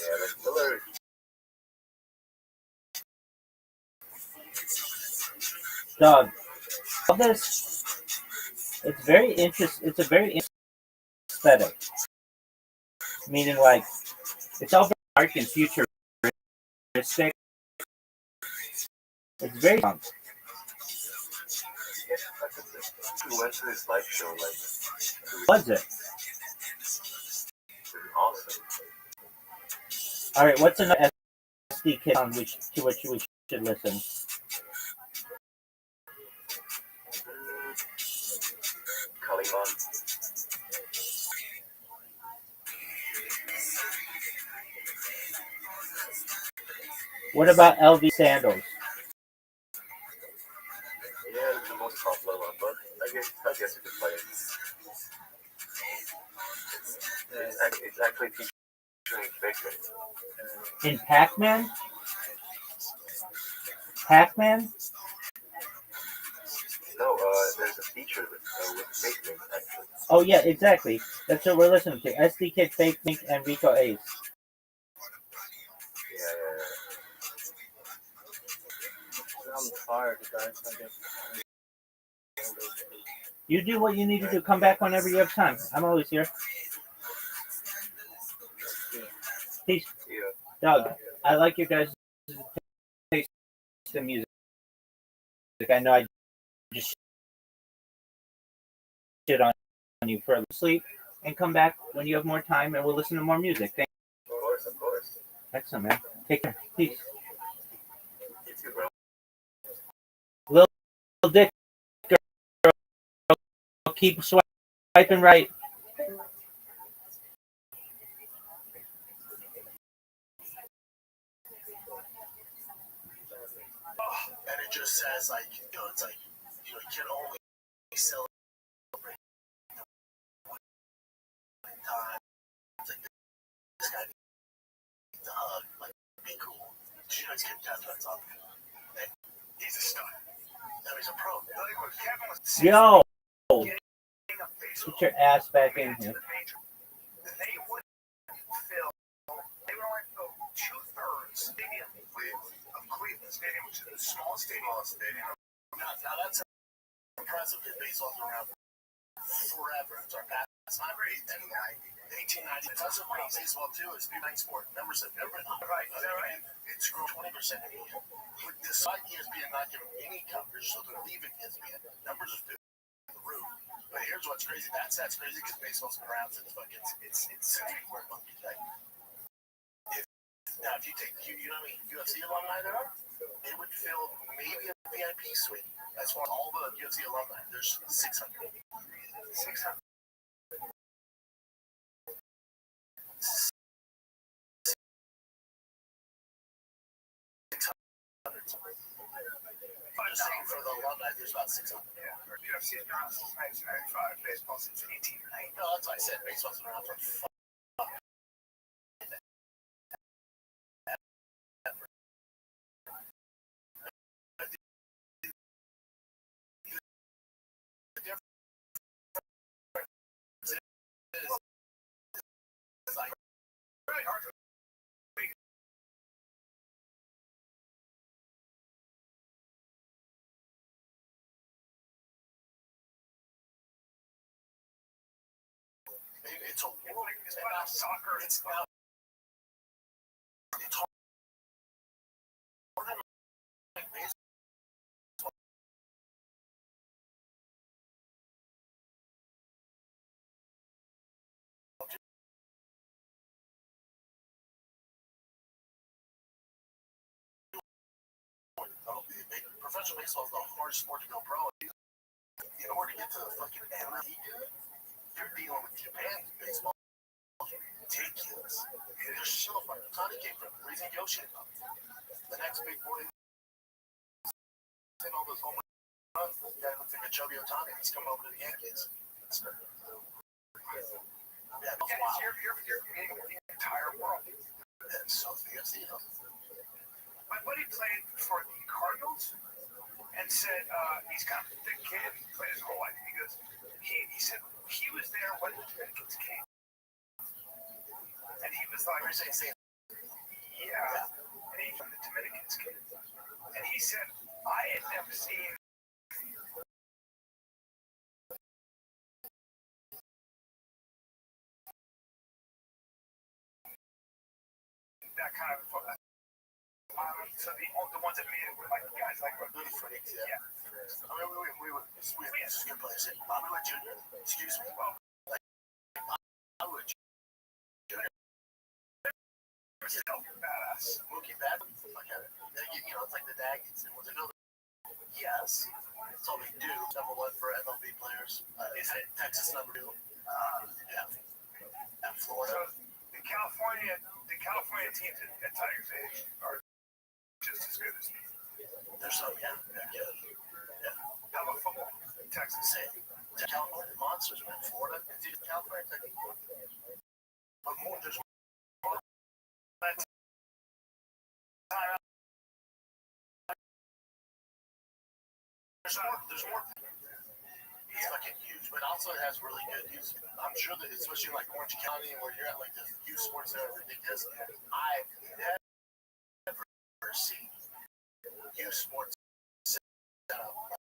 Yeah, the lyrics. Dog, all this, it's very interesting. It's a very aesthetic, meaning like it's all very dark and futuristic. It's very punk. We went to this live show, like, Was it? it was awesome. All right, what's another SD kid song to which we should listen? Taliban. What about LV Sandals? Yeah, it's the most popular one, but I guess you could play it. It's actually featuring Baker. In Pac-Man? Pac-Man? No, there's a feature with Baker, actually. Oh yeah, exactly. That's what we're listening to. SD Kid, Fake Mink, and Rico Ace. Yeah. I'm tired, guys. I guess. You do what you need to do. Come back whenever you have time. I'm always here. Peace. Yeah. Doug, I like your guys' taste in music. I know I just shit on you for a sleep and come back when you have more time and we'll listen to more music. Thank you. Of course. Excellent, man. Take care. Peace. You too, bro. Little Dick girl, keep swiping right. And it just says, like, it's like, you can only celebrate the time. It's like, this guy needs a hug, like, be cool. She knows Kim Cattrall's on. He's a stud. Now he's a pro. Yo, get your ass back in here. They would fill. They would only fill 2/3 stadium of Cleveland Stadium, which is the smallest stadium. Now that's impressive that baseball's been around forever. It's our past. I agree. 1890. That's what makes baseball too. It's a big sport. Numbers have never been right. It's grown 20% a year. With this ESPN not giving any coverage, so they're leaving ESPN. Numbers are through the roof. But here's what's crazy. That's crazy because baseball's been around since it's since we were monkeys. Right? Now, if you take you know how many UFC alumni there are, they would fill maybe a VIP suite. As far as all the UFC alumni, there's 600. 600. I'm just saying for the alumni, there's about 600. Yeah. UFC has been around since 1995. Baseball since 1890. No, that's why I said baseball's been around for really hard It's a It's not soccer. It's not. It's hard. Like baseball. Professional baseball is the hardest sport to go pro. In order to get to the fucking MLB, you're dealing with Japan's baseball. Ridiculous. They're so fucking Tani came from Rizzy Yoshi. The next big boy in all those home runs. The guy looks like a chubby Otani. He's coming over to the Yankees. Yeah, that's wild. You're competing with the entire world. And so the UFC. My buddy played for the Cardinals and said he's got a thick kid. He played his whole life. He goes, he said he was there when the Dominicans came. And he was like, You're saying, yeah. And he from the Dominicans came. And he said, I had never seen that kind of. So the ones that made it were like guys like really freaks, yeah. I mean, this is a good place. Bobby Wood Jr., excuse me. Well, like, Bobby Wood Jr. Badass. Mookie Betts, you know, it's like the Daggies. Was it another? Yes. That's all they do. Number one for MLB players. Is it Texas number 2? Yeah. At Florida. So the California teams at Tigers' age are just as good as me. There's some, yeah. How about football? Texas. Same. The California Monsters, man. Florida. It's either California, Texas. But more, there's more. There's more. It's fucking huge, but also it has really good youth. I'm sure that, especially in like Orange County, where you're at, like the youth sports that are ridiculous. I've never seen youth sports set up like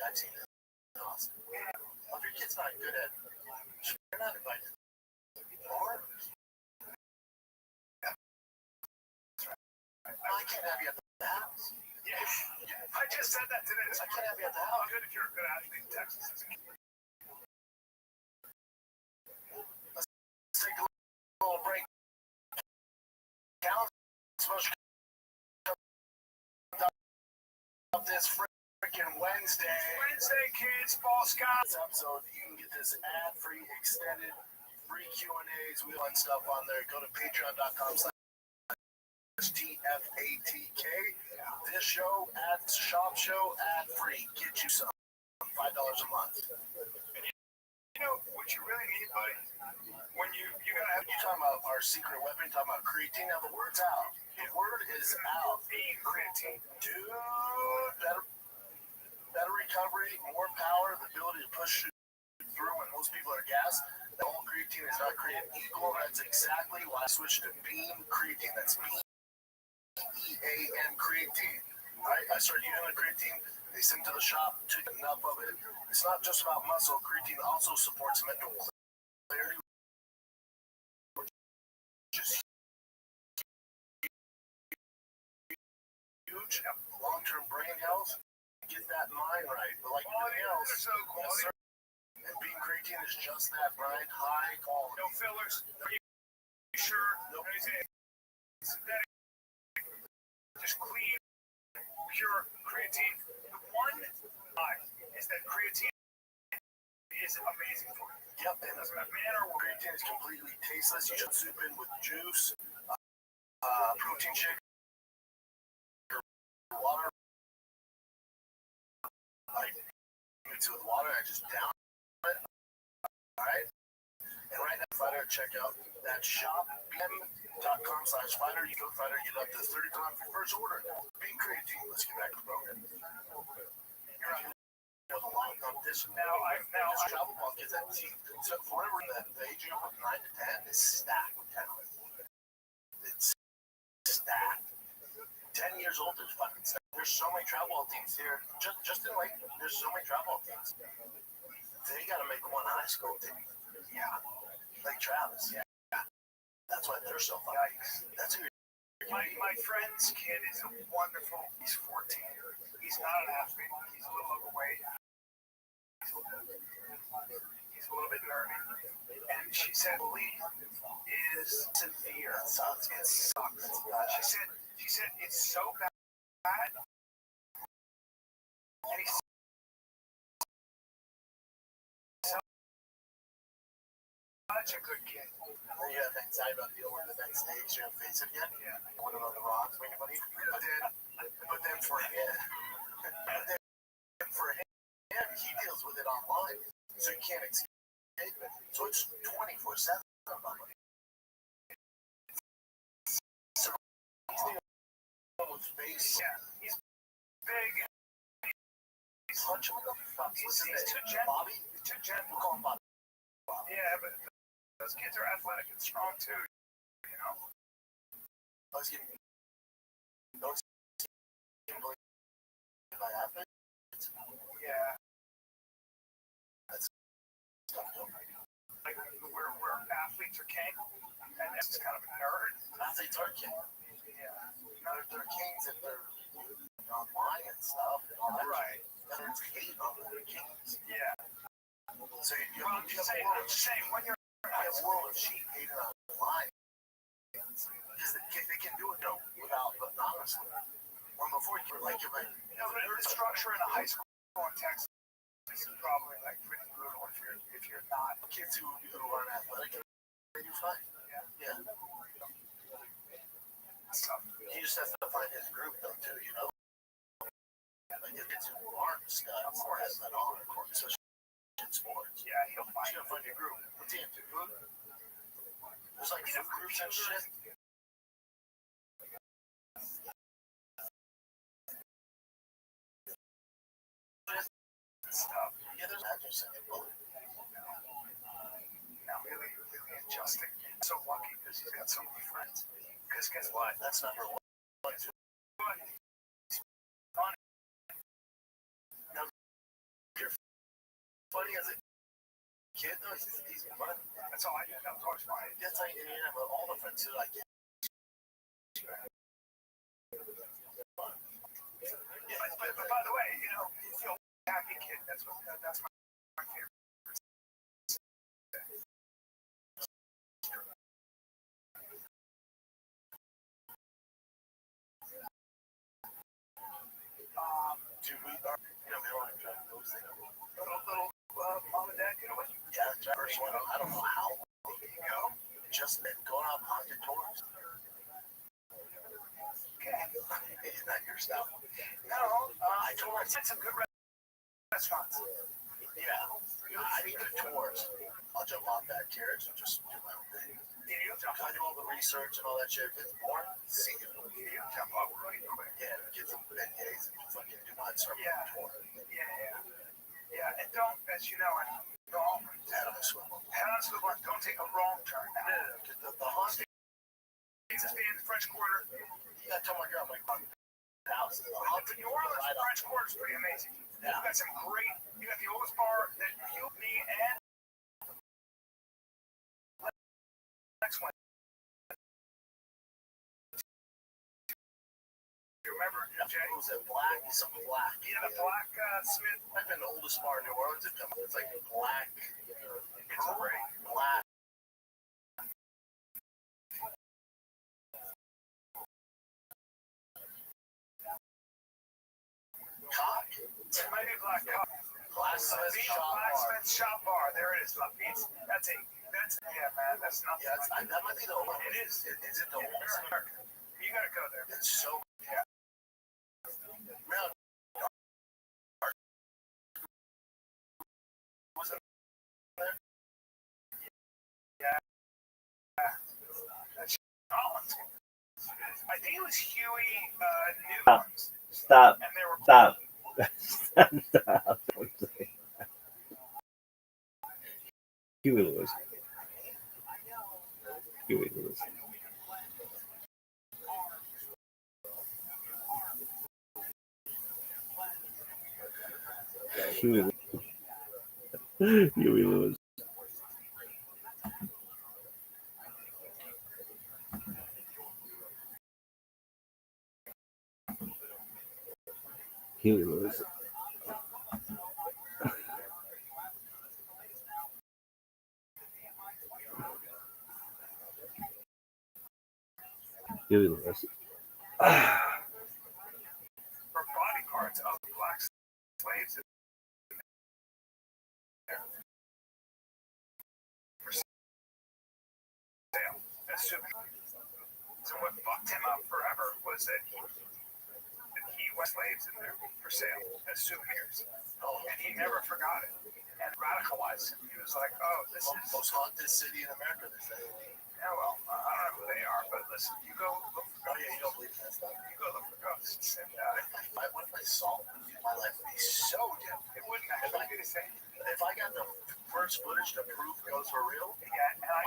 I've seen it in Austin. Well, if your kid's not good at, you're not invited. I can't have you at the house. Yeah. I just said that today. I can't have you at the house. Good if you're a good athlete in Texas. Let's take a little break. Cal's supposed to come up this freaking Wednesday. Wednesday, kids, Ball Scott. Episode, you can get this ad-free, extended, free Q&As. We run stuff on there. Go to patreon.com/TFATK. This show, shop show, ad-free. Get you some. $5 a month. You know what you really need, buddy? When you gotta have. You talking about our secret weapon? You talking about creatine? Now the word's out. The word is out. Being creatine. Dude, better recovery, more power, the ability to push through when most people are gassed. The whole creatine is not created equal. That's exactly why I switched to Beam Creatine. That's BEAM Creatine. I started using the creatine. They sent to the shop, took enough of it. It's not just about muscle. Creatine also supports mental clarity, which is huge. Long-term brain health. Get that mind right. But like everything else, So quality. and Beam Creatine is just that, Brian. High quality. No fillers. Are you sure? Nope. Synthetic. Just clean, pure creatine. The one is that creatine is amazing for you. Yep, and Doesn't matter what. creatine is completely tasteless. You should soup in with juice, protein shake, water. I mix it with water. I just down it. All right. And right now, Fighter, check out that shop, bm.com/fighter. You go Fighter, get up to 30% off your first order. Being creatine. Let's get back to the program. You're on with a long competition. Now This travel ball kids that team. So for whatever the age group of 9 to 10 is stacked with talent. It's stacked. 10 years old is fucking stacked. There's so many travel ball teams here. Just in Lake, there's so many travel ball teams. They got to make one high school team. Yeah. Travis. Yeah. That's why they're so fun. That's who. My friend's kid is wonderful. He's 14. He's not an athlete. He's a little overweight. He's a little bit nerdy. And she said, bullying is severe. It sucks. She said it's so bad. And he's such a good kid. You have anxiety about dealing with the next stage. You have to face it again. Yeah. I wouldn't know the rocks for anybody. But then for him, he deals with it online. So you can't escape it. So it's 24/7. So he's dealing with face. Yeah. He's big. Punch him in the fuck. He's too gentle. Bobby? He's too gentle. Call him Bobby. Yeah, but those kids are athletic and strong too, you know. Those kids by athletes. Yeah. That's like where athletes are king, and this is kind of a nerd. Athletes are king. Yeah. They're kings and they're online and stuff. And all that. Right. Nerds hate on their kings. Yeah. So you have when you're a world of sheep hating online. Because they can do it without, but honestly. Or before you were like, the structure in a high school in Texas is probably like pretty brutal if you're not. Kids who aren't athletic, they do fine. Yeah. It's tough. He just has to find his group though too, you know. Like if kids who aren't studs or has that on, especially in sports. Yeah, he'll find your group. What's he into? There's like some groups and shit. Stuff. Yeah, there's actors in it. Now, really adjusting. So lucky because he's got so many friends. Because guess what? That's number one. Funny. Now, you're funny as a kid, though. He's funny. That's all I did. That was always funny. That's how you have all the friends who like it. But by the way, you know, the old happy kid, that's my favorite. Little mom and dad getaway. Yeah, the first one. I don't know how long ago. Just been going on pocket tours. Okay. Is that your stuff? No, I told her I said some good restaurants. Yeah. I need the tours. I'll jump off that carriage and just do my own thing. I do all the research and all that shit. If it's boring, see it. You jump off really quick. Yeah, get some beignets and fucking do my tour. Yeah, and don't, as you know, don't head on a swivel. Don't take a wrong turn. Because the haunting is in the French Quarter. You gotta tell my girl, I'm like, houses. The New Orleans French Quarter is pretty amazing. Yeah. You got some great. You got the oldest bar that you, me, and next one. You remember, Jay? It was a black, something black. Yeah, the Black Smith. I've been the oldest bar in New Orleans. It's like black. It's great. Black. Cock. It might be Black Cock. Blacksmith Shop Bar. There it is. That's yeah, man. That's not. Yeah, that might be the oldest. It is. Is it the oldest in America? You gotta go there. It's so. Yeah. Real. Was it there? Yeah. That's Collins. I think it was Huey Newlands. Stop. And they were Stop. Stop. Huey Lewis. Huey Lewis. Huey Lewis. Huey Lewis. Huey Lewis. For bodyguards of black slaves in there for sale as souvenirs. So what fucked him up forever was that he was slaves in there for sale as souvenirs. And he never forgot it. And radicalized him. He was like, oh, this is most haunted city in America, they say. yeah, well, I don't know who they are, but listen, you go look for Oh, yeah, you don't believe that stuff. you go look for ghosts, and What if I saw them? My life would be so different. it wouldn't actually be the same. If I got the first footage to prove ghosts were real, Yeah, and I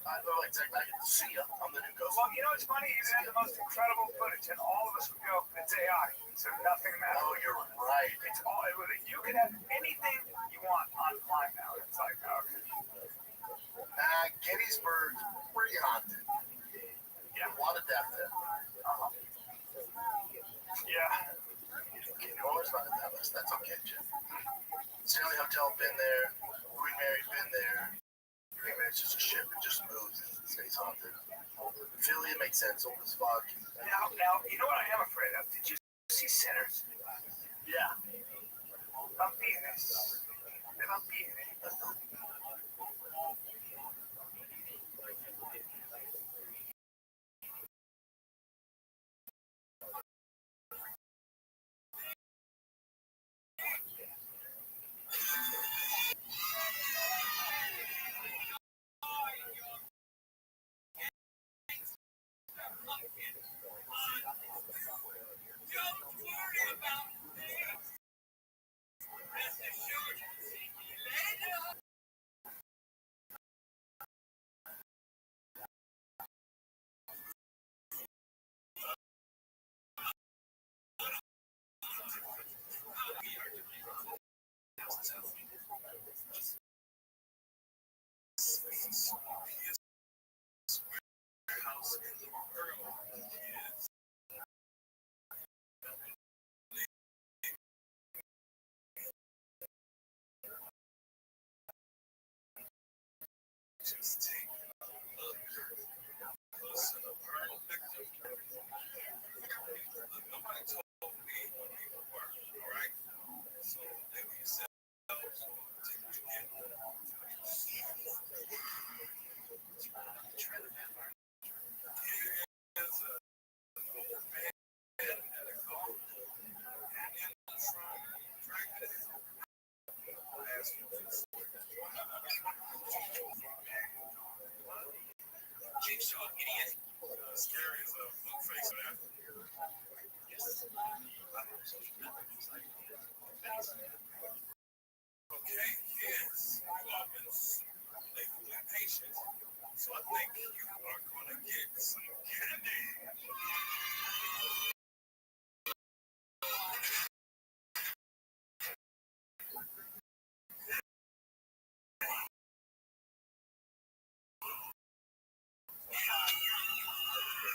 I'd go like, I can see ya. I'm the new ghost. well, you know what's funny? You have the most incredible footage, and all of us would go, it's AI, so nothing matters. Oh, you're right. It's all you can have anything you want online now. It's like, okay, Gettysburg's pretty haunted. yeah, A lot of death there. yeah. Okay, New Orleans not in that list. That's okay, Jim. Stanley Hotel, been there. Queen Mary, been there. Queen Mary's just a ship. It just moves. It stays haunted. Philly, it makes sense. Old as fuck. Now, you know what I am afraid of? Did you see Sinners? Yeah. Vampires. The vampires.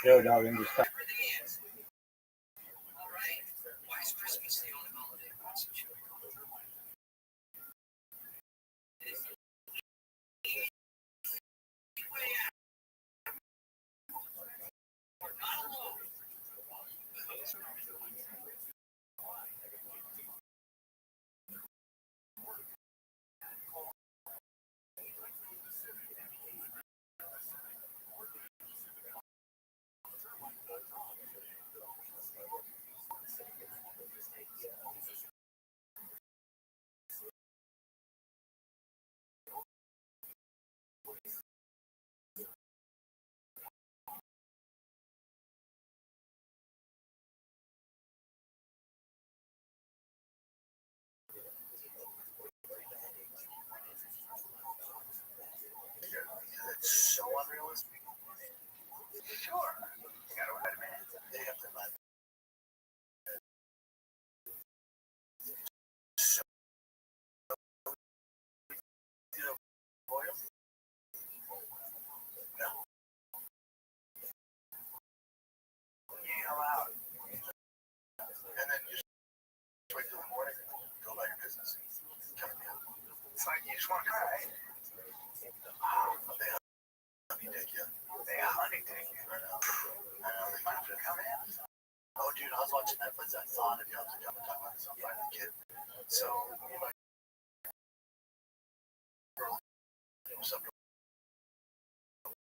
Yo, dog, in this time. Why is Christmas the only holiday that's such a it's like you just want to cry. They take you. They honey take you. I know. They might have to come in. Oh, dude, I was watching Netflix. I thought of you. I was talking about myself, finding a kid. So, you know, something to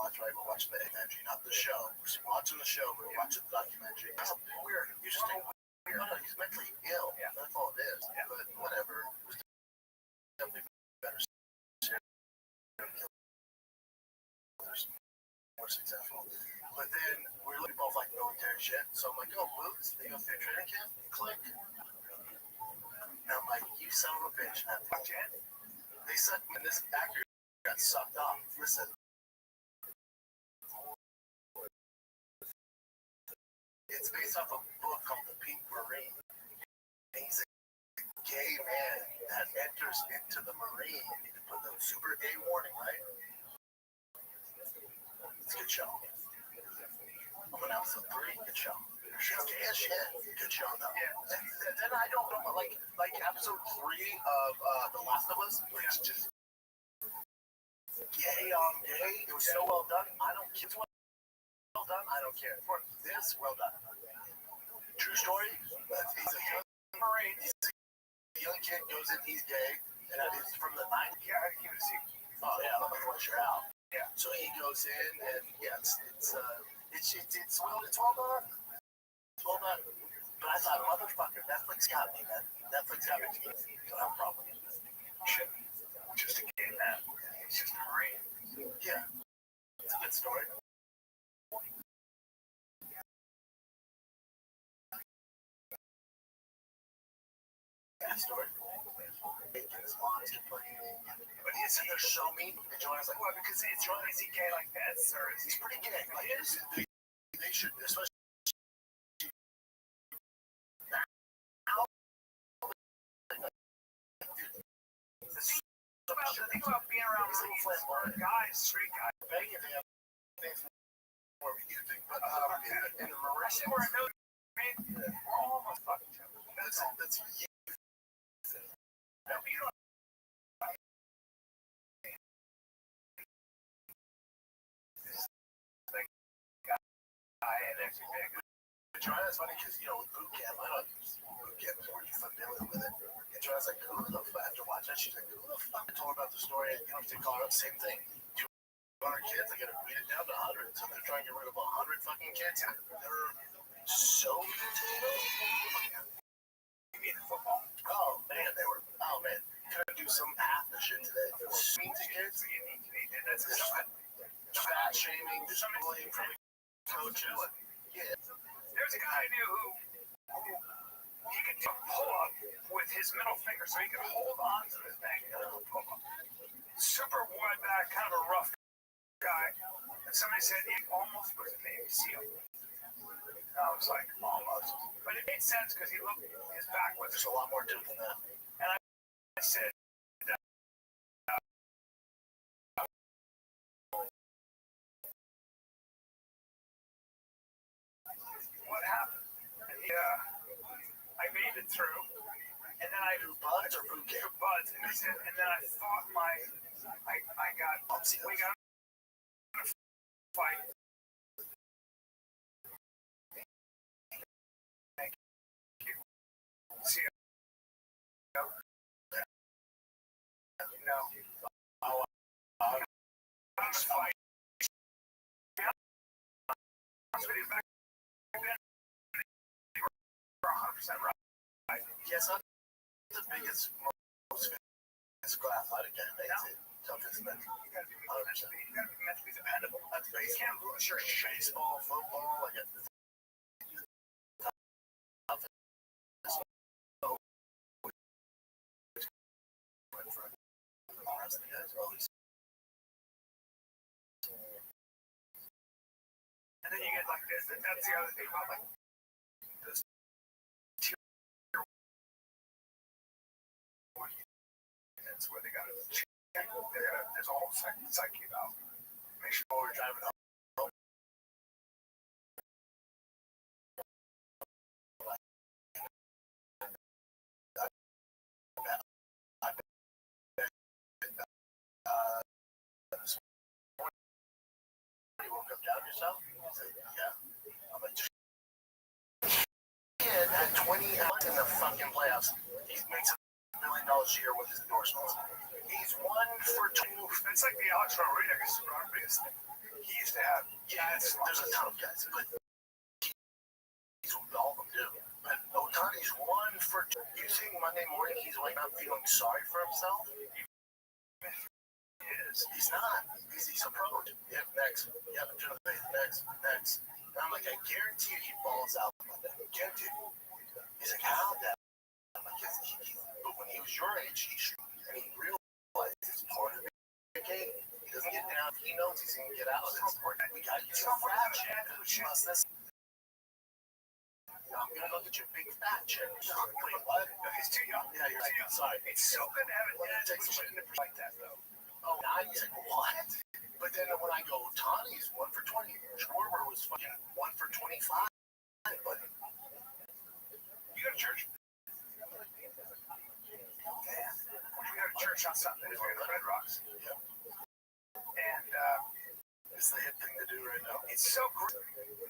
watch, right? We're watching the documentary, not the show. We're watching the show, but we're watching the documentary. It's weird. You just think, weird. No, he's mentally ill. Yeah. That's all it is. Yeah. But whatever. It was definitely better. More successful. But then we're looking both like military shit. So I'm like, oh, boots, they go through training camp, click. And I'm like, you son of a bitch. They said when this actor got sucked off. Listen. It's based off a book called The Pink Marine. And he's a gay man that enters into the Marine. You need to put the super gay warning, right? It's a good show. I'm on episode 3. Good show. Shit's gay as shit. Good show though. Yeah. And then I don't know, like episode 3 of The Last of Us, where it's just gay on gay. It was so well done. I don't care. It's well done. I don't care. For this, well done. True story. He's a young Marine. He's a young kid, goes in, he's gay, and it's from the 90s. Yeah, he was. Oh yeah, otherwise you're out. Yeah. So he goes in, and yeah, it's well done. It's well done. But I thought, motherfucker, Netflix got me, man. Netflix got me. Don't have a problem. Shit. Just a gay man. He's just a Marine. Yeah. It's a good story. Story. His mom's complaining. But they're so mean. And Joanna's like, what? Because is he gay like this? Or is he pretty gay? Like, they should, especially the thing about being around little flamboyant guys, straight guys, begging to have things more of you think, but in the Marines, we're almost fucking each other. That's now, you know, Joanna's funny because, you know, with boot camp, I don't use boot camp is where you're familiar with it. And Joanna's like, who the fuck, after watching that, she's like, who the fuck? I told her about the story at University of Colorado, same thing. 200 kids, they gotta weed it down to 100. So they're trying to get rid of 100 fucking kids. They're so detailed. You mean football? Oh, man, oh, man. Couldn't do some half the shit today. They were mean to kids. That's fat shaming, just bullying from coaches. Yeah. There's a guy I knew who he could do a pull-up with his middle finger, so he could hold on to his thing and do a pull-up. Super wide back, kind of a rough guy. And somebody said he almost was a Navy SEAL. And I was like, almost. But it made sense because he looked, his back was, there's a lot more to it than that. And I said, what happened? I made it through, and then I do buds or boot camp buds, and then I thought we got a fight. Thank you. See you. No. Fight. Back then, 100% right. Yes, I'm the biggest, most physical athletic guy. Toughest mental. You gotta be mentally dependable. That's basic. You can't lose your baseball, football, like a and then you get like this, and that's the other thing about like this tier one. That's where they got to check. There's a whole psyche about. Make sure you're driving up. proud of yourself? He said, yeah. I'm like, just kid at 20 in the fucking playoffs. He makes $1 million a year with his endorsements. He's 1 for 2. It's like the Alex Rodriguez. He used to have. Yeah, there's a ton of guys, but all of them do. But Ohtani's 1 for 2. You see Monday morning he's waking up feeling sorry for himself? He's not. He's a pro. Yeah, next. Yeah, next. And I'm like, I guarantee you he balls out Monday. Guarantee you. He's like, how that? I'm like, but when he was your age, and he realized it's part of the game. He doesn't get down. He knows he's going to get out of this. We got to get a fat check. I'm going to go get your big fat check. Wait, what? He's too young. Yeah, you're right. Sorry. It's so good to have it. Takes away like that, though. Oh, now he's like, what? But then when I go, Tani's 1 for 20. Schwarber was fucking 1 for 25. But you go to church? Damn. When you go to church on Sunday, we go to Red Rocks. Yeah. And it's the hip thing to do right now. It's so great.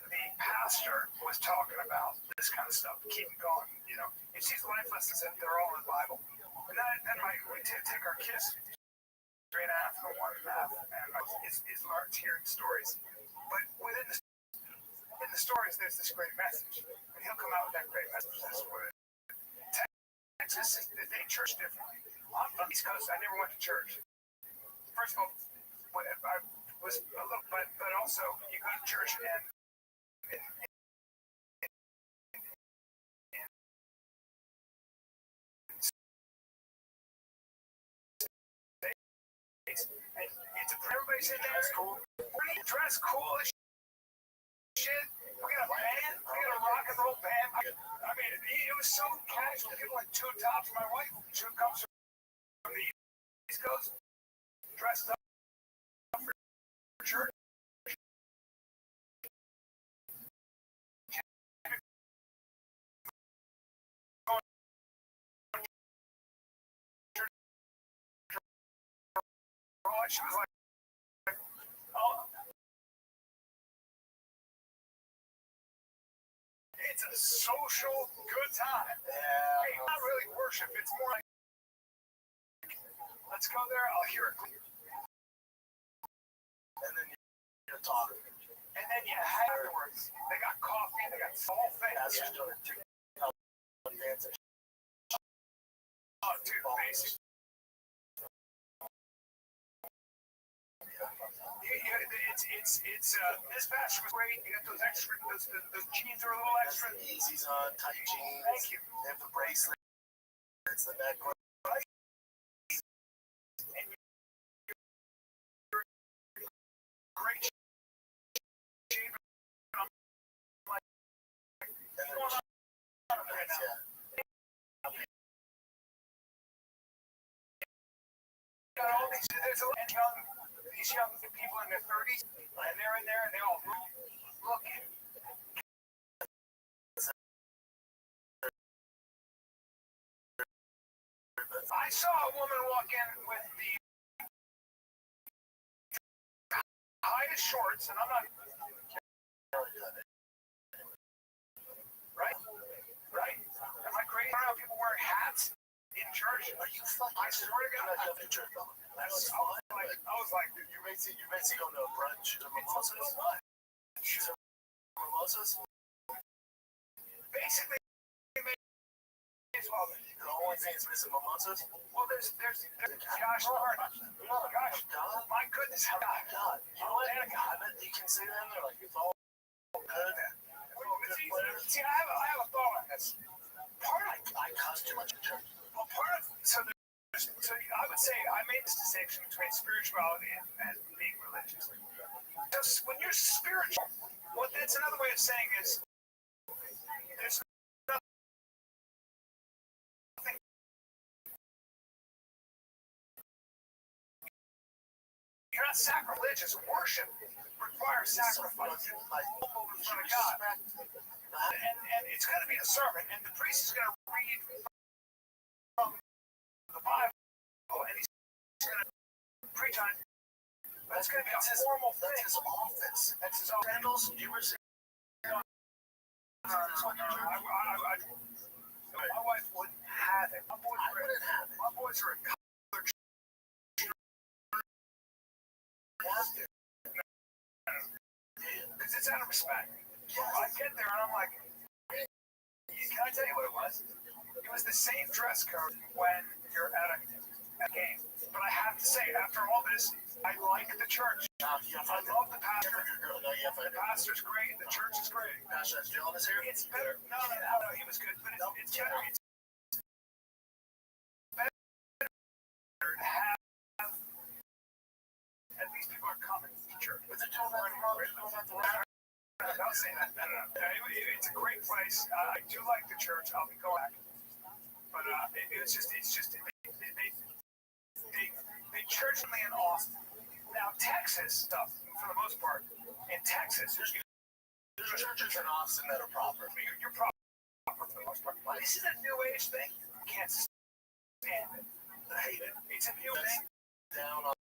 The pastor was talking about this kind of stuff. Keep it going, you know. It's these life lessons that they're all in the Bible. And then we take our kids 3.5 or 1.5, and is learned hearing stories. But in the stories, there's this great message, and he'll come out with that great message. This way. Texas, they church differently. I'm from the East Coast. I never went to church. First of all, I was a little, but also you go to church and everybody's in there. We're gonna dress cool as shit. We got a band. We got a rock and roll band. I mean, it was so casual. People like 2 tops. My wife, she comes from the East Coast, dressed up for church. She was like, it's a social good time. Hey, not really worship. It's more like, let's go there. I'll hear it. And then you're talking. And then you afterwards, they got coffee. They got all things. That's just doing it. Oh, dude, basic. It's this batch was great. You got those extra, those jeans are a little extra. Easy's on, tight jeans. Thank you. They have the bracelet. It's the necklace. And you're great shape. I'm like, what's going on right now? Got all these. There's a lot of these young people in their 30s, and they're in there, and they all looking. I saw a woman walk in with the highest shorts, and I'm not. Right? Am I crazy? I don't know people wearing hats in church. Are you fucking? I swear to God, I love the church. I was like, you may see going to a brunch. Mimosas. Basically, the only thing is missing mimosas. Well, there's gosh, my goodness, God. You know what? You can sit in there like it's all good. See, I have a thought on this. I cuss too much in church. Well, part of so I would say I made this distinction between spirituality and being religious. Because when you're spiritual, that's another way of saying is there's nothing. You're not sacrilegious. Worship requires sacrifice. Like humble in front of God. And it's going to be a sermon, and the priest is going to read from the Bible, and he's going to preach on it. That's going to be a formal thing. That's his office. That's his office. Sandals, you were saying. My wife wouldn't have it. My boys are in college. Because it's out of respect. I get there and I'm like, can I tell you what it was? It was the same dress code when you're at a game. But I have to say, after all this, I like the church. I love the pastor. The pastor's great. The church is great. Pastor has Dylan is here. It's better. No, he was good. But it's better. It's better to have at least people are coming to church. But they're doing that wrong. Don't say that. No. It's a great place. I do like the church. I'll be going back. But it's just they church me in Austin. Now Texas stuff for the most part. In Texas, there's churches in Austin that are proper. You're proper for the most part. This is a new age thing. I can't stand it. I hate it. It's a new thing. Down on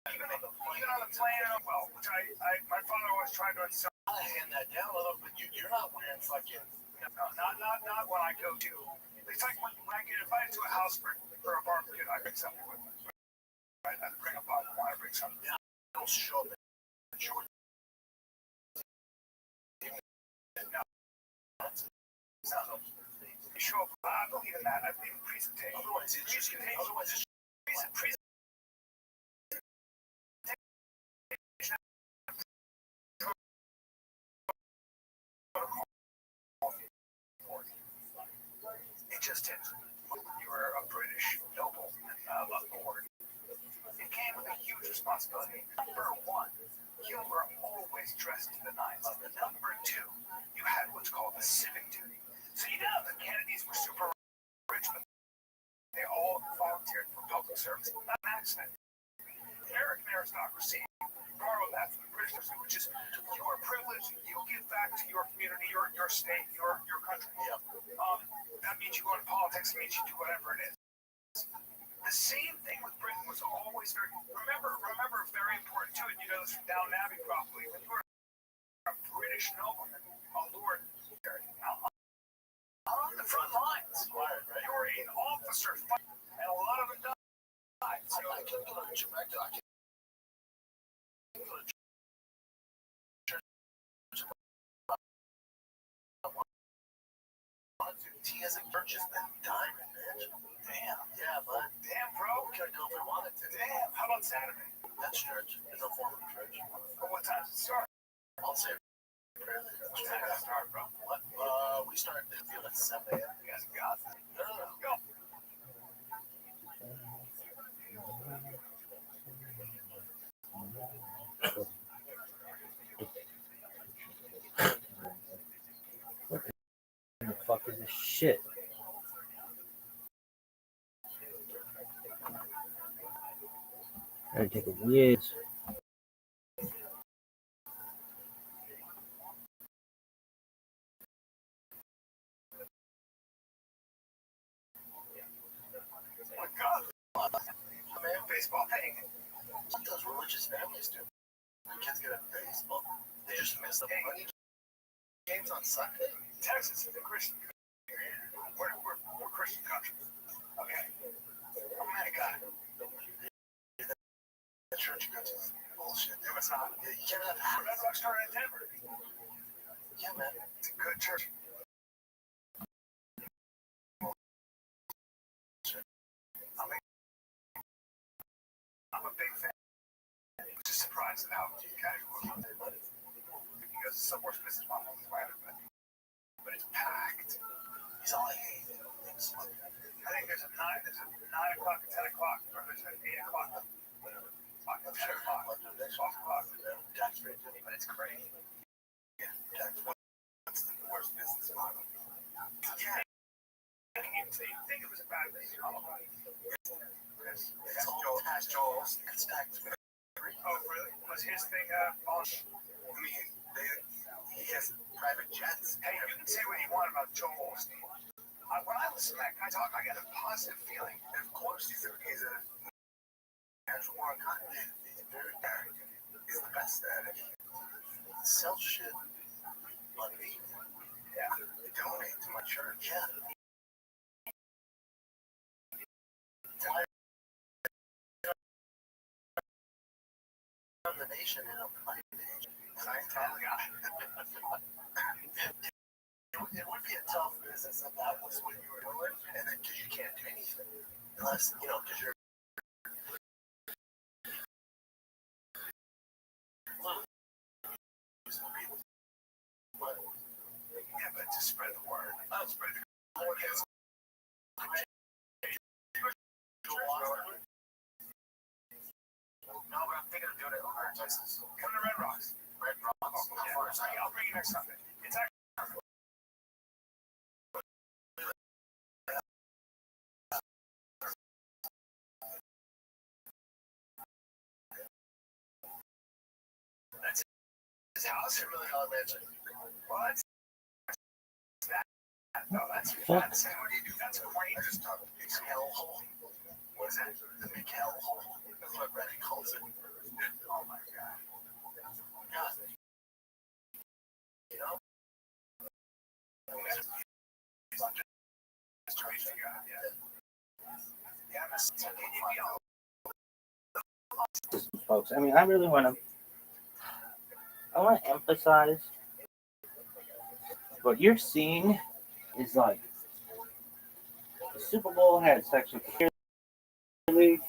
even on the plane, well, which my father always tried to hand that down a little, but you're not wearing fucking. No, not when I go to. It's like when I get invited to a house for a barbecue, I bring something with me. I bring a bottle of wine, I bring something. Yeah, it'll show up in Jordan. No, you show up. I believe in that. I believe in presentation. Otherwise, it's presentation. It just is. You were a British nobleman of lord. It came with a huge responsibility. Number one, you were always dressed to the nines. Number two, you had what's called a civic duty. So you know the Kennedys were super rich, but they all volunteered for public service. Not an accident. The American aristocracy borrowed that from the British, which is your privilege. You give back to your community, your state, your country. Yeah. That means you go into politics. It means you do whatever it is. The same thing with Britain was always very. Remember, very important too. And you know this from Downton Abbey, probably. When you were a British nobleman, a lord, on the front lines, you were an officer, and a lot of them died. So I can't go to Jamaica. I can't go to church. He hasn't purchased that diamond, man. Damn. Yeah, but damn, bro. We could go if we wanted to. Damn. How about Saturday? That's church. It's a form of church. But what time does it start? I'll say what time does it start, bro? What? We start at 7 a.m. You guys got it. No. Go. What the fuck is this shit? Gotta take a whiz. Man, baseball thing. Sometimes religious families do. The kids get a baseball. They just miss the money games on Sunday. Texas is a Christian country. We're Christian country. Okay. I'm a guy. The church goes is bullshit. No, it's not. Yeah, you can't have that. Red Rock started in Denver. Yeah, man. It's a good church. I'm a big fan. I'm just surprised at how casual it is. Because it's the worst business model on the planet, but it's packed. He's all I hate. I think there's a 9 o'clock, a 10 o'clock, or there's an 8 o'clock, whatever. 10 o'clock, 12 o'clock. Tax rate, but it's crazy. Yeah, what's the worst business model? Yeah. You think it was a bad business model? It's Joel's. It's tax free. Oh, really? Was his thing on? I mean, he has private jets. Hey, you can say what you want about Joel Osteen. When I listen to that guy talk, I get a positive feeling. And of course, he's a natural born content. He's very bad. He's the best at it. Sell shit on me. Yeah. Donate to my church. Yeah. The nation in a funny nation. It would be a tough business if that was what you were doing, and then because you can't do anything unless because you're. But yeah, but to spread the word. Spread the word. No, but I'm thinking of doing it over in Texas. Come to Red Rocks. Red Rocks. Yeah. I'll bring you next Sunday. It's actually. That's his house. It really hard mansion. What? No, that's what do you do? That's great. I just talked to Big Hellhole. What is that? The big hellhole. That's what Reddit calls it. Oh my god. God. You know? Folks, I mean, I really want to emphasize what you're seeing is like the Super Bowl had section league.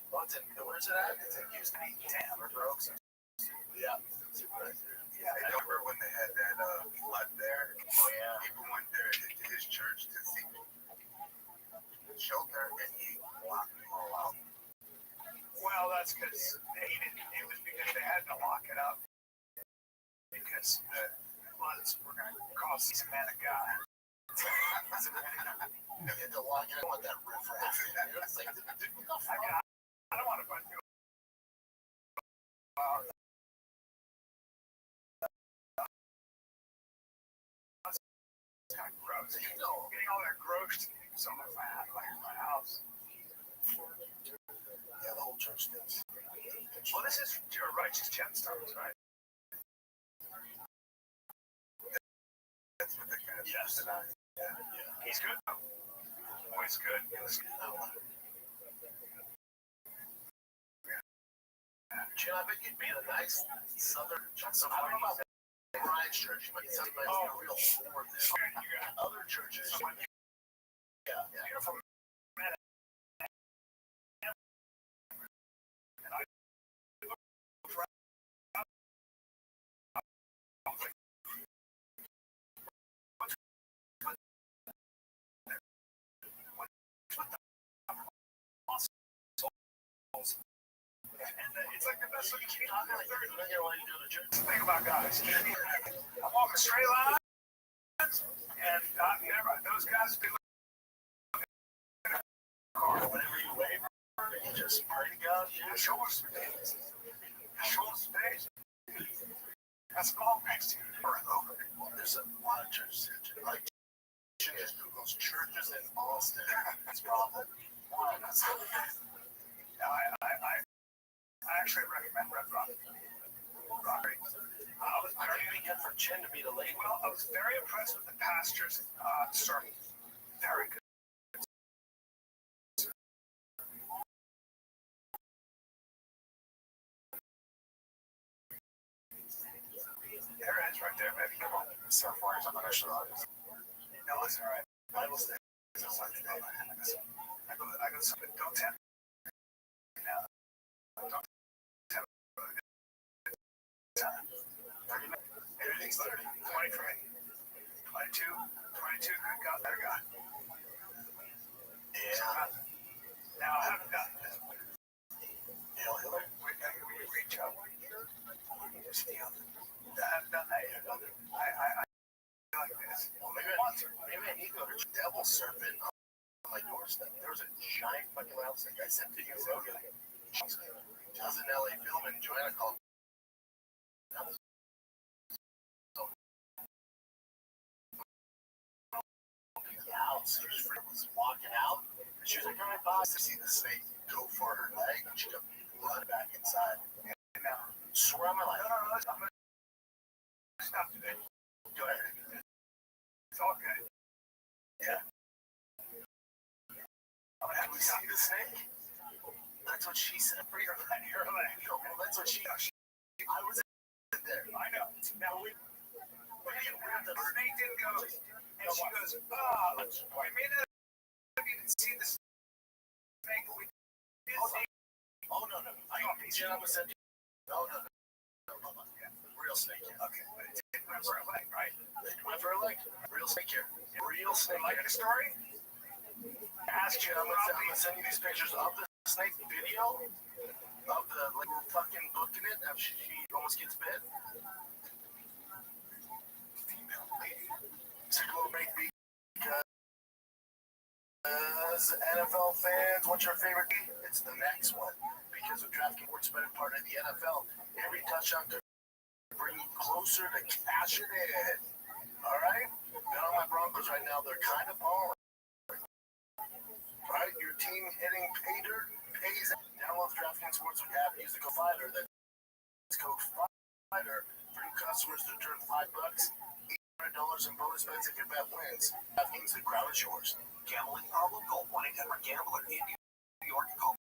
Where's it at? It's in Houston. Damn, River Oaks. Yeah. Yeah, I remember when they had that flood there. Oh yeah. People went there to his church to seek shelter, and he locked them all out. Well, that's because it was because they had to lock it up because the floods were going to cost this man a guy. You had to lock it. I want that riff raff. It's like, I don't want to put you. It's kind of gross. Getting all that gross on my house. Yeah, the whole church does. Well, this is your righteous gemstones, right? That's what they kind of Yes. Yeah. He's good. Always good. Jim, I bet you'd be in a nice southern church. So I don't know about Brian's church, but it sounds like a real whore there. Other churches, yeah. Beautiful. It's like the best looking kid on the third. Think about guys. I'm walking straight lines, and those guys be looking at the car. Whenever you wave, you just pray to God. Show us space. Show us space. That's all next to you. Well, there's a lot of churches. Like, just Google's churches in Boston. It's probably one. I actually recommend Red Rock. I think good for Jen to be the lady. Well, I was very impressed with the pastor's sermon. Very good. There it is, right there, baby. Come on. So far, I'm not sure. No, it's all right. Bible says it's like I go something. Don't tempt me now. Don't tempt me. Everything's 30, 23, 22, good God, better God. Yeah. Now I haven't gotten this. Hillary? We reach out. I haven't done that yet. I like this. Well, maybe I need to go to Devil Serpent on my doorstep. There was a giant fucking rattlesnake. I sent it to you. I was in LA filming. Joanna called. She was walking out. She was like, "Come by." To see the snake go for her leg, and she kept running back inside. And now, swear on my life. No, I'm gonna stop today. Go ahead. It's all good. Yeah. Have we seen the snake? That's what she said. For your leg. No, that's what she. I was in there. I know. Now the snake didn't go, and she goes, we may not even see the snake, but we did see. Oh no. Jen, I was saying. No. Real snake here. Okay, but it didn't went for a leg, right? It went for a leg. Real snake here. Real snake. Like the story? Ask you, I'm gonna send you these pictures of the snake video of the like fucking booking it after she almost gets bit. Female lady. Take a little break because NFL fans, what's your favorite game? It's the next one because with DraftKings Sports betting part of the NFL, every touchdown could bring you closer to cashing in. All right, bet on my Broncos right now. They're kind of balling. Right, your team hitting pay dirt pays. Download the DraftKings Sportsbook app. Use the code FIGHTER. That's code FIGHTER for new customers to return $5, $800 in bonus bets if your bet wins. DraftKings, the crowd is yours. Gambling problem? Call 1-800-GAMBLER. In New York, call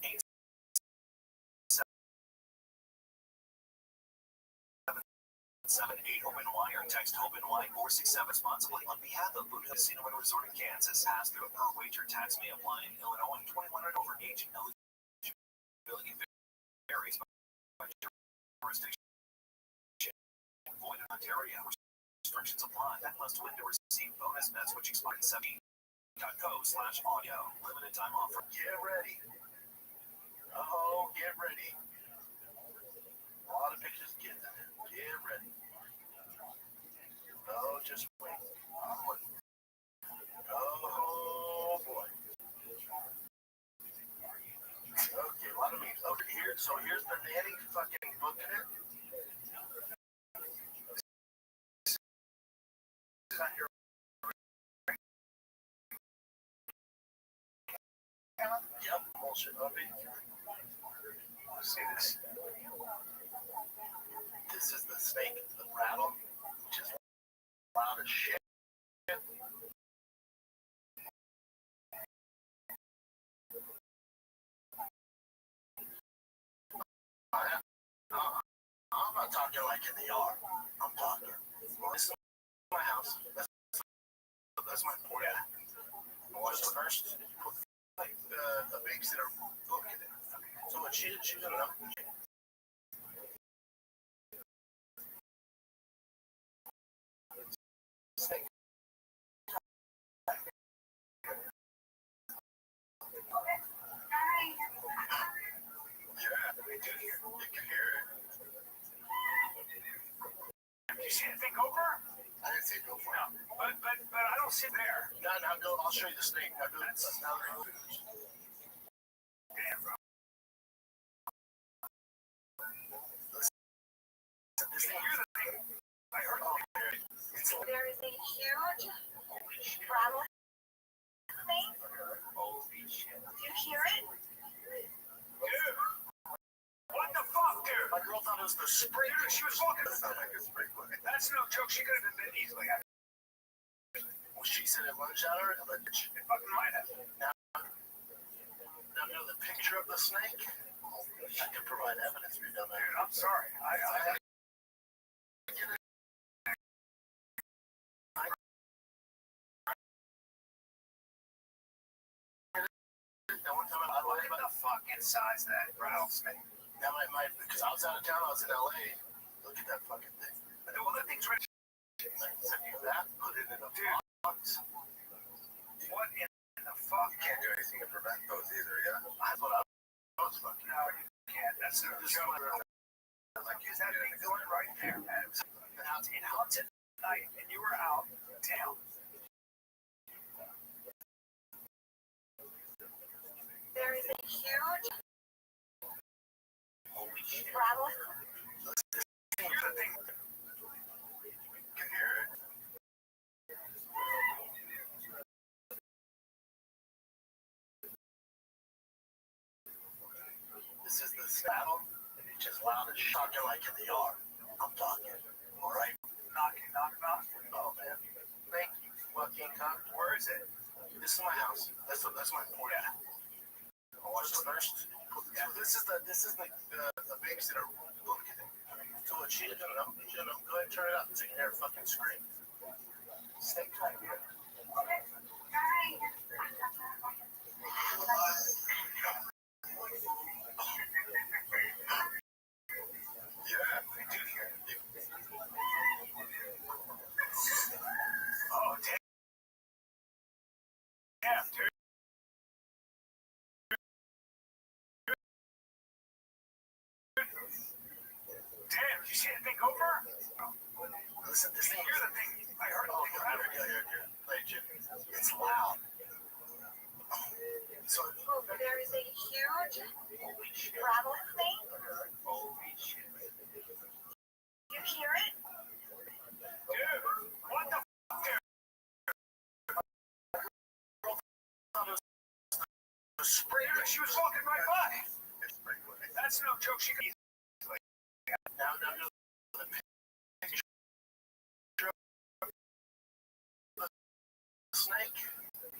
877-8 Open Y or text Open Y 467 responsibly on behalf of Boot Casino and Resort in Kansas. Pass through per wager tax may apply in Illinois. 21 and over age and eligibility varies by jurisdiction. Void in Ontario. Restrictions apply. That must win to receive bonus bets which expire in 70.co/audio. Limited time offer. Get ready. Oh, get ready. A lot of pictures get in there. Get ready. Oh, just wait. Oh, boy. Okay, a lot of memes over here. So here's the nanny fucking booking it. Yep, bullshit. See this? This is the snake, the rattle, which is loud as shit. I'm not talking like in the yard. I'm talking. Well, this is my house. That's my porch. Yeah. What's the first? Like the babysitter looking at it. So when she's gonna know. Snake. Yeah, they do hear. They can hear it. You see anything over? I didn't say go for it. No, but I don't see there. Now go. I'll show you the snake. Now go. Now go. Damn, bro. This thing. Here's the thing. I heard all There is a huge rattle snake. holy shit. Do you hear it? Dude. What the fuck, dude? My girl thought it was the spring. Dude, she was walking. It's not like a sprinkler. That's no joke. She could have been easily. Well, she said it lunged at her, but It fucking might have. now know the picture of the snake. I can provide evidence. We've done that. Dude, I'm sorry. I look at the fucking size of that rattlesnake. Now because I was out of town, I was in LA. Look at that fucking thing. Well, that thing's right. Like, send you that, put it in a box. What in the fuck? You can't do anything to prevent those either, yeah. That's what I was fucking. No, you can't. That's no joke. Like, is that thing doing it right there, man? It hunted night, and you were out. Damn. There is a huge Holy shit. rattle. Here's the thing. You can hear it. This is the saddle. It's just loud as shit. Talking like in the yard. I'm talking. All right. Knock. Oh, man. Thank you, fucking cunt. Where is it? This is my house. That's my porch. Yeah. Watch the first. Yeah, this is the babysitter looking at it. So what she didn't know, go ahead and turn it up so you can hear her fucking scream. Snake right here. Yeah, they do hear it. Oh, damn. Damn, dude. Damn, did you see anything over? Listen, this thing. Here's the thing. I heard all the rattle. Play it, Jim. It's loud. So, There is a huge Holy shit. rattle snake. Holy shit. Do you hear it? Dude, what the fuck, dude? the spring. Dude, she was walking right by. That's no joke. She could easily. Now know the picture of the snake.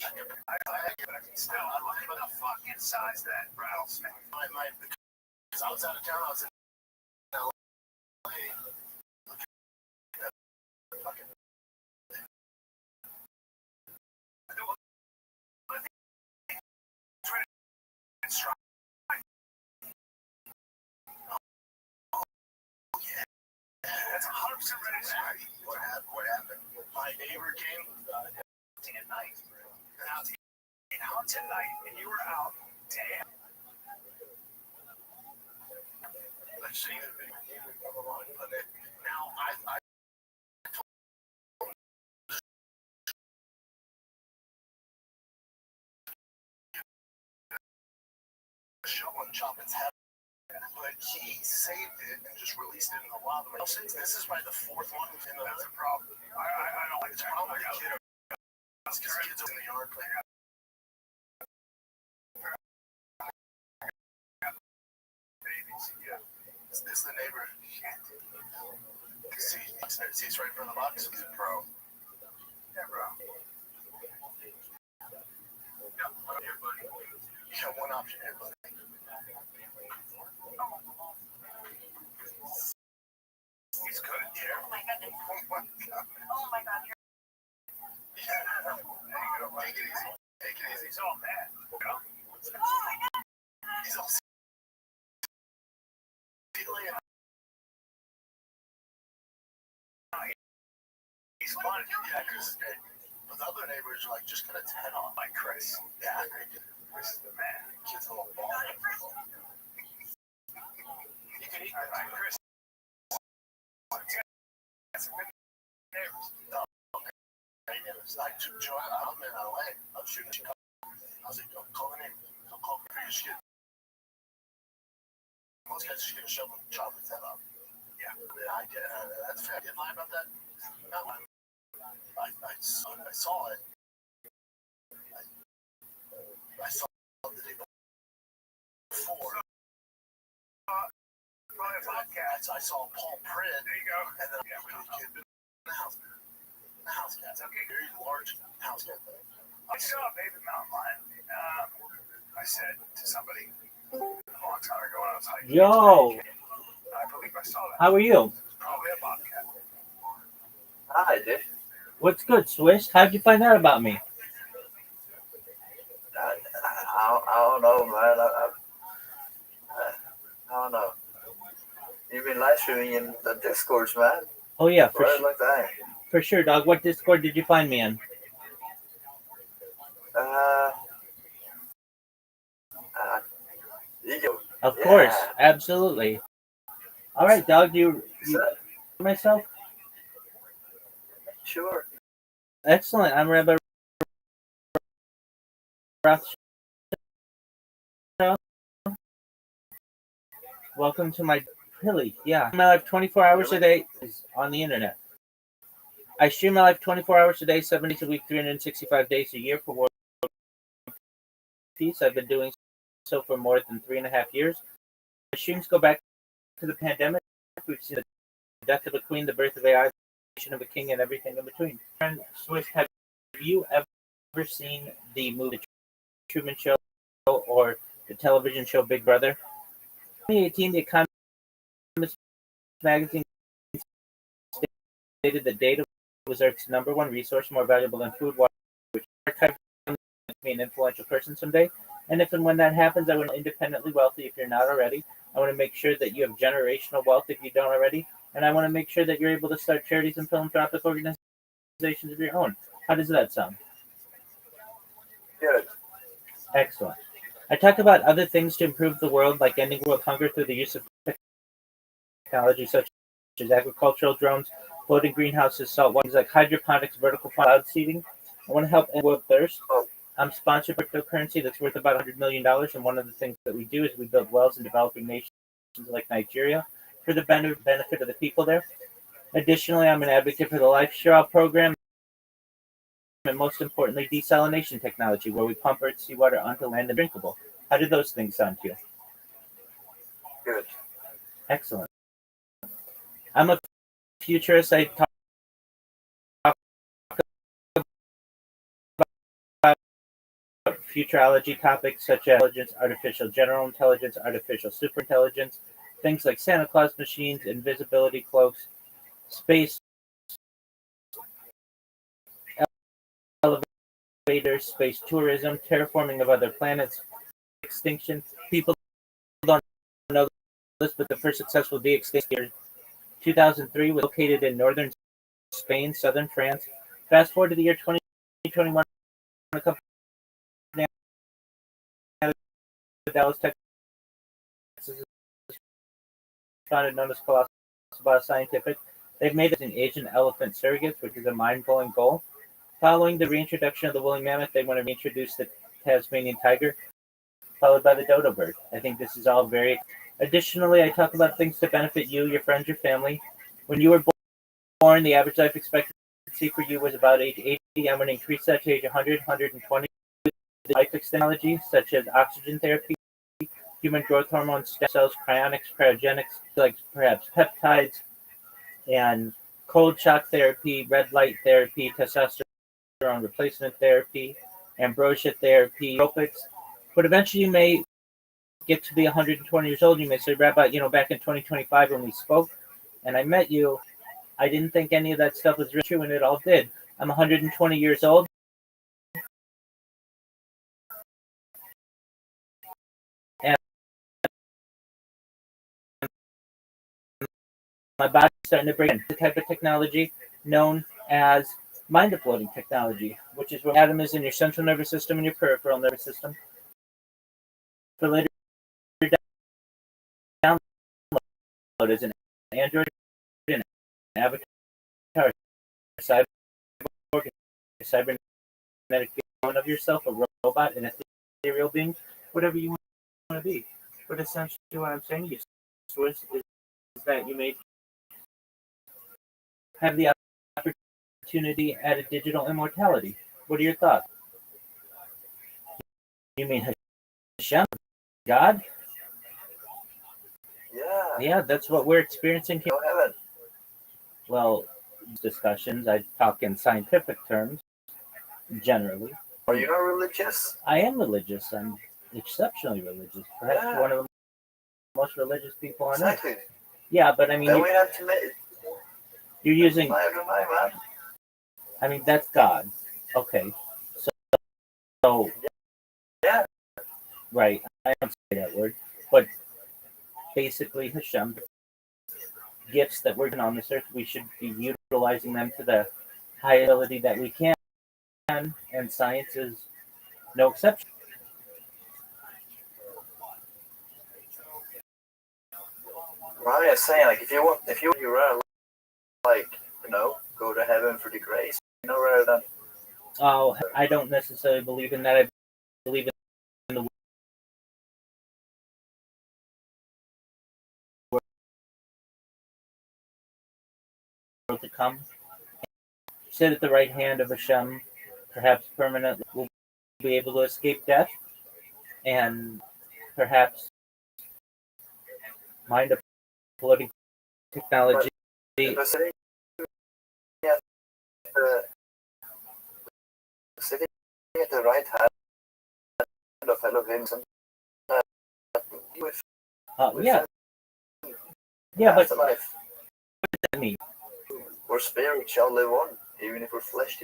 I can still look at the fucking size of that rattlesnake. Because I was out of town, I was in LA. It's right. That's 100% ready to say. What happened? My neighbor came at night. Out tonight, and you were out. Damn. Let's see the video. Now, I show and chop its head, but he saved it and just released it in the wild. This is probably the fourth one in the. That's a problem. I don't like it's probably a kid. Because kids in the yard playing. Babies, yeah. Is this the neighbor? See, he's right in front of the box. He's a pro. Yeah, bro. Yeah, buddy. You got one option here, buddy. He's good here. Oh my goodness. Oh my god. Oh my god. Yeah. There you go. Take it easy. Take it easy. He's all mad. Oh my god. He's all feeling. He's fun. Yeah, Chris is great. But the other neighbors are like, just cut its head off. Like Chris. Yeah, Chris is the man. Kid's a little ball. You can eat that, right, Chris? That's a good neighbors. No, great neighbors. I took Joy. I'm in LA. I was shooting. I was like, don't call the name. Don't call for your shit. Most guys just gonna shove them chocolates head up. Yeah, I did. That's fair. I didn't lie about that. Not lying. I saw it. I saw it the day before. I saw Paul Pritt. There you go. And then kid in the house. The house cats. Okay, very large house cat. I saw a baby mountain lion. I said to somebody a long time ago when I was hiking. Yo. I believe I saw that. How are you? Probably a bobcat. Hi, dude. What's good, Swish? How'd you find out about me? I don't know, man. I don't know. You've been live streaming in the Discords, man. Oh yeah, For a long time. for sure, dog. What Discord did you find me in? Ego. Of Yeah. course, absolutely. All right, dog. You myself. Sure. Excellent. I'm Rabbi Rothschild. Welcome to my my life 24 hours a day is on the internet. I stream my life 24 hours a day, 7 days a week, 365 days a year for world peace. I've been doing so for more than 3.5 years. The streams go back to the pandemic. We've seen the death of a queen, the birth of AI, the creation of a king, and everything in between. And Swish, have you ever seen the movie The Truman Show or the television show Big Brother? In 2018, the Economist magazine stated that data was Earth's #1 resource, more valuable than food, water, which archived me an influential person someday. And if and when that happens, I want to be independently wealthy if you're not already. I want to make sure that you have generational wealth if you don't already. And I want to make sure that you're able to start charities and philanthropic organizations of your own. How does that sound? Good. Excellent. I talk about other things to improve the world, like ending world hunger through the use of technology such as agricultural drones, floating greenhouses, salt waters like hydroponics, vertical cloud seeding. I want to help end world thirst. I'm sponsored by cryptocurrency that's worth about $100 million, and one of the things that we do is we build wells in developing nations like Nigeria for the benefit of the people there. Additionally, I'm an advocate for the Life Straw program, and most importantly, desalination technology, where we pump earth seawater onto land and drinkable. How do those things sound to you? Good. Excellent. I'm a futurist. I talk about futurology topics such as intelligence, artificial general intelligence, artificial superintelligence, things like Santa Claus machines, invisibility cloaks, space elevators, space tourism, terraforming of other planets, de-extinction. People don't know this, but the first successful de-extinction in 2003 was located in northern Spain, southern France. Fast forward to the year 2021, a company out of Dallas, Texas, founded known as Colossus Bioscientific. They've made it an Asian elephant surrogates, which is a mind-blowing goal. Following the reintroduction of the woolly mammoth, they want to reintroduce the Tasmanian tiger, followed by the dodo bird. I think this is all very. Additionally, I talk about things to benefit you, your friends, your family. When you were born, the average life expectancy for you was about age 80. I'm going to increase that to age 100, 120. Life technology such as oxygen therapy, human growth hormone, stem cells, cryonics, cryogenics, like perhaps peptides, and cold shock therapy, red light therapy, testosterone replacement therapy, ambrosia therapy, tropics. But eventually you may get to be 120 years old. You may say, Rabbi, back in 2025 when we spoke and I met you, I didn't think any of that stuff was really true, and it all did. I'm 120 years old. And my body's starting to break in. The type of technology known as mind uploading technology, which is where atom is in your central nervous system and your peripheral nervous system. For later download is an Android, an avatar, cyborg, a cybernetic clone of yourself, a robot, an ethereal being, whatever you want to be. But essentially what I'm saying to you is that you may have the opportunity at a digital immortality. What are your thoughts? You mean Hashem, God? Yeah, that's what we're experiencing here. No heaven. Well, discussions, I talk in scientific terms, generally. Are you not religious? I am religious. I'm exceptionally religious. Perhaps one of the most religious people on earth. Exactly. Yeah, but I mean, Then we have to make. you're using. Man. I mean, that's God. Okay. So. Yeah. Right. I don't say that word, but basically, Hashem, gifts that we're given on this earth, we should be utilizing them to the high ability that we can, and science is no exception. Well, I'm just saying, like, if you rather, like, go to heaven for the grace, rather than. Oh, I don't necessarily believe in that. I believe in the world to come. Sit at the right hand of Hashem, perhaps permanently, will be able to escape death, and perhaps mind uploading technology. Sitting at the right hand of Elohim, Yeah, but life. what does that mean? Our spirit shall live on, even if our flesh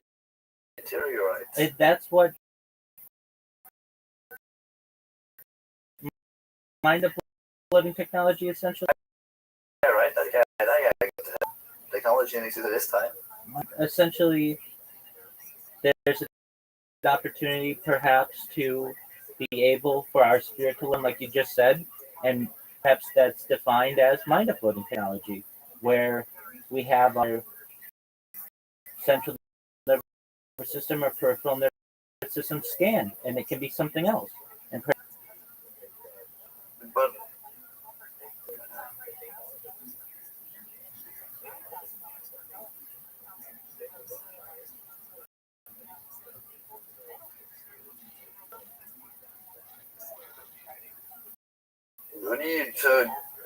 deteriorates. That's what mind uploading technology essentially. Yeah, right. Technology needs it this time. Essentially, there's an opportunity perhaps to be able for our spirit to learn, like you just said, and perhaps that's defined as mind uploading technology, where we have our central nervous system or peripheral nervous system scanned, and it can be something else. And but we need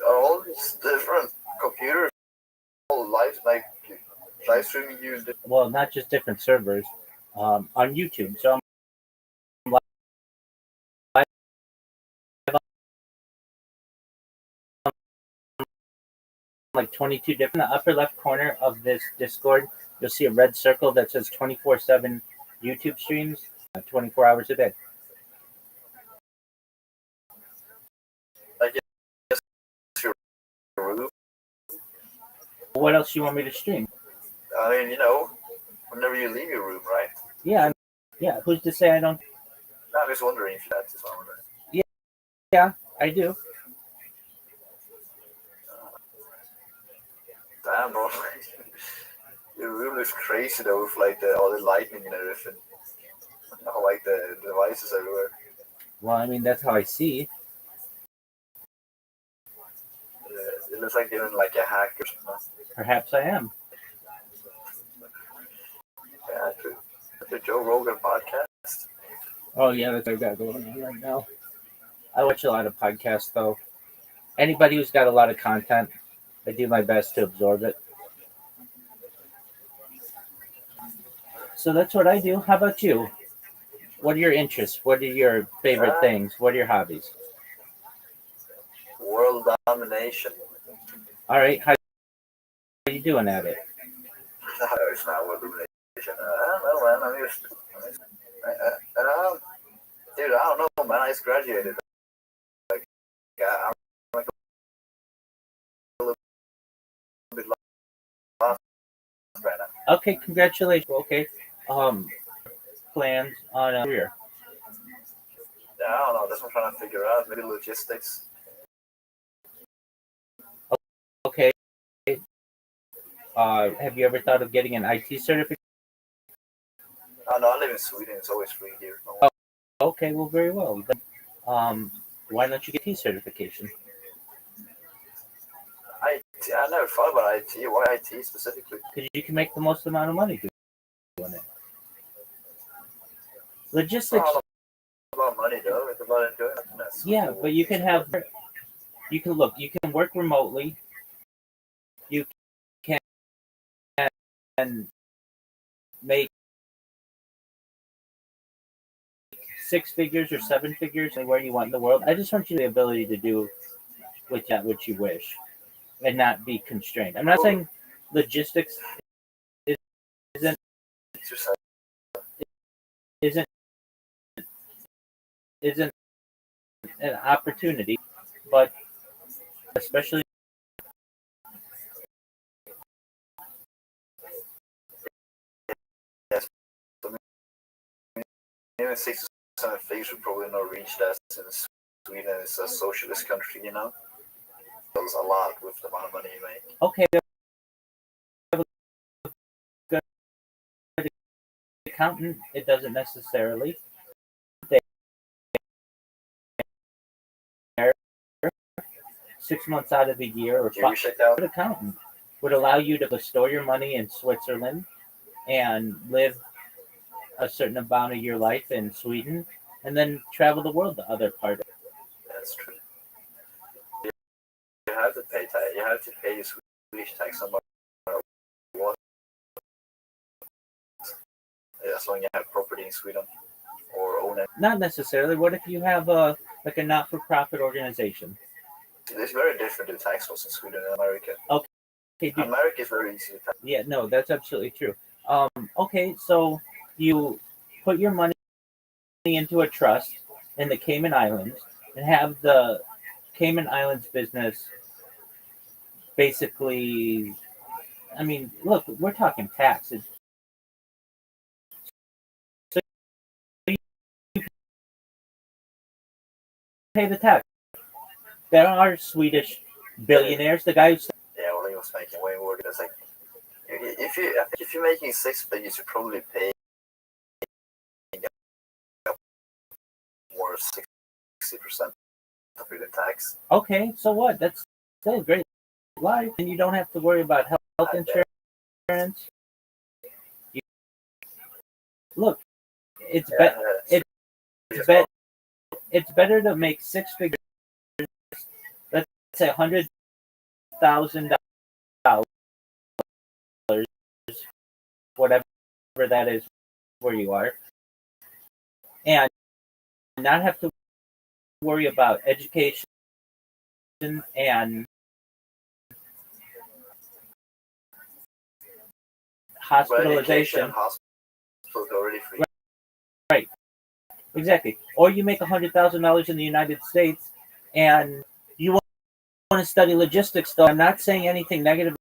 all these different computers, all live streaming use. well, not just different servers on YouTube. So I'm live on like 22 different. In the upper left corner of this Discord, you'll see a red circle that says 24/7 YouTube streams, 24 hours a day. room. What else do you want me to stream? I mean, whenever you leave your room, right? Yeah, yeah. Who's to say I don't? No, I'm just wondering if that's just wondering. Yeah, I do. Damn, bro. Your room is crazy though, with like all the lightning and everything. I like the devices everywhere. Well, I mean that's how I see. It looks like you're in like a hack or something. Perhaps I am. Yeah, the Joe Rogan podcast. Oh yeah, that's what I got going on right now. I watch a lot of podcasts though. Anybody who's got a lot of content, I do my best to absorb it. So that's what I do. How about you? What are your interests? What are your favorite things? What are your hobbies? World domination. All right, how are you doing at it? It's not world domination. I don't know, man. Dude, I don't know, man. I just graduated. Like, I'm like a little bit lost right now. Okay, congratulations. Okay, plans on a career. Yeah, I don't know. That's what I'm trying to figure out. Maybe logistics. Okay. Have you ever thought of getting an IT certificate? Oh, no, I live in Sweden. It's always free here. Okay, well, very well. Then, why don't you get IT certification? IT, I never thought about IT. Why IT specifically? Because you can make the most amount of money doing it. Logistics. It's not about money, though. It's about doing it. Yeah, but you can work remotely. You can make 6 figures or 7 figures anywhere you want in the world. I just want you the ability to do with that what you wish and not be constrained. I'm not saying logistics isn't an opportunity, but especially even 6 or 7 figures would probably not reach that since Sweden is a socialist country, There's a lot with the amount of money you make. okay. Good accountant, it doesn't necessarily. 6 months out of the year, or You check out. good accountant would allow you to store your money in Switzerland and live a certain amount of your life in Sweden, and then travel the world to other parts. That's true. You have to pay tax. You have to pay Swedish tax on what. As long as you have property in Sweden or own it. Not necessarily. What if you have a not-for-profit organization? It's very different in tax laws in Sweden and America. Okay. America is very easy to tax. Yeah, no, that's absolutely true. Okay, so you put your money into a trust in the Cayman Islands and have the Cayman Islands business basically, I mean, look, we're talking taxes. So you pay the tax. There are Swedish billionaires. The guy who Yeah, well, he was making way more. Because like, if you're making 6 figures, you probably pay more 60% of your tax. okay, so what? That's still a great life, and you don't have to worry about health insurance. Look, it's better to make 6 figures. Let's say $100,000, whatever that is, where you are, and not have to worry about education and hospitalization. Hospitals already free. Right. Exactly. Or you make $100,000 in the United States, and you want want to study logistics, though, I'm not saying anything negative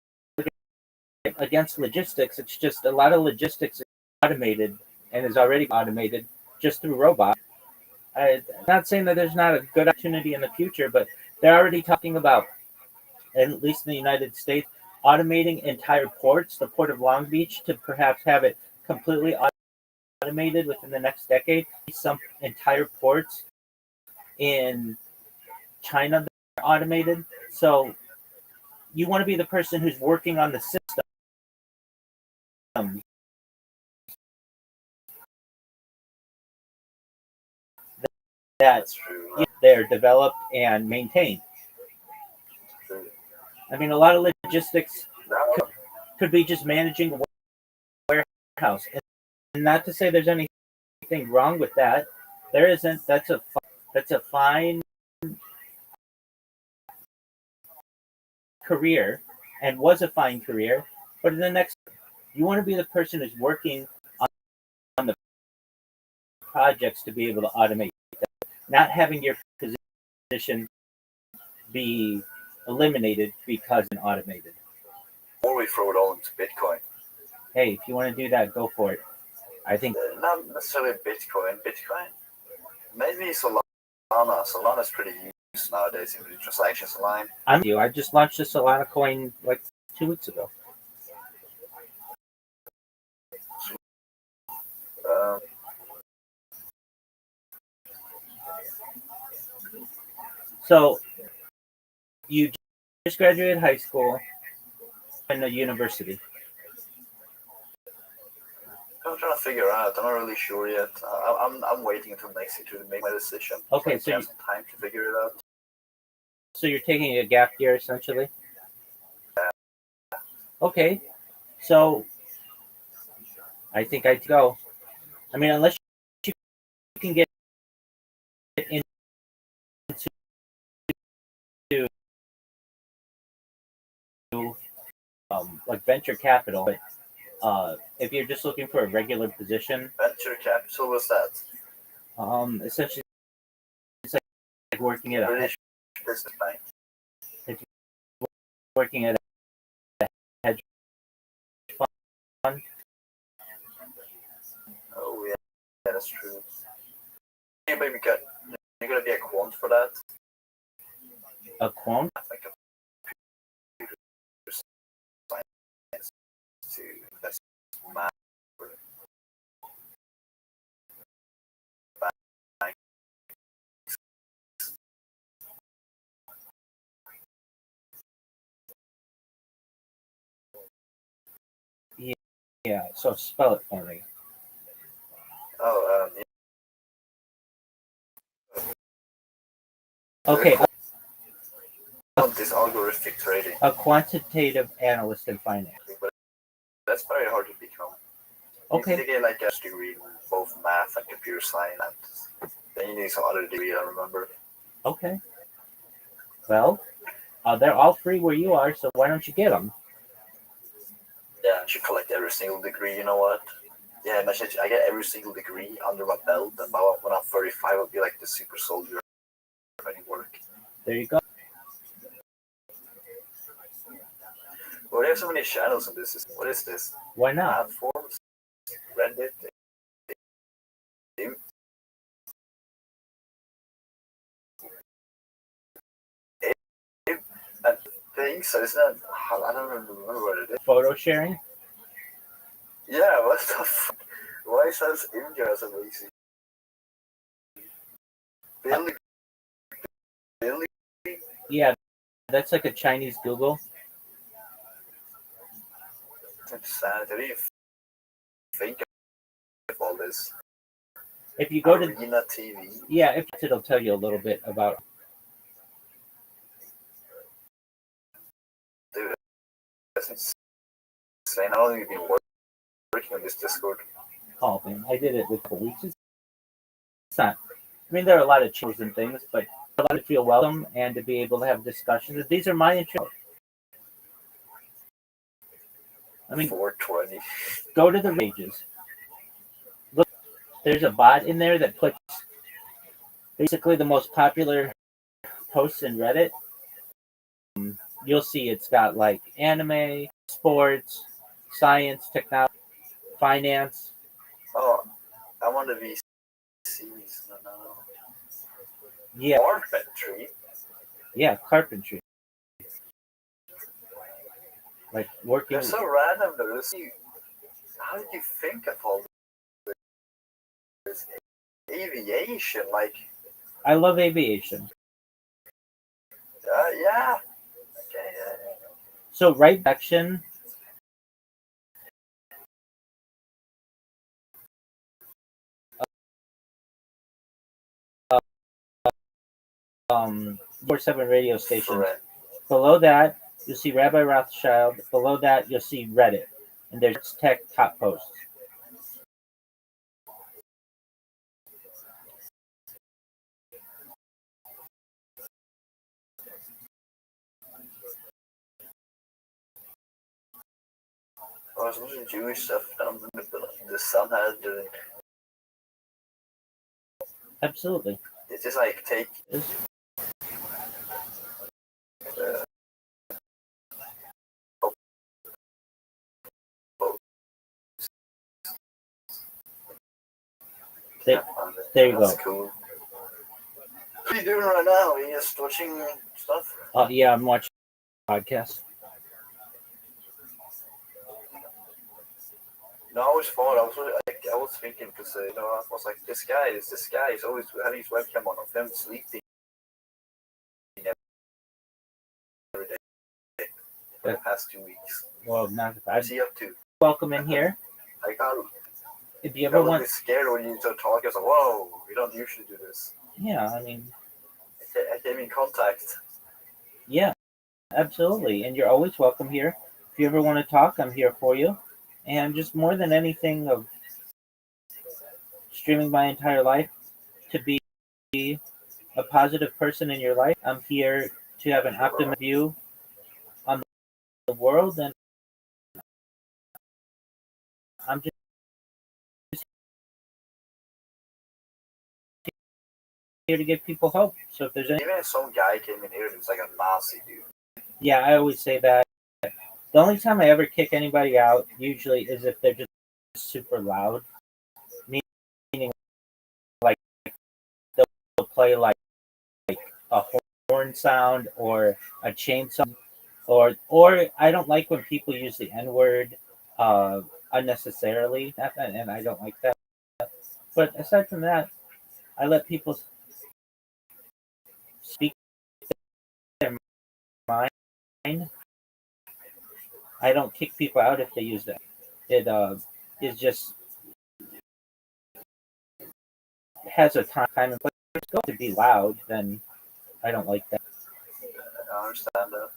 against logistics. It's just a lot of logistics is automated and is already automated just through robots. I'm not saying that there's not a good opportunity in the future, but they're already talking about, at least in the United States, automating entire ports, the port of Long Beach, to perhaps have it completely automated within the next decade. Some entire ports in China that are automated. So you want to be the person who's working on the system that they're developed and maintained. I mean, a lot of logistics could be just managing a warehouse. And not to say there's anything wrong with that. There isn't. That's a fine career and was a fine career. But in the next, you want to be the person who's working on the projects to be able to automate that. Not having your position be eliminated because it's automated. Or we throw it all into Bitcoin. Hey, if you want to do that, go for it. I think not necessarily Bitcoin. Maybe Solana. Solana's pretty used nowadays in the transactions line. I'm you. I just launched a Solana coin like 2 weeks ago. So you just graduated high school and a university. I'm trying to figure out. I'm not really sure yet. I'm waiting until next year to make my decision. Okay, so I have some time to figure it out. So you're taking a gap year essentially. Yeah. Okay, so I think I'd go. I mean, unless you can get into like venture capital, but if you're just looking for a regular position, venture capital, what's that? Essentially, it's like working at a British business bank. It's working at a hedge fund. Oh yeah, that's true. You gotta be a quant for that. A quant? Like a science to that's math. Yeah, so spell it for me. Oh, Okay. This algorithmic trading. A quantitative analyst in finance. But that's very hard to become. Okay. You need to get like a degree in both math and computer science. Then you need some other degree, I remember. Okay. Well, they're all free where you are, so why don't you get them? Yeah, I should collect every single degree, you know what? Yeah, imagine I get every single degree under my belt, and when I'm 35, I'll be like the super soldier of any work. There you go. Well, they have so many channels in this. What is this? Why not? Platforms, Reddit, and things. So it's not. I don't remember what it is. Photo sharing? Yeah, what the fuck? Why sounds India as amazing? Billy. Yeah, that's like a Chinese Google. It's sad. I didn't think of all this. If you go Arena TV. Yeah, if it'll tell you a little bit about. Dude, that's insane. How long have you been working on this Discord? Oh man, I did it with a week. It's not. I mean, there are a lot of changes and things, but a lot to feel welcome and to be able to have discussions. These are my interests. I mean, 420. Go to the pages. Look, there's a bot in there that puts basically the most popular posts in Reddit you'll see it's got like anime, sports, science, technology, finance. Oh, I want to be series. No. Yeah, Carpentry. yeah, carpentry. Like working. They're so random though. How did you think of all this? Aviation, like. I love aviation. Yeah. Okay. So right section. Um, 47 radio stations. Correct. Below that, you'll see Rabbi Rothschild. Below that, you'll see Reddit, and there's tech top posts. Or some Jewish stuff down the sun has doing. Absolutely. It's just like take. There you That's go. cool. What are you doing right now? Are you just watching stuff? Yeah, I'm watching podcasts. No, I always thought I was thinking because I was like this guy is always having his webcam on of him sleeping every day for the past 2 weeks. Well, not if I What's he up to? welcome in here. I got If you a ever little want, bit scared when you start talking. I was like, whoa, we don't usually do this. yeah, I mean, I came in contact. yeah, absolutely, and you're always welcome here. If you ever want to talk, I'm here for you. And just more than anything, of streaming my entire life to be a positive person in your life. I'm here to have an optimistic view on the world, and I'm just here to give people hope. So if there's any, Even if some guy came in here and was like a Nazi dude. yeah, I always say that. The only time I ever kick anybody out usually is if they're just super loud, meaning like they'll play like a horn sound or a chainsaw, or I don't like when people use the N word unnecessarily, and I don't like that. But aside from that, I let people speak their mind. I don't kick people out if they use that. It is just has a time and place. If it's going to be loud, then I don't like that. I understand that.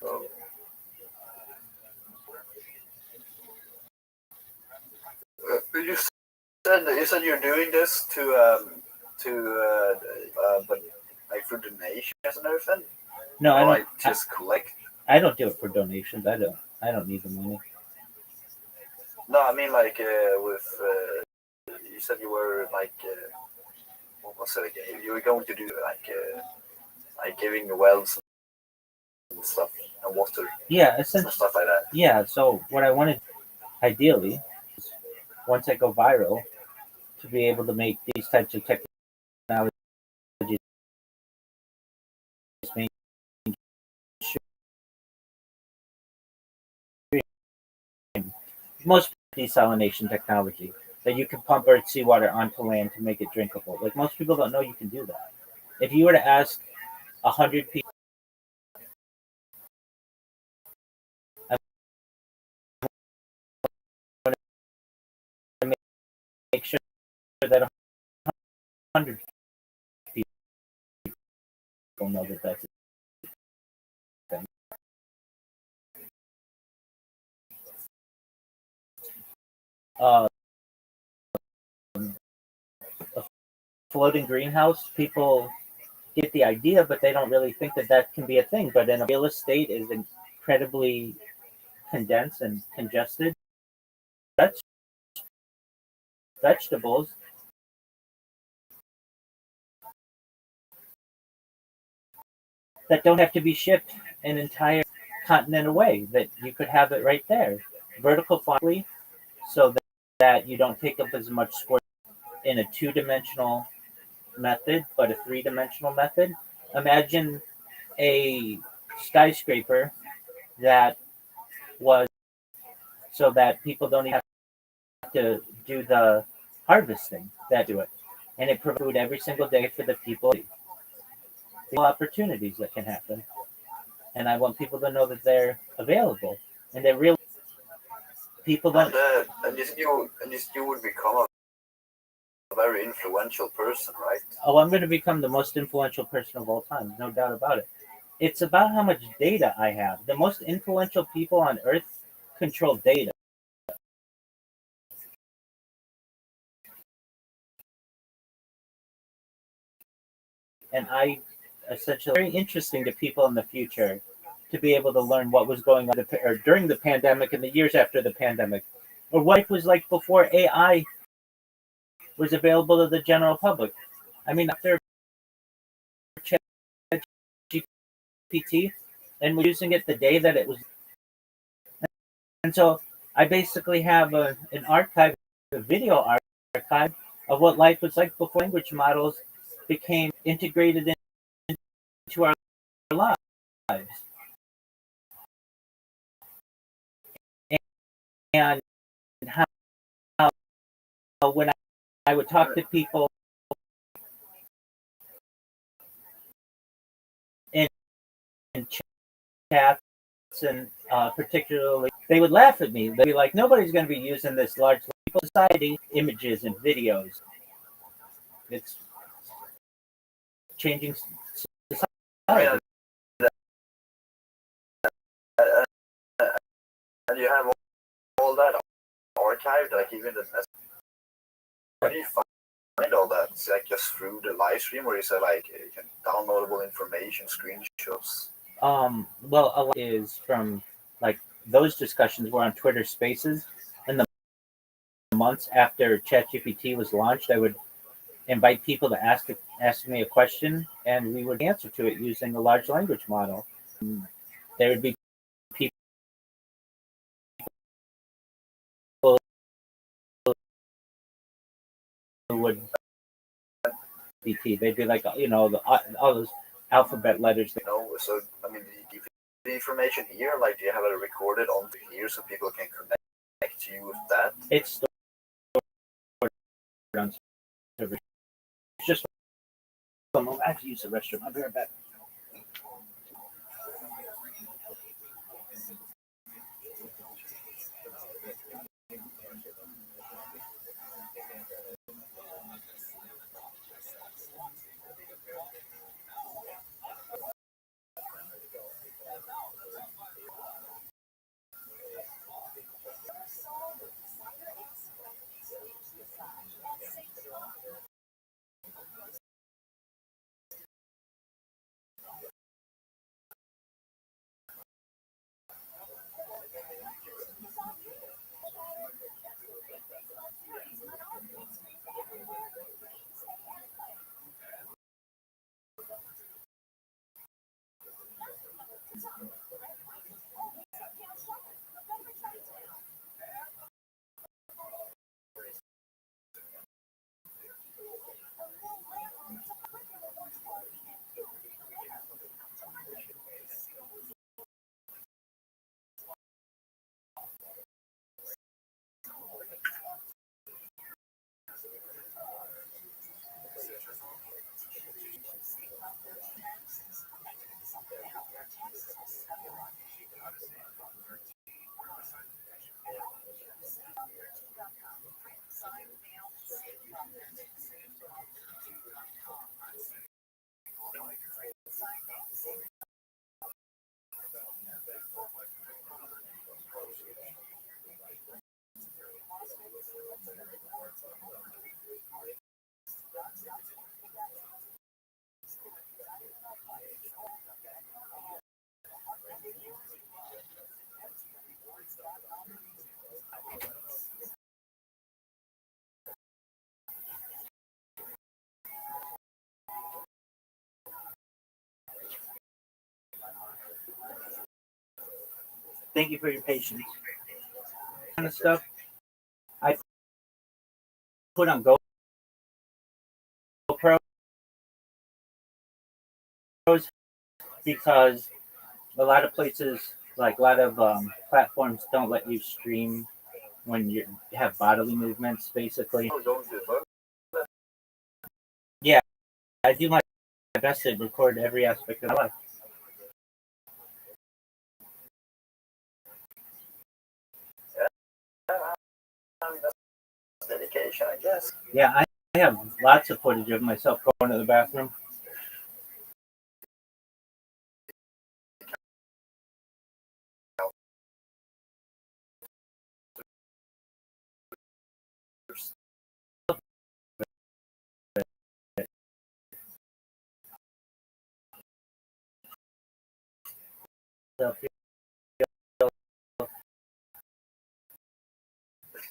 So, you said you're doing this but like for donations and everything. No, I don't. Like just collect. I don't do it for donations. I don't need the money. No, I mean like with you said you were like what was it again? You were going to do like giving wells and stuff and water. Yeah, and essentially. stuff like that. Yeah. So what I wanted, ideally, once I go viral, to be able to make these types of technologies most desalination technology that you can pump earth seawater onto land to make it drinkable. Like most people don't know you can do that. If you were to ask 100 people, make sure that 100 people know that that's a thing. A floating greenhouse, people get the idea, but they don't really think that that can be a thing. But in a real estate is incredibly condensed and congested. That's vegetables that don't have to be shipped an entire continent away, that you could have it right there. Vertical farming, so that you don't take up as much square in a two-dimensional method, but a three-dimensional method. Imagine a skyscraper that was so that people don't even have to do the harvesting that do it. And it provides food every single day for the people. The opportunities that can happen. And I want people to know that they're available. And they're really people don't. And you would become a very influential person, right? Oh, I'm going to become the most influential person of all time, no doubt about it. It's about how much data I have. The most influential people on earth control data. And I essentially very interesting to people in the future to be able to learn what was going on or during the pandemic and the years after the pandemic, or what it was like before AI was available to the general public. I mean, after ChatGPT, and we're using it the day that it was, and so I basically have an archive, a video archive of what life was like before language models became integrated into our lives. And how when I would talk to people in chats and particularly, they would laugh at me. They'd be like, nobody's going to be using this large society images and videos. It's changing society. And you have all that archived, like even the message. Where do you find all that? It's like just through the live stream, where you say like you can downloadable information, screenshots. Well, a lot is from like those discussions were on Twitter Spaces, and the months after ChatGPT was launched, I would invite people to ask me a question, and we would answer to it using a large language model. There would be people who would they'd be like, all those alphabet letters. So I mean, do you the information here? Like, do you have it recorded onto here so people can connect to you with that? It's stored on servers. It's just I have to use the restroom. I'll be right back. Thank you for your patience. Kind of stuff I put on GoPros because a lot of places, like a lot of platforms, don't let you stream when you have bodily movements. Basically, yeah, I do my best to record every aspect of my life. That's dedication, I guess. Yeah, I have lots of footage of myself going to the bathroom.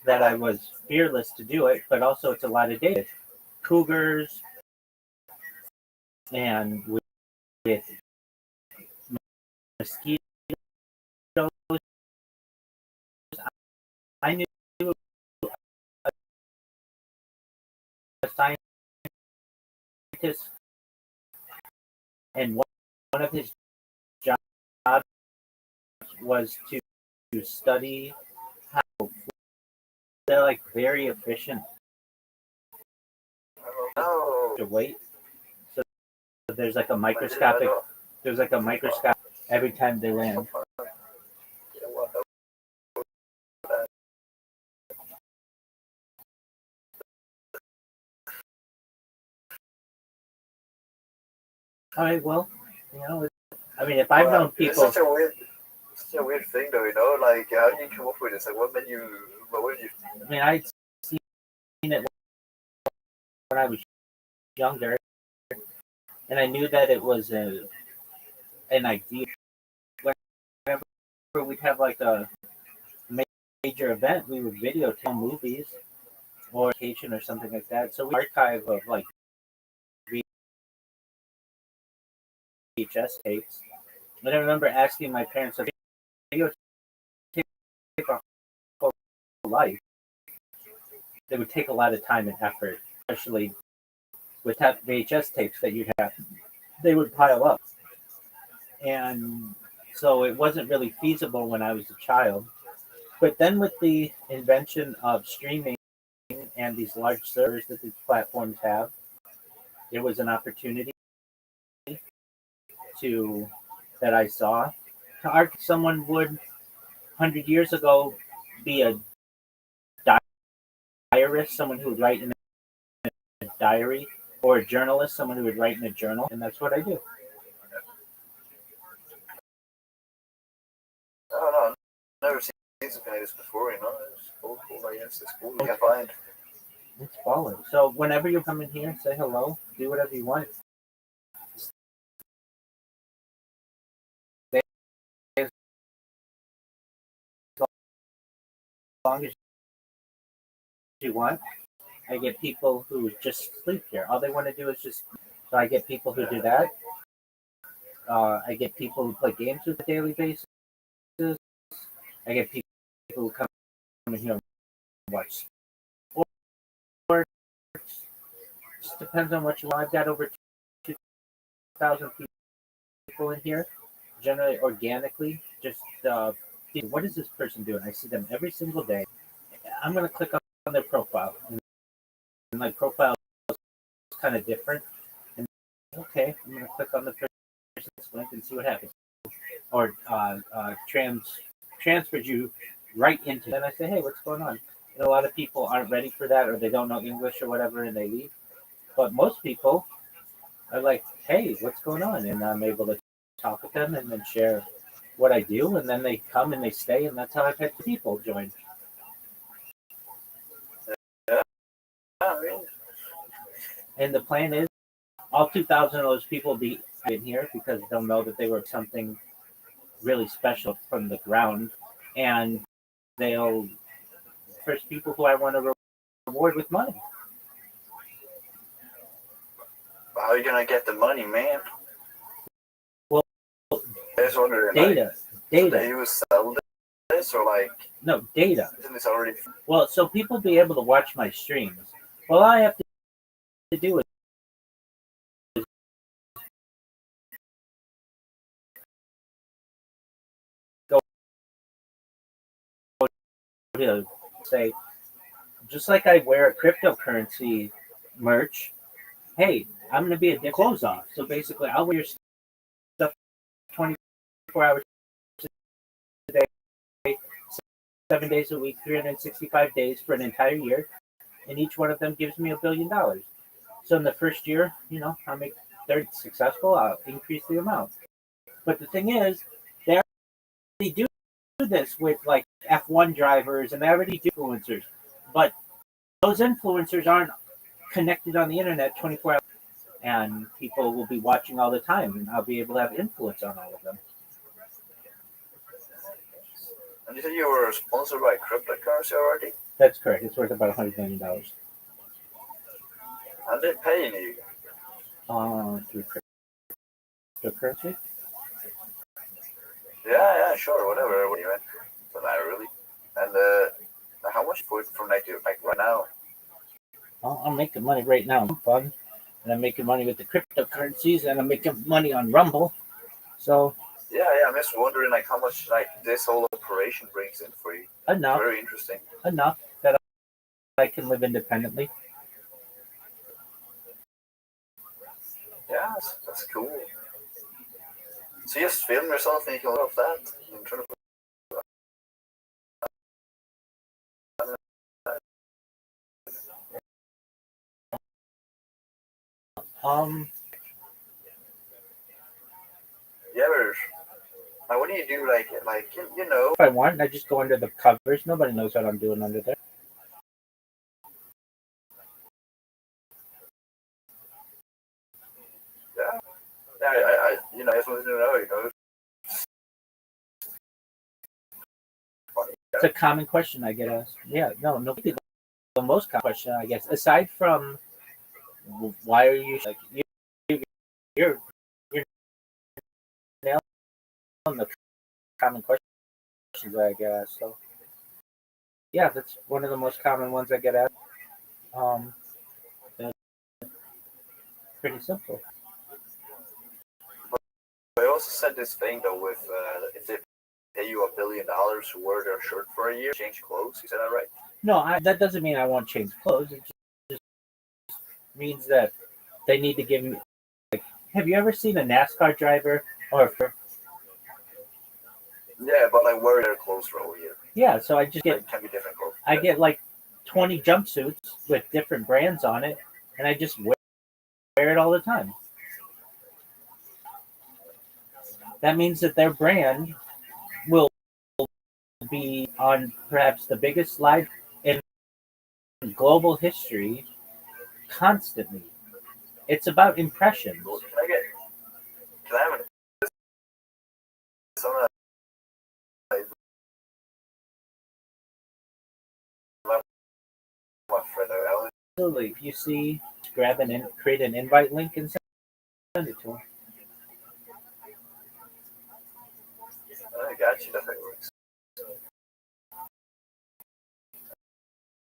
That I was fearless to do it, but also it's a lot of data. Cougars and with mosquitoes. I knew a scientist, and one of his jobs was to study how they're like very efficient to weight. So there's like a microscopic every time they land. All right, well, I mean, if I've known people, It's such a weird thing, though. Like how do you come up with this? Like, what made you? I mean, I'd seen it when I was younger, and I knew that it was an idea. Whenever we'd have like a major event, we would videotape movies or vacation or something like that. So we archive of like VHS tapes. And I remember asking my parents, "If videotape our whole life, they would take a lot of time and effort, especially with VHS tapes that you'd have. They would pile up, and so it wasn't really feasible when I was a child. But then with the invention of streaming and these large servers that these platforms have, there was an opportunity that I saw to argue someone would 100 years ago be a diarist, someone who would write in a diary, or a journalist, someone who would write in a journal, and that's what I do. I don't know. Never seen something like this before. It's cool. I guess it's cool. You can find. It's falling. So whenever you come in here, say hello, do whatever you want. As long as you want. I get people who just sleep here. All they want to do is just. So I get people who do that. I get people who play games with a daily basis. I get people who come in here and watch sports. Just depends on what you want. I've got over 2,000 people in here, generally organically. Just what is this person doing? I see them every single day. I'm going to click on their profile. And my profile is kind of different. And okay, I'm going to click on the person's link and see what happens. Or transfers you right into it. And I say, hey, what's going on? And a lot of people aren't ready for that, or they don't know English or whatever, and they leave. But most people are like, hey, what's going on? And I'm able to talk with them and then share what I do, and then they come and they stay, and that's how I've had people join. And the plan is all 2,000 of those people will be in here because they'll know that they were something really special from the ground, and they'll first people who I want to reward with money. How are you gonna get the money, man? Well, I was wondering. data. So you sell minutes or like No, data. isn't this already? Well, so people be able to watch my streams. Well, all I have to do is go to say, just like I wear a cryptocurrency merch, hey, I'm going to be a clothes off. So basically, I'll wear your stuff 24 hours a day, 7 days a week, 365 days for an entire year, and each one of them gives me $1 billion. So in the first year, I'll make they're successful, I'll increase the amount. But the thing is, they already do this with like F1 drivers, and they already do influencers. But those influencers aren't connected on the internet 24 hours, and people will be watching all the time, and I'll be able to have influence on all of them. And you said you were sponsored by cryptocurrency already? That's correct. It's worth about $100 million. And they're paying you? Through cryptocurrency. Yeah, sure, whatever. What do you mean? But not really. And how much for like right now? Well, I'm making money right now. I'm fun, and I'm making money with the cryptocurrencies, and I'm making money on Rumble. So Yeah, I'm just wondering like how much like this whole operation brings in for you. enough, Very interesting. enough that I can live independently. Yeah, that's cool. So you just film yourself and you can love that. I'm trying to yeah, but what do you do like If I want, I just go under the covers. Nobody knows what I'm doing under there. I just wanted to know, It's a common question I get asked. Yeah, no, the most common question I guess, aside from why are you like you're nailing the common questions that I get asked. So yeah, that's one of the most common ones I get asked. Pretty simple. I also said this thing though with if they pay you $1 billion to wear their shirt for a year, change clothes. You said that right? No, that doesn't mean I won't change clothes. It just means that they need to give me. Like, have you ever seen a NASCAR driver or? Yeah, but like wear their clothes for a whole year. Yeah, so I just get. Like, can be different clothes. I get like 20 jumpsuits with different brands on it, and I just wear it all the time. That means that their brand will be on perhaps the biggest live in global history constantly. It's about impressions. Can I have some my friend Alex? Absolutely. If you see, grab create an invite link and send it to them. I got you. That's how it works.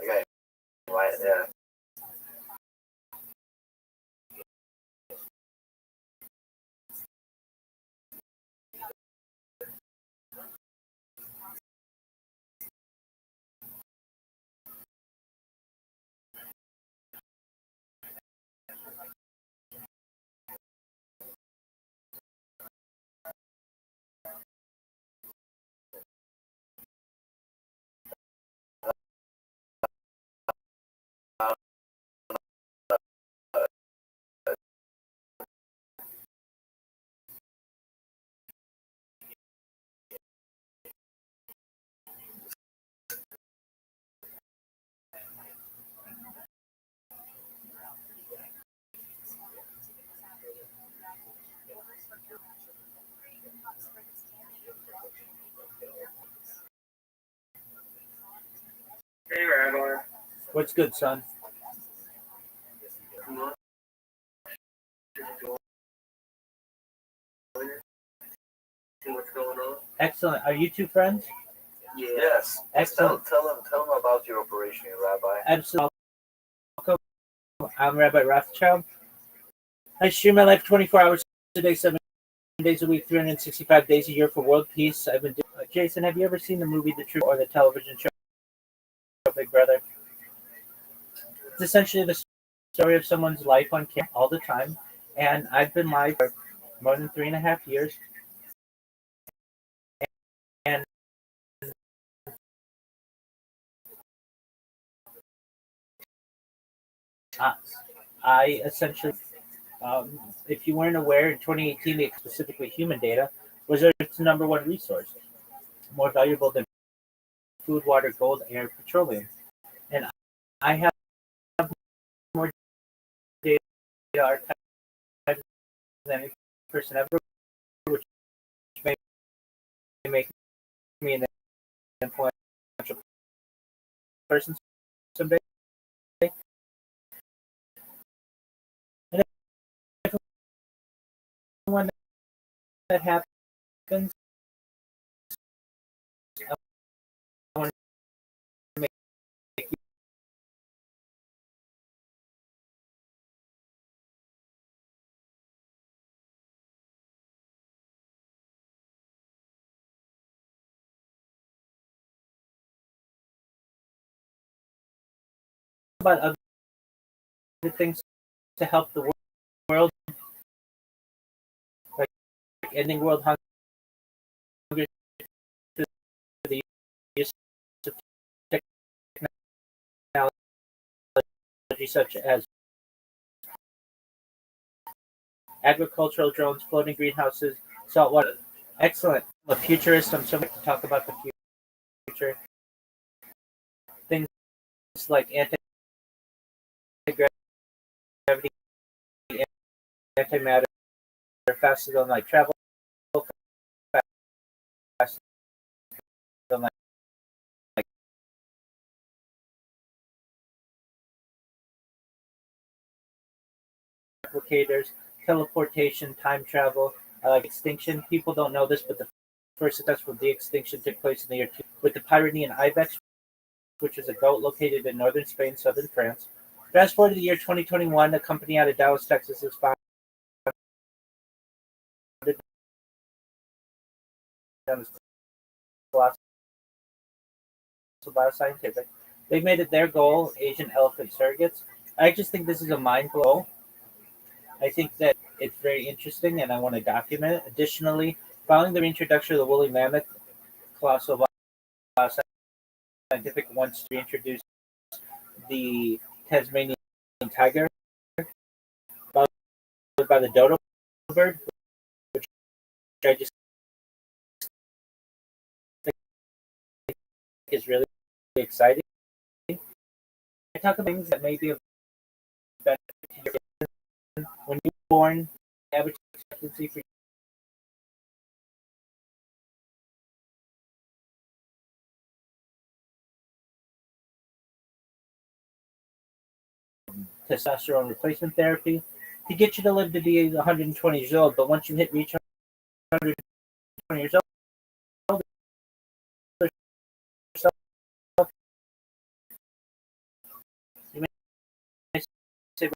Okay. Yeah. Hey, Rabbi. What's good, son? See what's going on? Excellent. Are you two friends? Yes. Excellent. Tell them about your operation, Rabbi. Absolutely. Welcome. I'm Rabbi Rothschild. I stream my life 24 hours a day, 7 days a week, 365 days a year for world peace. I've been doing. Jason, have you ever seen the movie The Truth or the television show Big Brother? It's essentially the story of someone's life on camera all the time, and I've been live for more than 3.5 years. And I essentially, if you weren't aware, in 2018, the specifically human data was Earth's #1 resource, more valuable than food, water, gold, air, petroleum. And I have more data archived than any person ever, which may make me an influential person someday. And if when that happens, I want to make you about other things to help the world, like ending world hunger through the use of technology such as agricultural drones, floating greenhouses, saltwater. Excellent. I'm a futurist. I'm so much to talk about the future. Things like anti-gravity, antimatter, faster than light travel, faster than light replicators, teleportation, time travel, like extinction. People don't know this, but the first successful de-extinction took place in the year 2 with the Pyrenean ibex, which is a goat located in northern Spain, southern France. Fast forward to the year 2021, a company out of Dallas, Texas is founded on Colossal Bioscientific. They've made it their goal, Asian elephant surrogates. I just think this is a mind blow. I think that it's very interesting and I want to document it. Additionally, following the reintroduction of the woolly mammoth, Colossal Bioscientific wants to reintroduce the Tasmanian tiger, followed by the dodo bird, which I just think is really exciting. I talk about things that may be of benefit to your kids. When you're born, average expectancy for testosterone replacement therapy to get you to live to be 120 years old. But once you reach 120 years old, you may say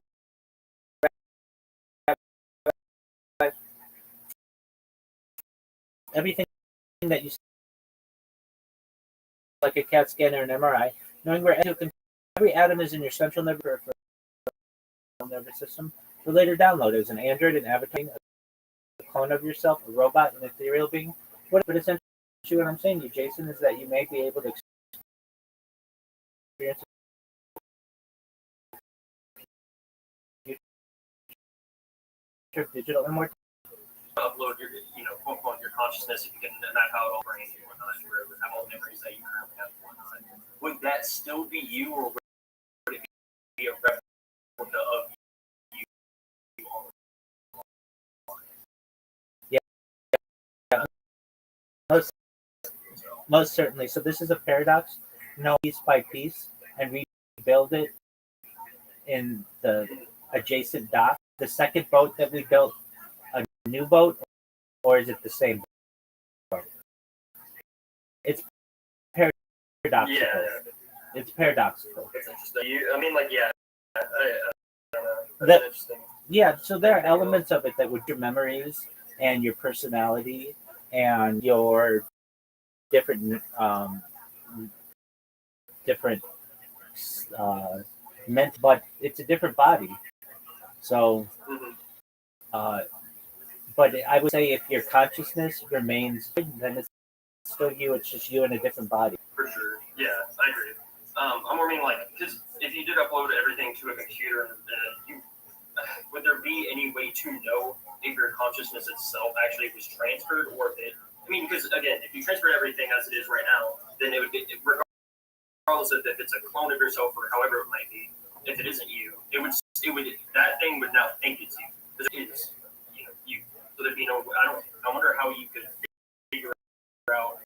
everything that you see, like a CAT scan or an MRI, knowing where every atom is in your central nervous system, for later download as an android, an avatar, a clone of yourself, a robot, an ethereal being. But essentially, what I'm saying to you, Jason, is that you may be able to experience digital immortality. Upload your, quote unquote, your consciousness, if you can, not how it all brains and whatnot, where have all the memories that you currently have and whatnot. Would that still be you, or would it be a replica of you? Yeah, most certainly. So this is a paradox. No, piece by piece, and rebuild it in the adjacent dock. The second boat that we built, a new boat, or is it the same boat? It's paradoxical. Yeah, It's paradoxical. it's interesting. I mean, like, yeah, I don't know. That's That- interesting. Yeah, so there are elements of it that with your memories and your personality and your different different but it's a different body. So, Mhm. but I would say if your consciousness remains, then it's still you. It's just you in a different body. For sure. Yeah, I agree. I'm more meaning like, because if you did upload everything to a computer, would there be any way to know if your consciousness itself actually was transferred, or if it? I mean, because again, if you transfer everything as it is right now, then it would be regardless of if it's a clone of yourself or however it might be. If it isn't you, it would that thing would now think it's you because it is you. So there'd be no. I wonder how you could figure out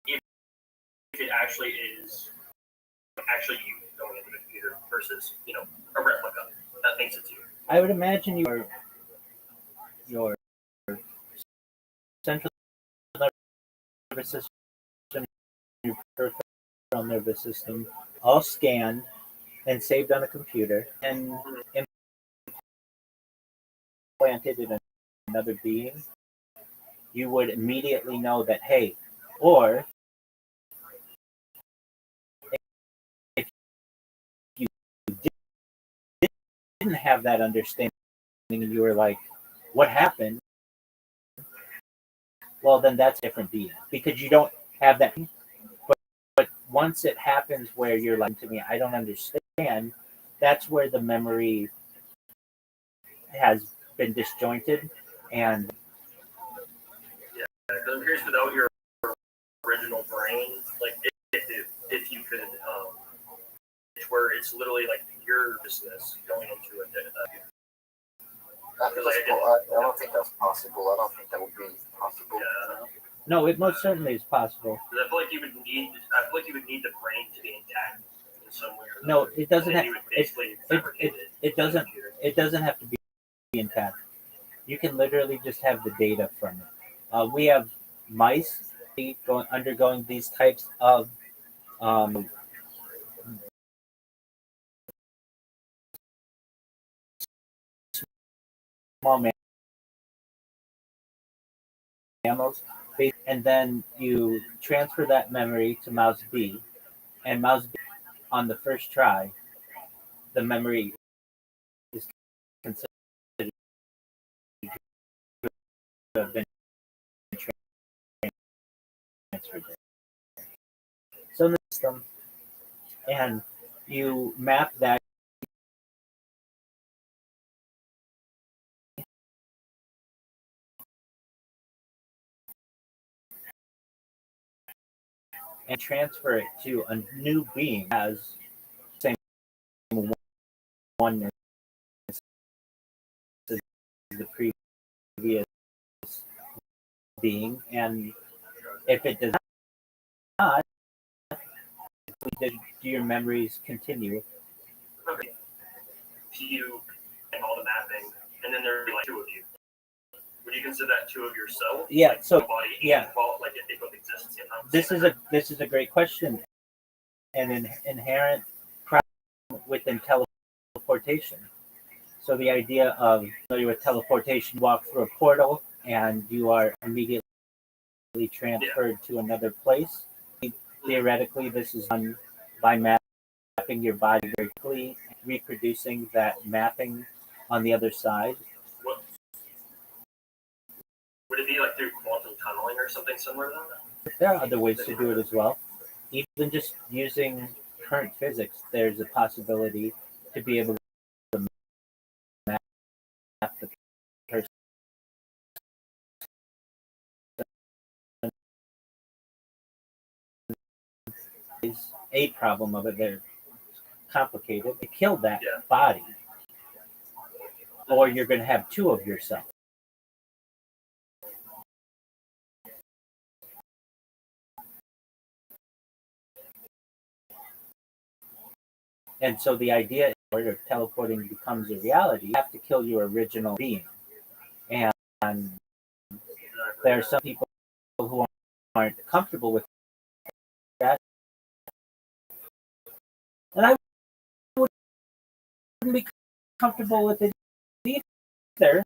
if it actually is actually you going into the computer versus a replica that thinks it's you. I would imagine your central nervous system, your peripheral nervous system, all scanned and saved on a computer and implanted in another being, you would immediately know that, hey, or if you didn't have that understanding and you were like, what happened? Well, then that's a different being because you don't have that. But once it happens where you're like, to me, I don't understand, that's where the memory has been disjointed. And Because I'm curious, without your original brain, like if you could, where it's literally like your business going into it. I don't think that's possible. I don't think that would be possible. Yeah. no, it most certainly is possible. I feel like you would need. I feel like you would need the brain to be intact in some way. Or No, it doesn't have. You would basically fabricate It doesn't. It doesn't have to be intact. You can literally just have the data from it. We have mice undergoing these types of small mammals, and then you transfer that memory to mouse B, and mouse B on the first try, the memory is considered to have been transferred. So in the system, and you map that and transfer it to a new being as same oneness as the previous being, and if it does not, do your memories continue? Okay. You and all the mapping, and then there'd be like two of you. Would you consider that two of yourself? Yeah. Like, So body yeah, like if they both exist at the same time. this is a great question, and an inherent problem within teleportation. So the idea of familiar with teleportation, you walk through a portal and you are immediately transferred to another place. Theoretically, this is done by mapping your body very quickly, reproducing that mapping on the other side. What, would it be like through quantum tunneling or something similar to that? There are other ways to do it as well. Even just using current physics, there's a possibility to be able to map the person. Is a problem of it. They're complicated. You kill that body, or you're going to have two of yourself. And so the idea is, where teleporting becomes a reality, you have to kill your original being. And There are some people who aren't comfortable with that, and I wouldn't be comfortable with it either.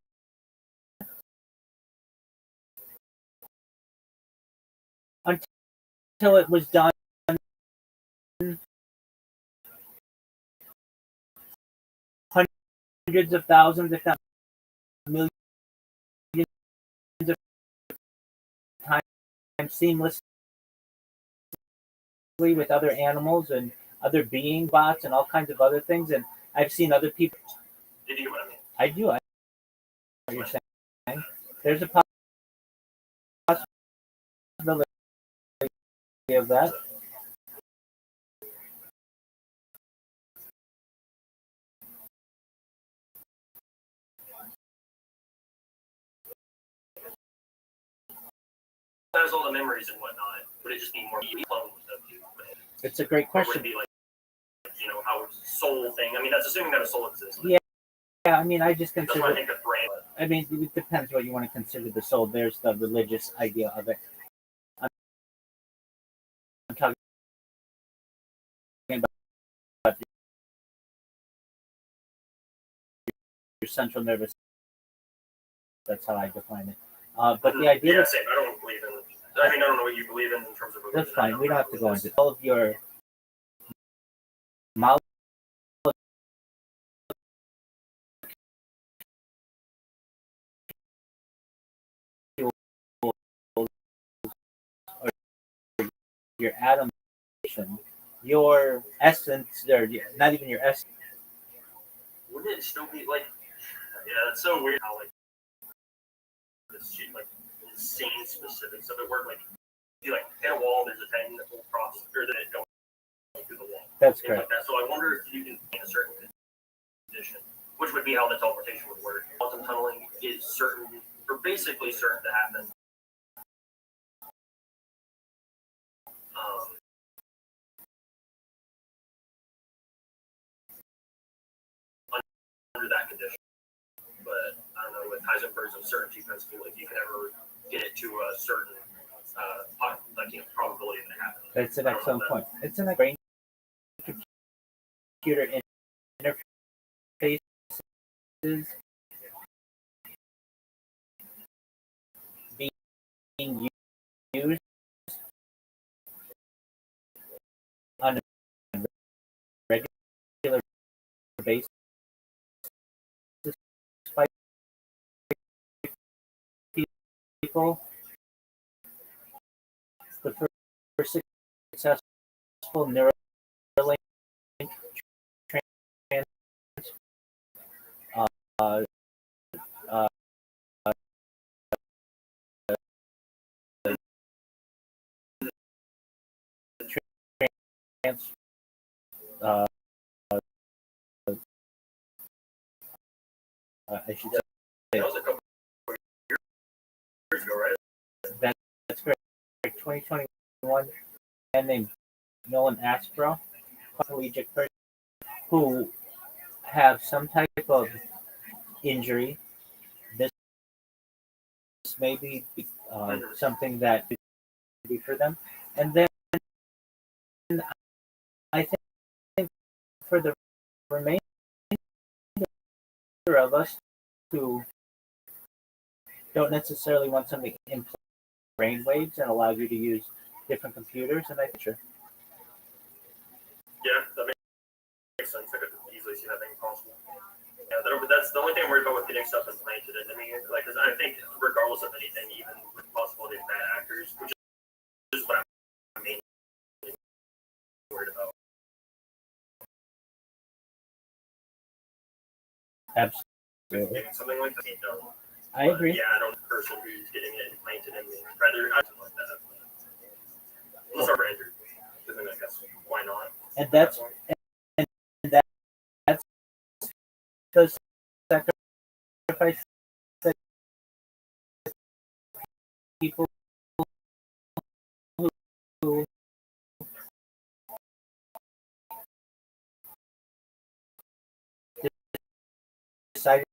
Until it was done hundreds of thousands, if not millions of times seamlessly with other animals and other being bots and all kinds of other things. And I've seen other people. Did you get what I mean? I do. I know what you're saying. There's a possibility of that. Has all the memories and whatnot, would it just be more clones of you? It's a great Or would question. it be like, how soul thing? I mean, that's assuming that a soul exists. Yeah, I mean, I just That's consider. why I think the brain. I mean, it depends what you want to consider the soul. There's the religious idea of it. I'm talking about your central nervous. That's how I define it. But the idea. Yeah, same. I don't believe in. I mean, I don't know what you believe in terms of religion. That's fine. We don't have to go into all of your molecules or your atom, your essence, or not even your essence. Wouldn't it still be like? Yeah, it's so weird how this shit, insane specifics of it work. You hit a wall, there's a tendon that will cross, or that it don't go through the wall. That's Things correct. like that. So I wonder if you can in a certain condition, which would be how the teleportation would work. Quantum tunneling is certain, or basically certain to happen. Under that condition, but I don't know with Heisenberg's uncertainty principle if you can ever get it to a certain probability that it happens. That's an excellent point. It's an brain computer interfaces being used on a regular basis by people. The first successful Neuralink trans uh, uh, trans uh, I should say That was a couple years ago, right? that's correct. 2021, a man named Nolan Aspro, quadriplegic person who have some type of injury. This may be something that could be for them. And then I think for the remainder of us who don't necessarily want something in brain waves and allow you to use different computers, and I think sure. Yeah, that makes sense. I could easily see that being possible. Yeah, that's the only thing I'm worried about with getting stuff implanted into me. Cause I think regardless of anything, even with the possibility of bad actors, which is what I'm mainly worried about. Absolutely. Something like that, I agree. Yeah, I don't know the person who's getting it implanted in me. Rather, I don't like that. Unless I'm injured. Because then I guess, why not? And that's the sacrifice that people who decided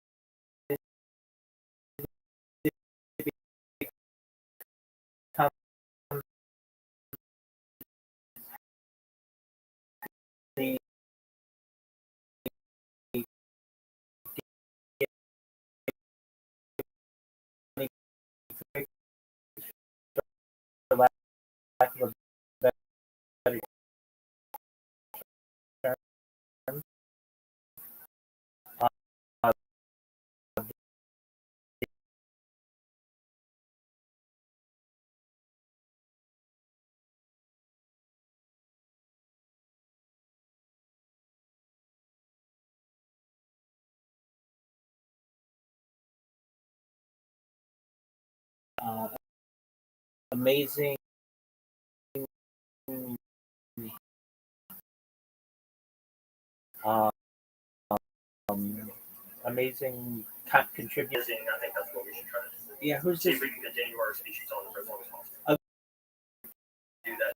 amazing um, amazing contributor. I think that's what we should try to do. Yeah, who's See this? if we can continue our species on for as long as possible. Do that.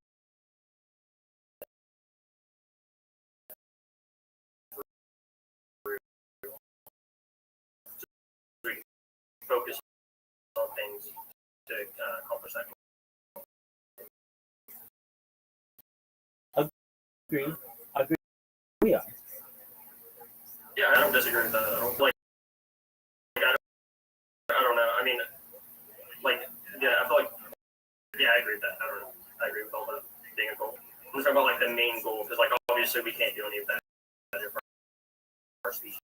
Focus on things to accomplish that. Agree. Yeah. Yeah, I don't disagree with that. I don't like. I don't know. I mean, like, yeah, I feel like. Yeah, I agree with that. I don't know. I agree with all that being a goal. I'm talking about like the main goal because, like, obviously we can't do any of that for our species.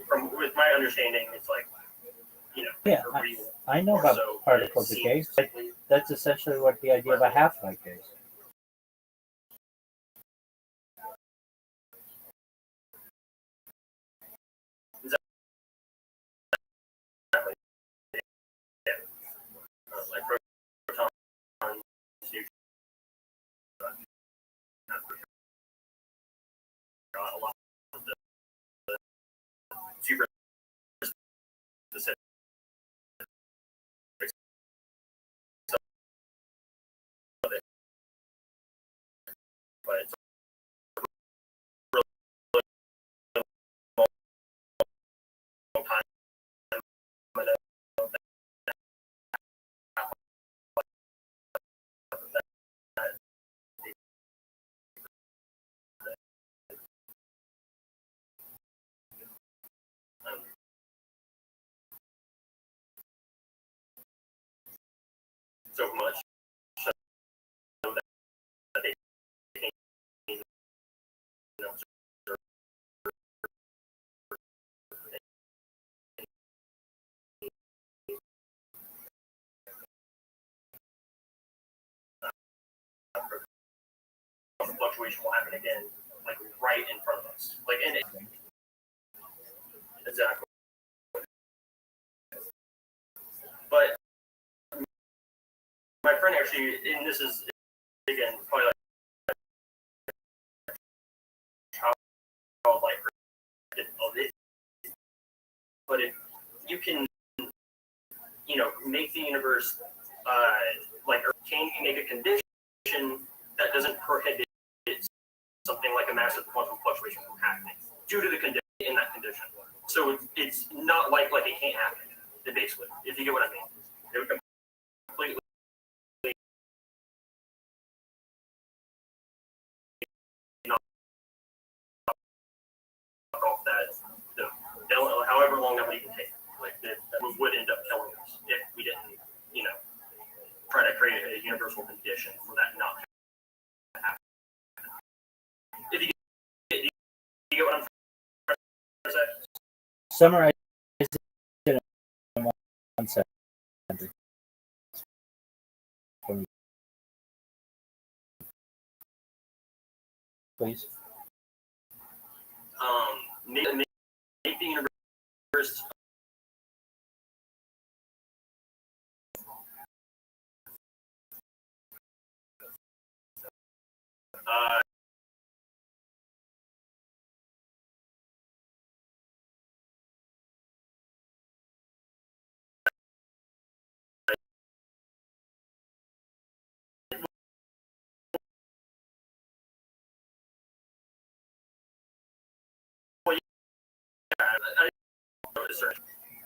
From with my understanding, it's like, Yeah, I know about so particle decay. That's essentially what the idea of a half-life is. Exactly. Yeah. Like protons, neutrons, a lot of the super specific. But it's really long time. So much so that they can't even observe. Fluctuation will happen again, like right in front of us. Like, and exactly. But my friend actually, and this is again probably like childlike of it, but if you can, make the universe like make a condition that doesn't prohibit something like a massive quantum fluctuation from happening due to the condition in that condition. So it's not like it can't happen. Basically, if you get what I mean, it would completely knock off that however long that would even take. Like that would end up killing us if we didn't, try to create a universal condition for that not to happen. If you get what I'm trying to say? Summarize it in 1 sentence. Please. Make the universe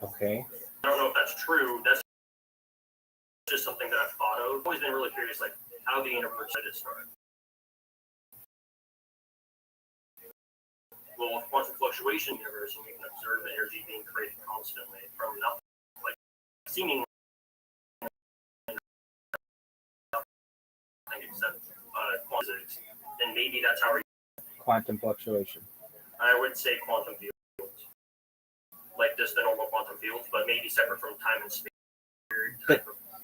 Okay. I don't know if that's true. That's just something that I've thought of. I've always been really curious, like how the universe did start. Well, with quantum fluctuation universe, and you can observe energy being created constantly from nothing, like seemingly except quantum physics. Then maybe that's how Quantum fluctuation. I would say quantum fields. Like just the normal quantum fields, but maybe separate from time and space.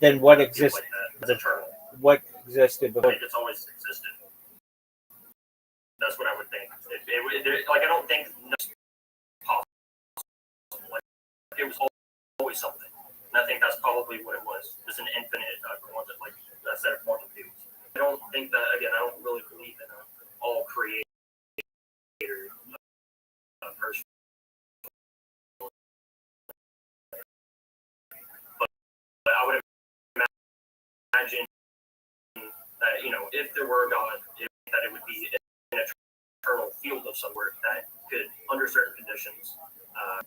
Then what exists? Like eternal. What existed before? I think it's always existed. That's what I would think. I don't think it's possible. Like, it was always something. And I think that's probably what it was. Just an infinite quantum, like a set of quantum fields. I don't think that, again, I don't really believe in an all creator person. But I would imagine that, if there were a God, that it would be an eternal field of some sort that could, under certain conditions,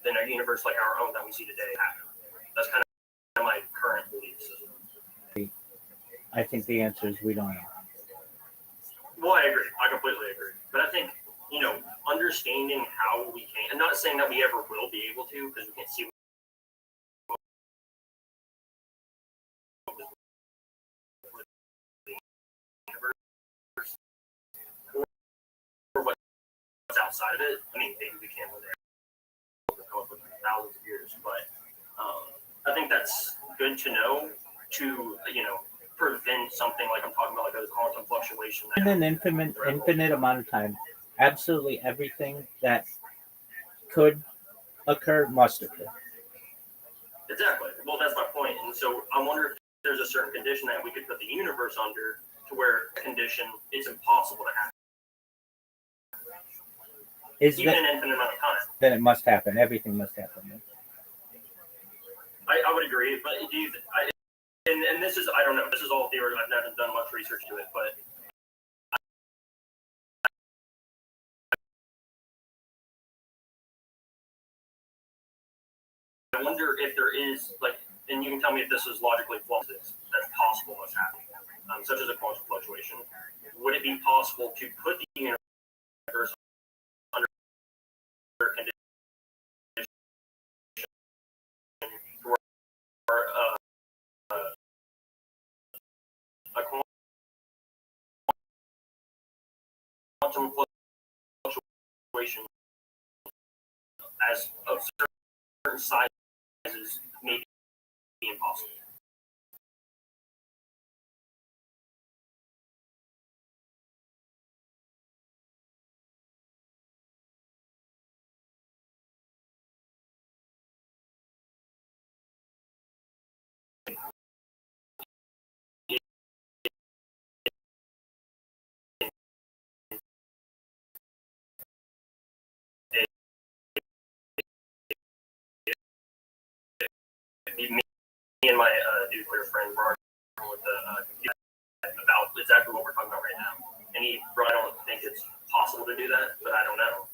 then a universe like our own that we see today happen. That's kind of my current belief system. I think the answer is we don't know. Well, I agree. I completely agree. But I think, understanding how we can, I'm not saying that we ever will be able to, because we can't see or what's outside of it. I mean, maybe we can when they're come up with thousands of years, but I think that's good to know to, prevent something like I'm talking about, like a quantum fluctuation. In an infinite amount of time, absolutely everything that could occur must occur. Exactly. Well, that's my point. And so I wonder if there's a certain condition that we could put the universe under to where a condition is impossible to happen. Even an infinite amount of time. Then it must happen. Everything must happen. I would agree, but do you? And this is, I don't know. This is all theory. I've never done much research to it, but I wonder if there is, like, and you can tell me if this is logically flawed, that's possible what's happening, such as a quantum fluctuation. Would it be possible to put the universe under conditions where a quantum fluctuation as of certain sizes may be impossible? Me and my nuclear friend were arguing with about exactly what we're talking about right now. And I don't think it's possible to do that, but I don't know.